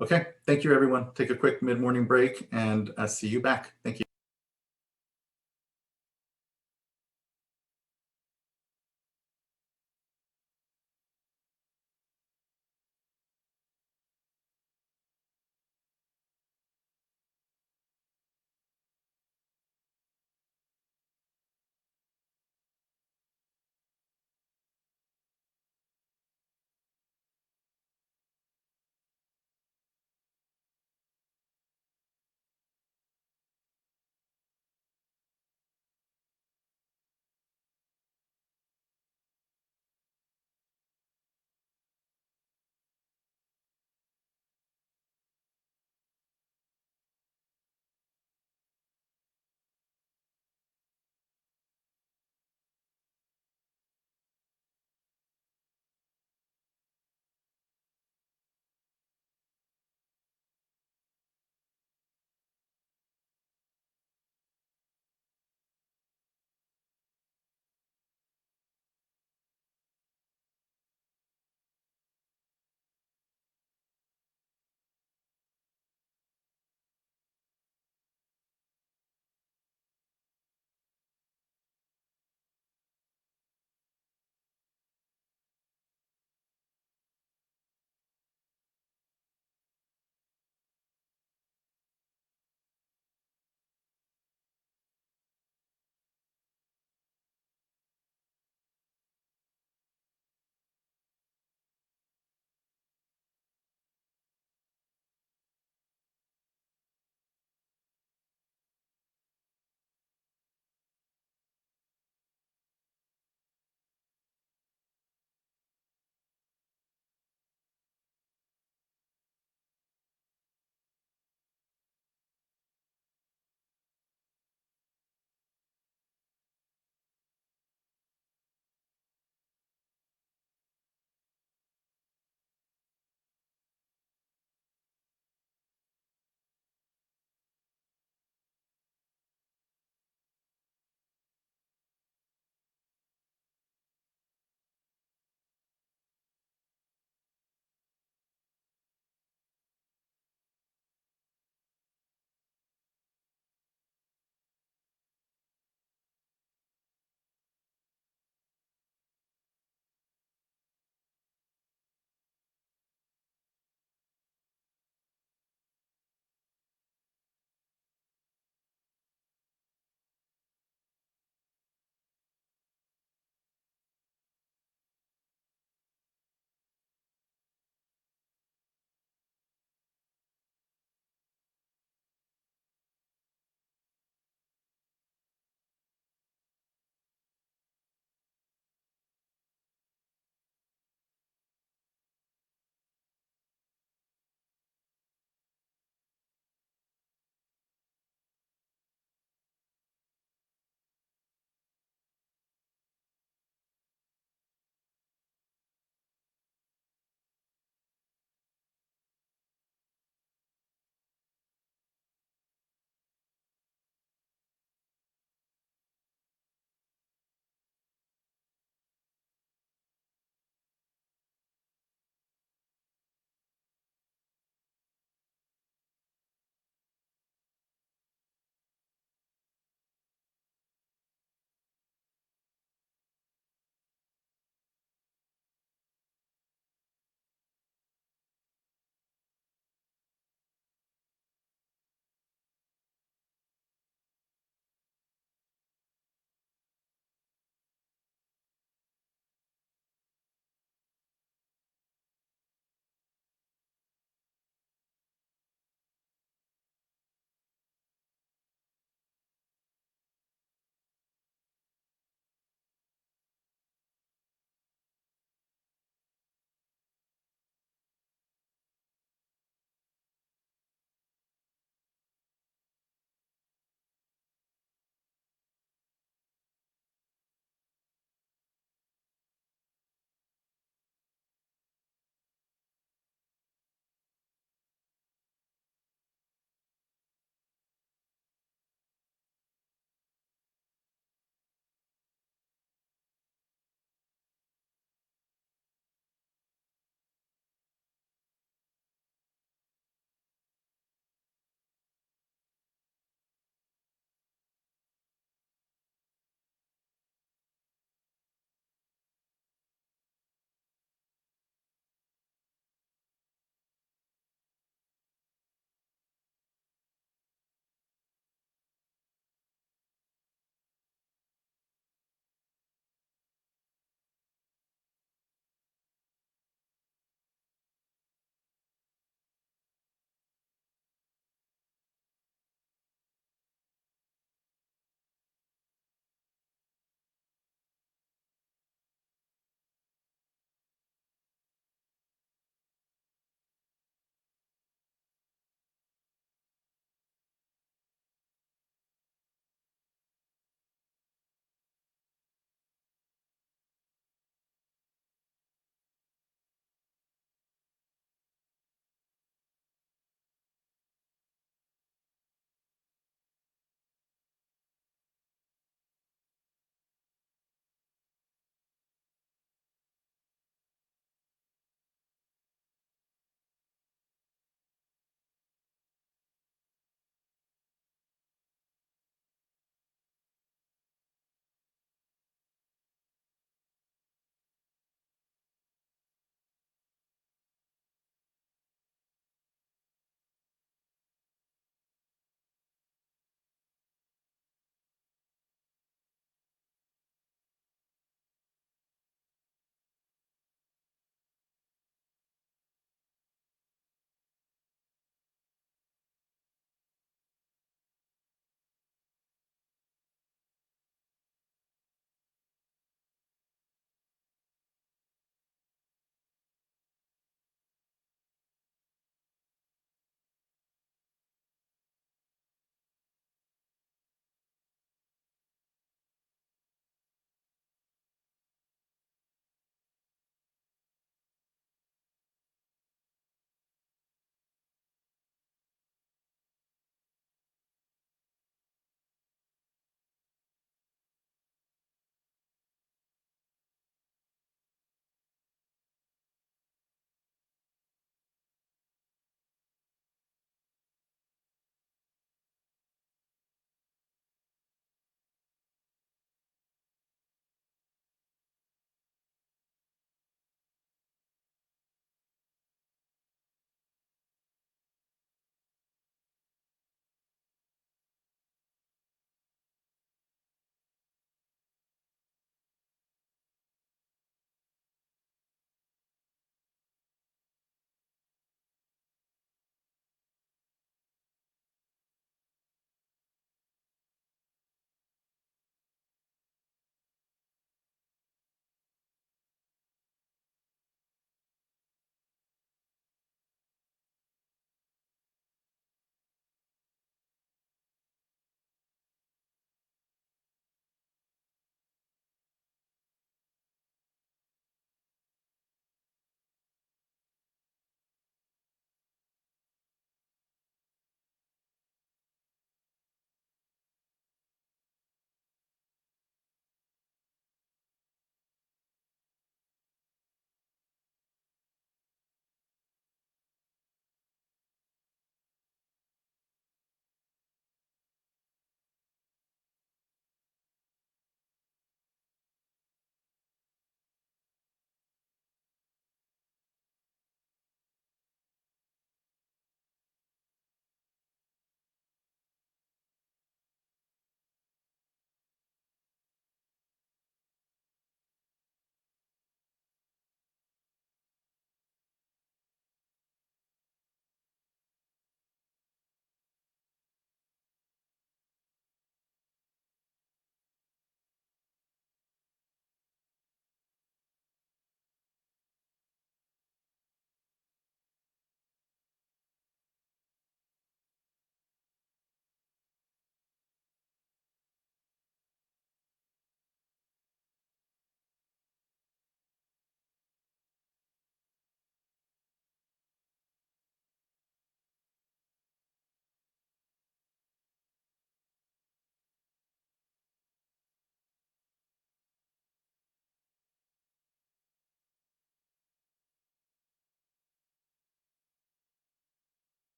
Okay, thank you everyone. Take a quick mid-morning break and see you back. Thank you.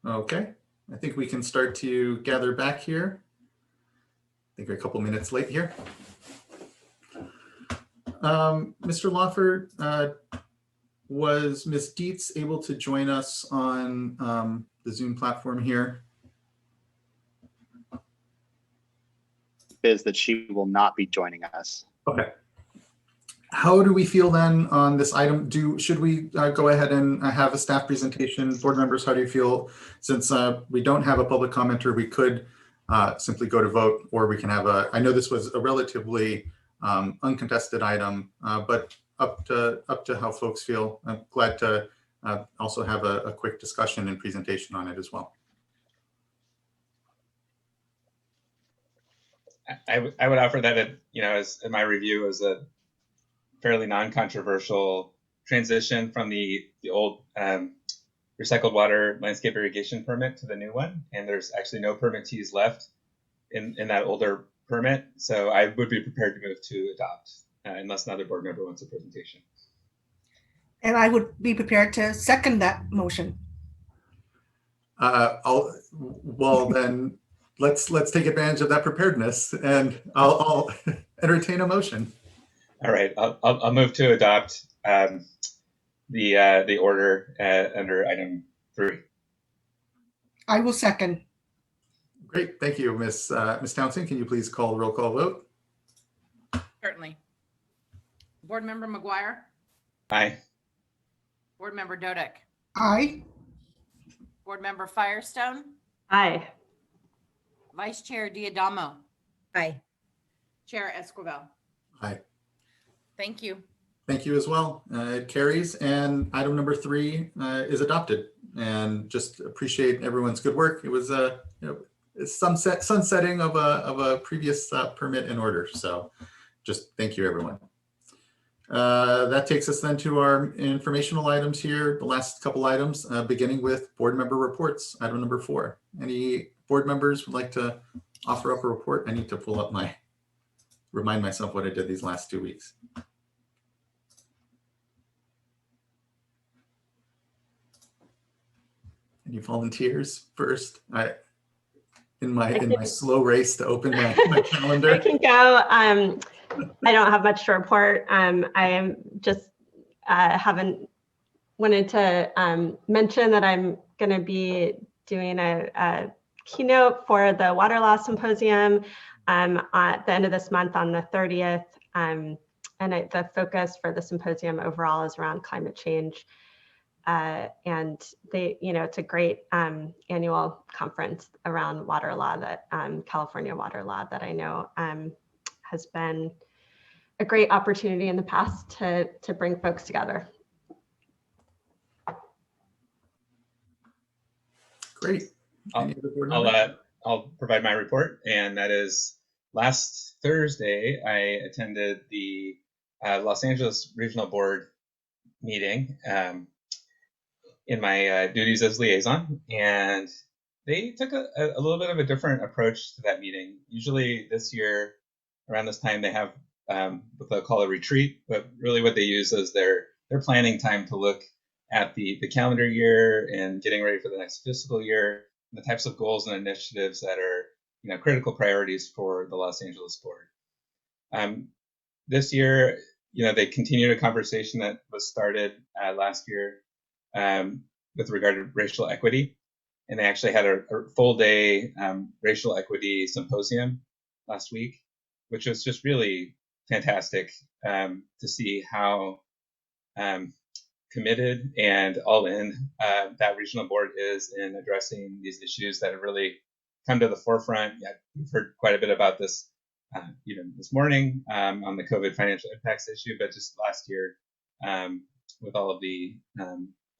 Okay, I think we can start to gather back here. I think we're a couple minutes late here. Mr. Lawford, was Ms. Dietz able to join us on the Zoom platform here? Is that she will not be joining us. Okay. How do we feel then on this item? Should we go ahead and have a staff presentation? Board members, how do you feel? Since we don't have a public commenter, we could simply go to vote, or we can have I know this was a relatively uncontested item, but up to how folks feel. I'm glad to also have a quick discussion and presentation on it as well. I would offer that it, as in my review, as a fairly non-controversial transition from the old recycled water landscape irrigation permit to the new one, and there's actually no permittees left in that older permit. So I would be prepared to move to adopt, unless another board member wants a presentation. And I would be prepared to second that motion. Well, then let's take advantage of that preparedness, and I'll entertain a motion. All right, I'll move to adopt the order under item 3. I will second. Great, thank you, Ms. Townsend. Can you please call the roll call vote? Certainly. Board Member McGuire, Aye. Board Member Dodek, Aye. Board Member Firestone, Aye. Vice Chair Diadamo, Aye. Chair Esquivel. Aye. Thank you. Thank you as well. It carries, and item number 3 is adopted. And just appreciate everyone's good work. It was a sunsetting of a previous permit and order. So just thank you, everyone. That takes us then to our informational items here. The last couple items, beginning with board member reports. Item number 4. Any board members would like to offer up a report? I need to pull up remind myself what I did these last 2 weeks. Any volunteers first? In my slow race to open my calendar. I can go. I don't have much to report. I am just haven't wanted to mention that I'm going to be doing a keynote for the Water Law Symposium at the end of this month on the 30th. And the focus for the symposium overall is around climate change. And it's a great annual conference around water law that California water law that I know has been a great opportunity in the past to bring folks together. Great. I'll provide my report, and that is last Thursday I attended the Los Angeles Regional Board meeting in my duties as liaison, and they took a little bit of a different approach to that meeting. Usually this year around this time they have what they'll call a retreat, but really what they use is their planning time to look at the calendar year and getting ready for the next fiscal year, and the types of goals and initiatives that are critical priorities for the Los Angeles board. This year, they continued a conversation that was started last year with regard to racial equity. And they actually had a full day racial equity symposium last week, which was just really fantastic to see how committed and all in that regional board is in addressing these issues that have really come to the forefront. Yeah, we've heard quite a bit about this even this morning on the COVID financial impacts issue, but just last year with all of the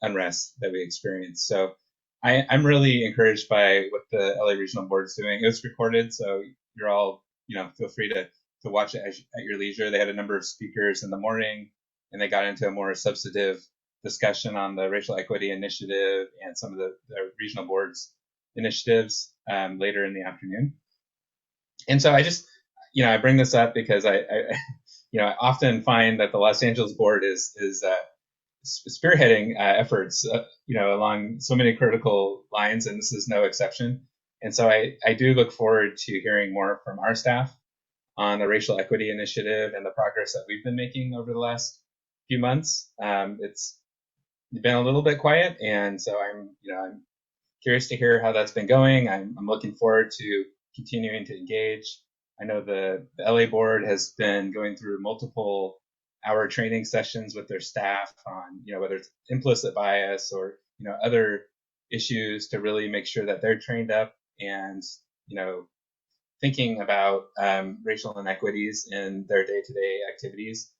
unrest that we experienced. So I'm really encouraged by what the LA Regional Board is doing. It was recorded, so you're all, feel free to watch it at your leisure. They had a number of speakers in the morning, and they got into a more substantive discussion on the racial equity initiative and some of the regional board's initiatives later in the afternoon. And so I just, I bring this up because I often find that the Los Angeles board is spearheading efforts, along so many critical lines, and this is no exception. And so I do look forward to hearing more from our staff on the racial equity initiative and the progress that we've been making over the last few months. It's been a little bit quiet, and so I'm curious to hear how that's been going. I'm looking forward to continuing to engage. I know the LA board has been going through multiple hour training sessions with their staff on, whether it's implicit bias or, other issues to really make sure that they're trained up and, thinking about racial inequities in their day-to-day activities.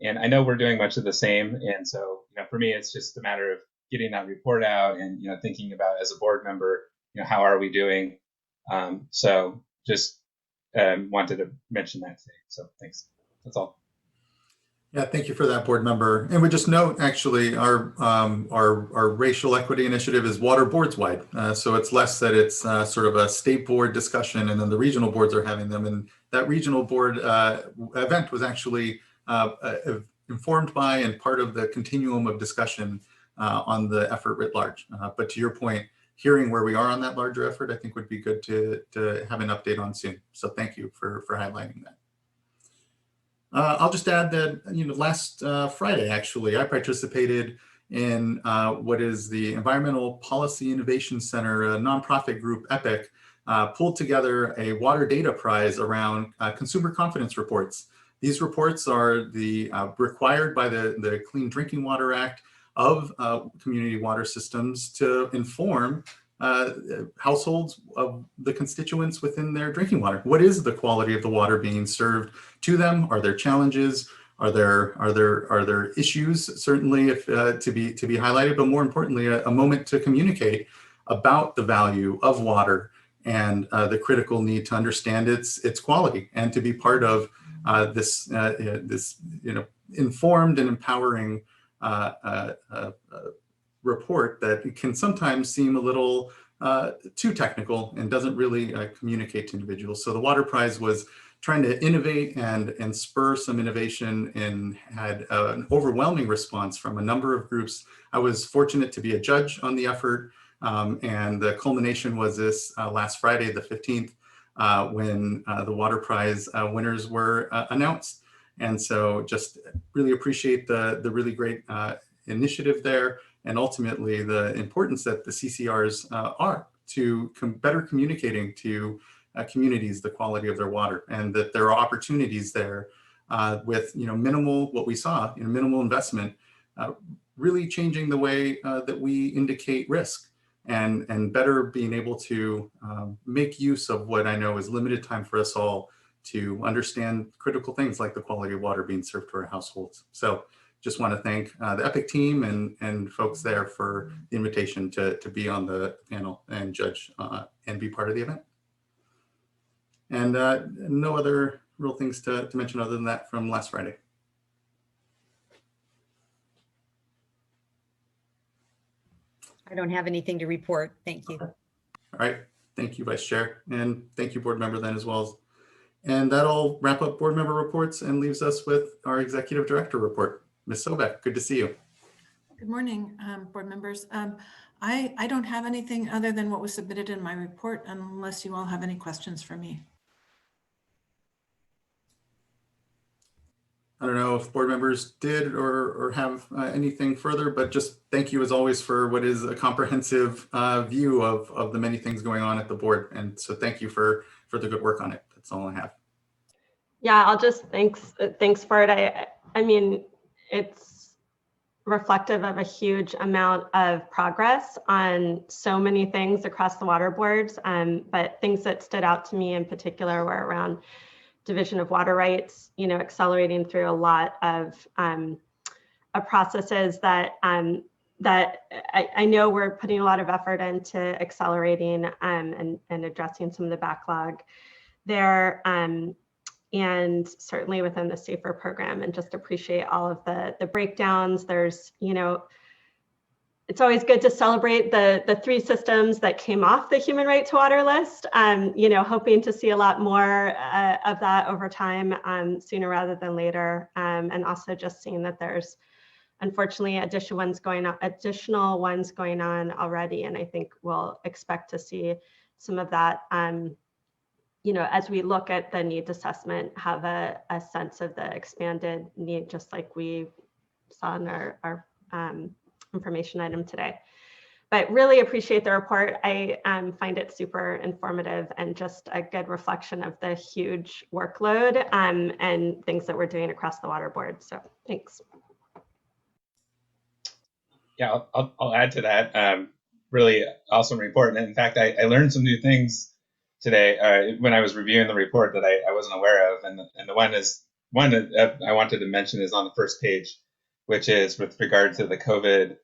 And I know we're doing much of the same. And so, for me, it's just a matter of getting that report out and, thinking about as a board member, how are we doing? So just wanted to mention that today. So thanks. That's all. Yeah, thank you for that, board member. And we just note, actually, our racial equity initiative is water boards wide. So it's less that it's sort of a state board discussion and then the regional boards are having them. And that regional board event was actually informed by and part of the continuum of discussion on the effort writ large. But to your point, hearing where we are on that larger effort, I think would be good to have an update on soon. So thank you for highlighting that. I'll just add that, last Friday, actually, I participated in what is the Environmental Policy Innovation Center, a nonprofit group, EPIC, pulled together a water data prize around consumer confidence reports. These reports are required by the Clean Drinking Water Act of community water systems to inform households of the constituents within their drinking water. What is the quality of the water being served to them? Are there challenges? Are there issues? Certainly, if to be highlighted, but more importantly, a moment to communicate about the value of water and the critical need to understand its quality and to be part of this informed and empowering report that can sometimes seem a little too technical and doesn't really communicate to individuals. So the Water Prize was trying to innovate and spur some innovation and had an overwhelming response from a number of groups. I was fortunate to be a judge on the effort, and the culmination was this last Friday, the 15th, when the Water Prize winners were announced. And so just really appreciate the really great initiative there, and ultimately the importance that the CCRs are to better communicating to communities the quality of their water, and that there are opportunities there with minimal, what we saw, minimal investment, really changing the way that we indicate risk and better being able to make use of what I know is limited time for us all to understand critical things like the quality of water being served to our households. So just want to thank the EPIC team and folks there for the invitation to be on the panel and judge and be part of the event. And no other real things to mention other than that from last Friday. I don't have anything to report. Thank you. All right. Thank you, Vice Chair. And thank you, board member, then as well. And that'll wrap up board member reports and leaves us with our executive director report. Ms. Sobek, good to see you. Good morning, board members. I don't have anything other than what was submitted in my report, unless you all have any questions for me. I don't know if board members did or have anything further, but just thank you as always for what is a comprehensive view of the many things going on at the board. And so thank you for the good work on it. That's all I have. Yeah, I'll just thanks for it. I mean, it's reflective of a huge amount of progress on so many things across the water boards. But things that stood out to me in particular were around division of water rights, accelerating through a lot of processes that I know we're putting a lot of effort into accelerating and addressing some of the backlog there. And certainly within the SAFER program, and just appreciate all of the breakdowns. There's, it's always good to celebrate the 3 systems that came off the human right to water list. Hoping to see a lot more of that over time, sooner rather than later. And also just seeing that there's unfortunately, additional ones going on already. And I think we'll expect to see some of that, as we look at the needs assessment, have a sense of the expanded need, just like we saw in our information item today. But really appreciate the report. I find it super informative and just a good reflection of the huge workload and things that we're doing across the water board. So thanks. Yeah, I'll add to that. Really awesome report. And in fact, I learned some new things today when I was reviewing the report that I wasn't aware of. And the one that I wanted to mention is on the first page, which is with regard to the COVID-19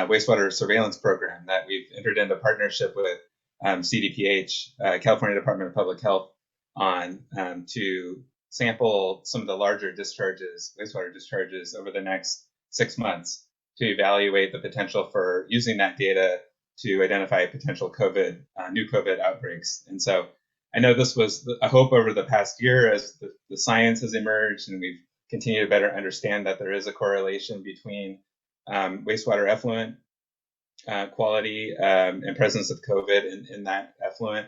wastewater surveillance program that we've entered into partnership with CDPH, California Department of Public Health, on to sample some of the larger wastewater discharges over the next 6 months to evaluate the potential for using that data to identify potential new COVID outbreaks. And so I know this was a hope over the past year as the science has emerged and we've continued to better understand that there is a correlation between wastewater effluent quality and presence of COVID in that effluent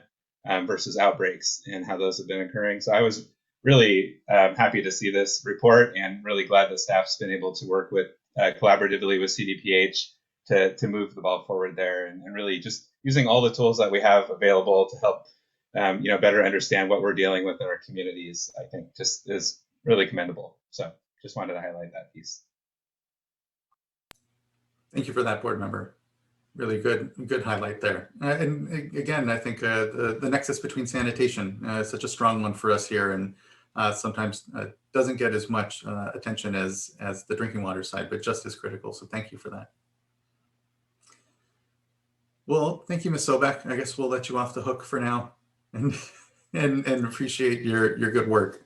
versus outbreaks and how those have been occurring. So I was really happy to see this report and really glad that staff's been able to work with collaboratively with CDPH to move the ball forward there and really just using all the tools that we have available to help better understand what we're dealing with in our communities, I think just is really commendable. So just wanted to highlight that piece. Thank you for that, board member. Really good highlight there. And again, I think the nexus between sanitation is such a strong one for us here, and sometimes doesn't get as much attention as the drinking water side, but just as critical. So thank you for that. Well, thank you, Ms. Sobek. I guess we'll let you off the hook for now, and appreciate your good work.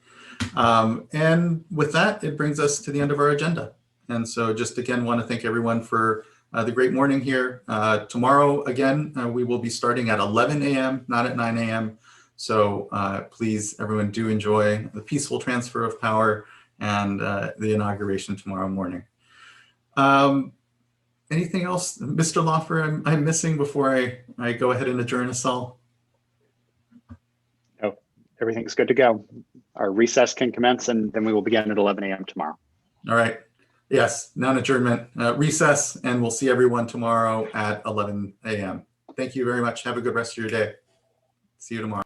And with that, it brings us to the end of our agenda. And so just again, want to thank everyone for the great morning here. Tomorrow, again, we will be starting at 11 a.m., not at 9 a.m. So please, everyone, do enjoy the peaceful transfer of power and the inauguration tomorrow morning. Anything else, Mr. Loffer, I'm missing before I go ahead and adjourn us all? Oh, everything's good to go. Our recess can commence, and then we will begin at 11 a.m. tomorrow. All right. Yes, non-adjournment, recess, and we'll see everyone tomorrow at 11 a.m. Thank you very much. Have a good rest of your day. See you tomorrow.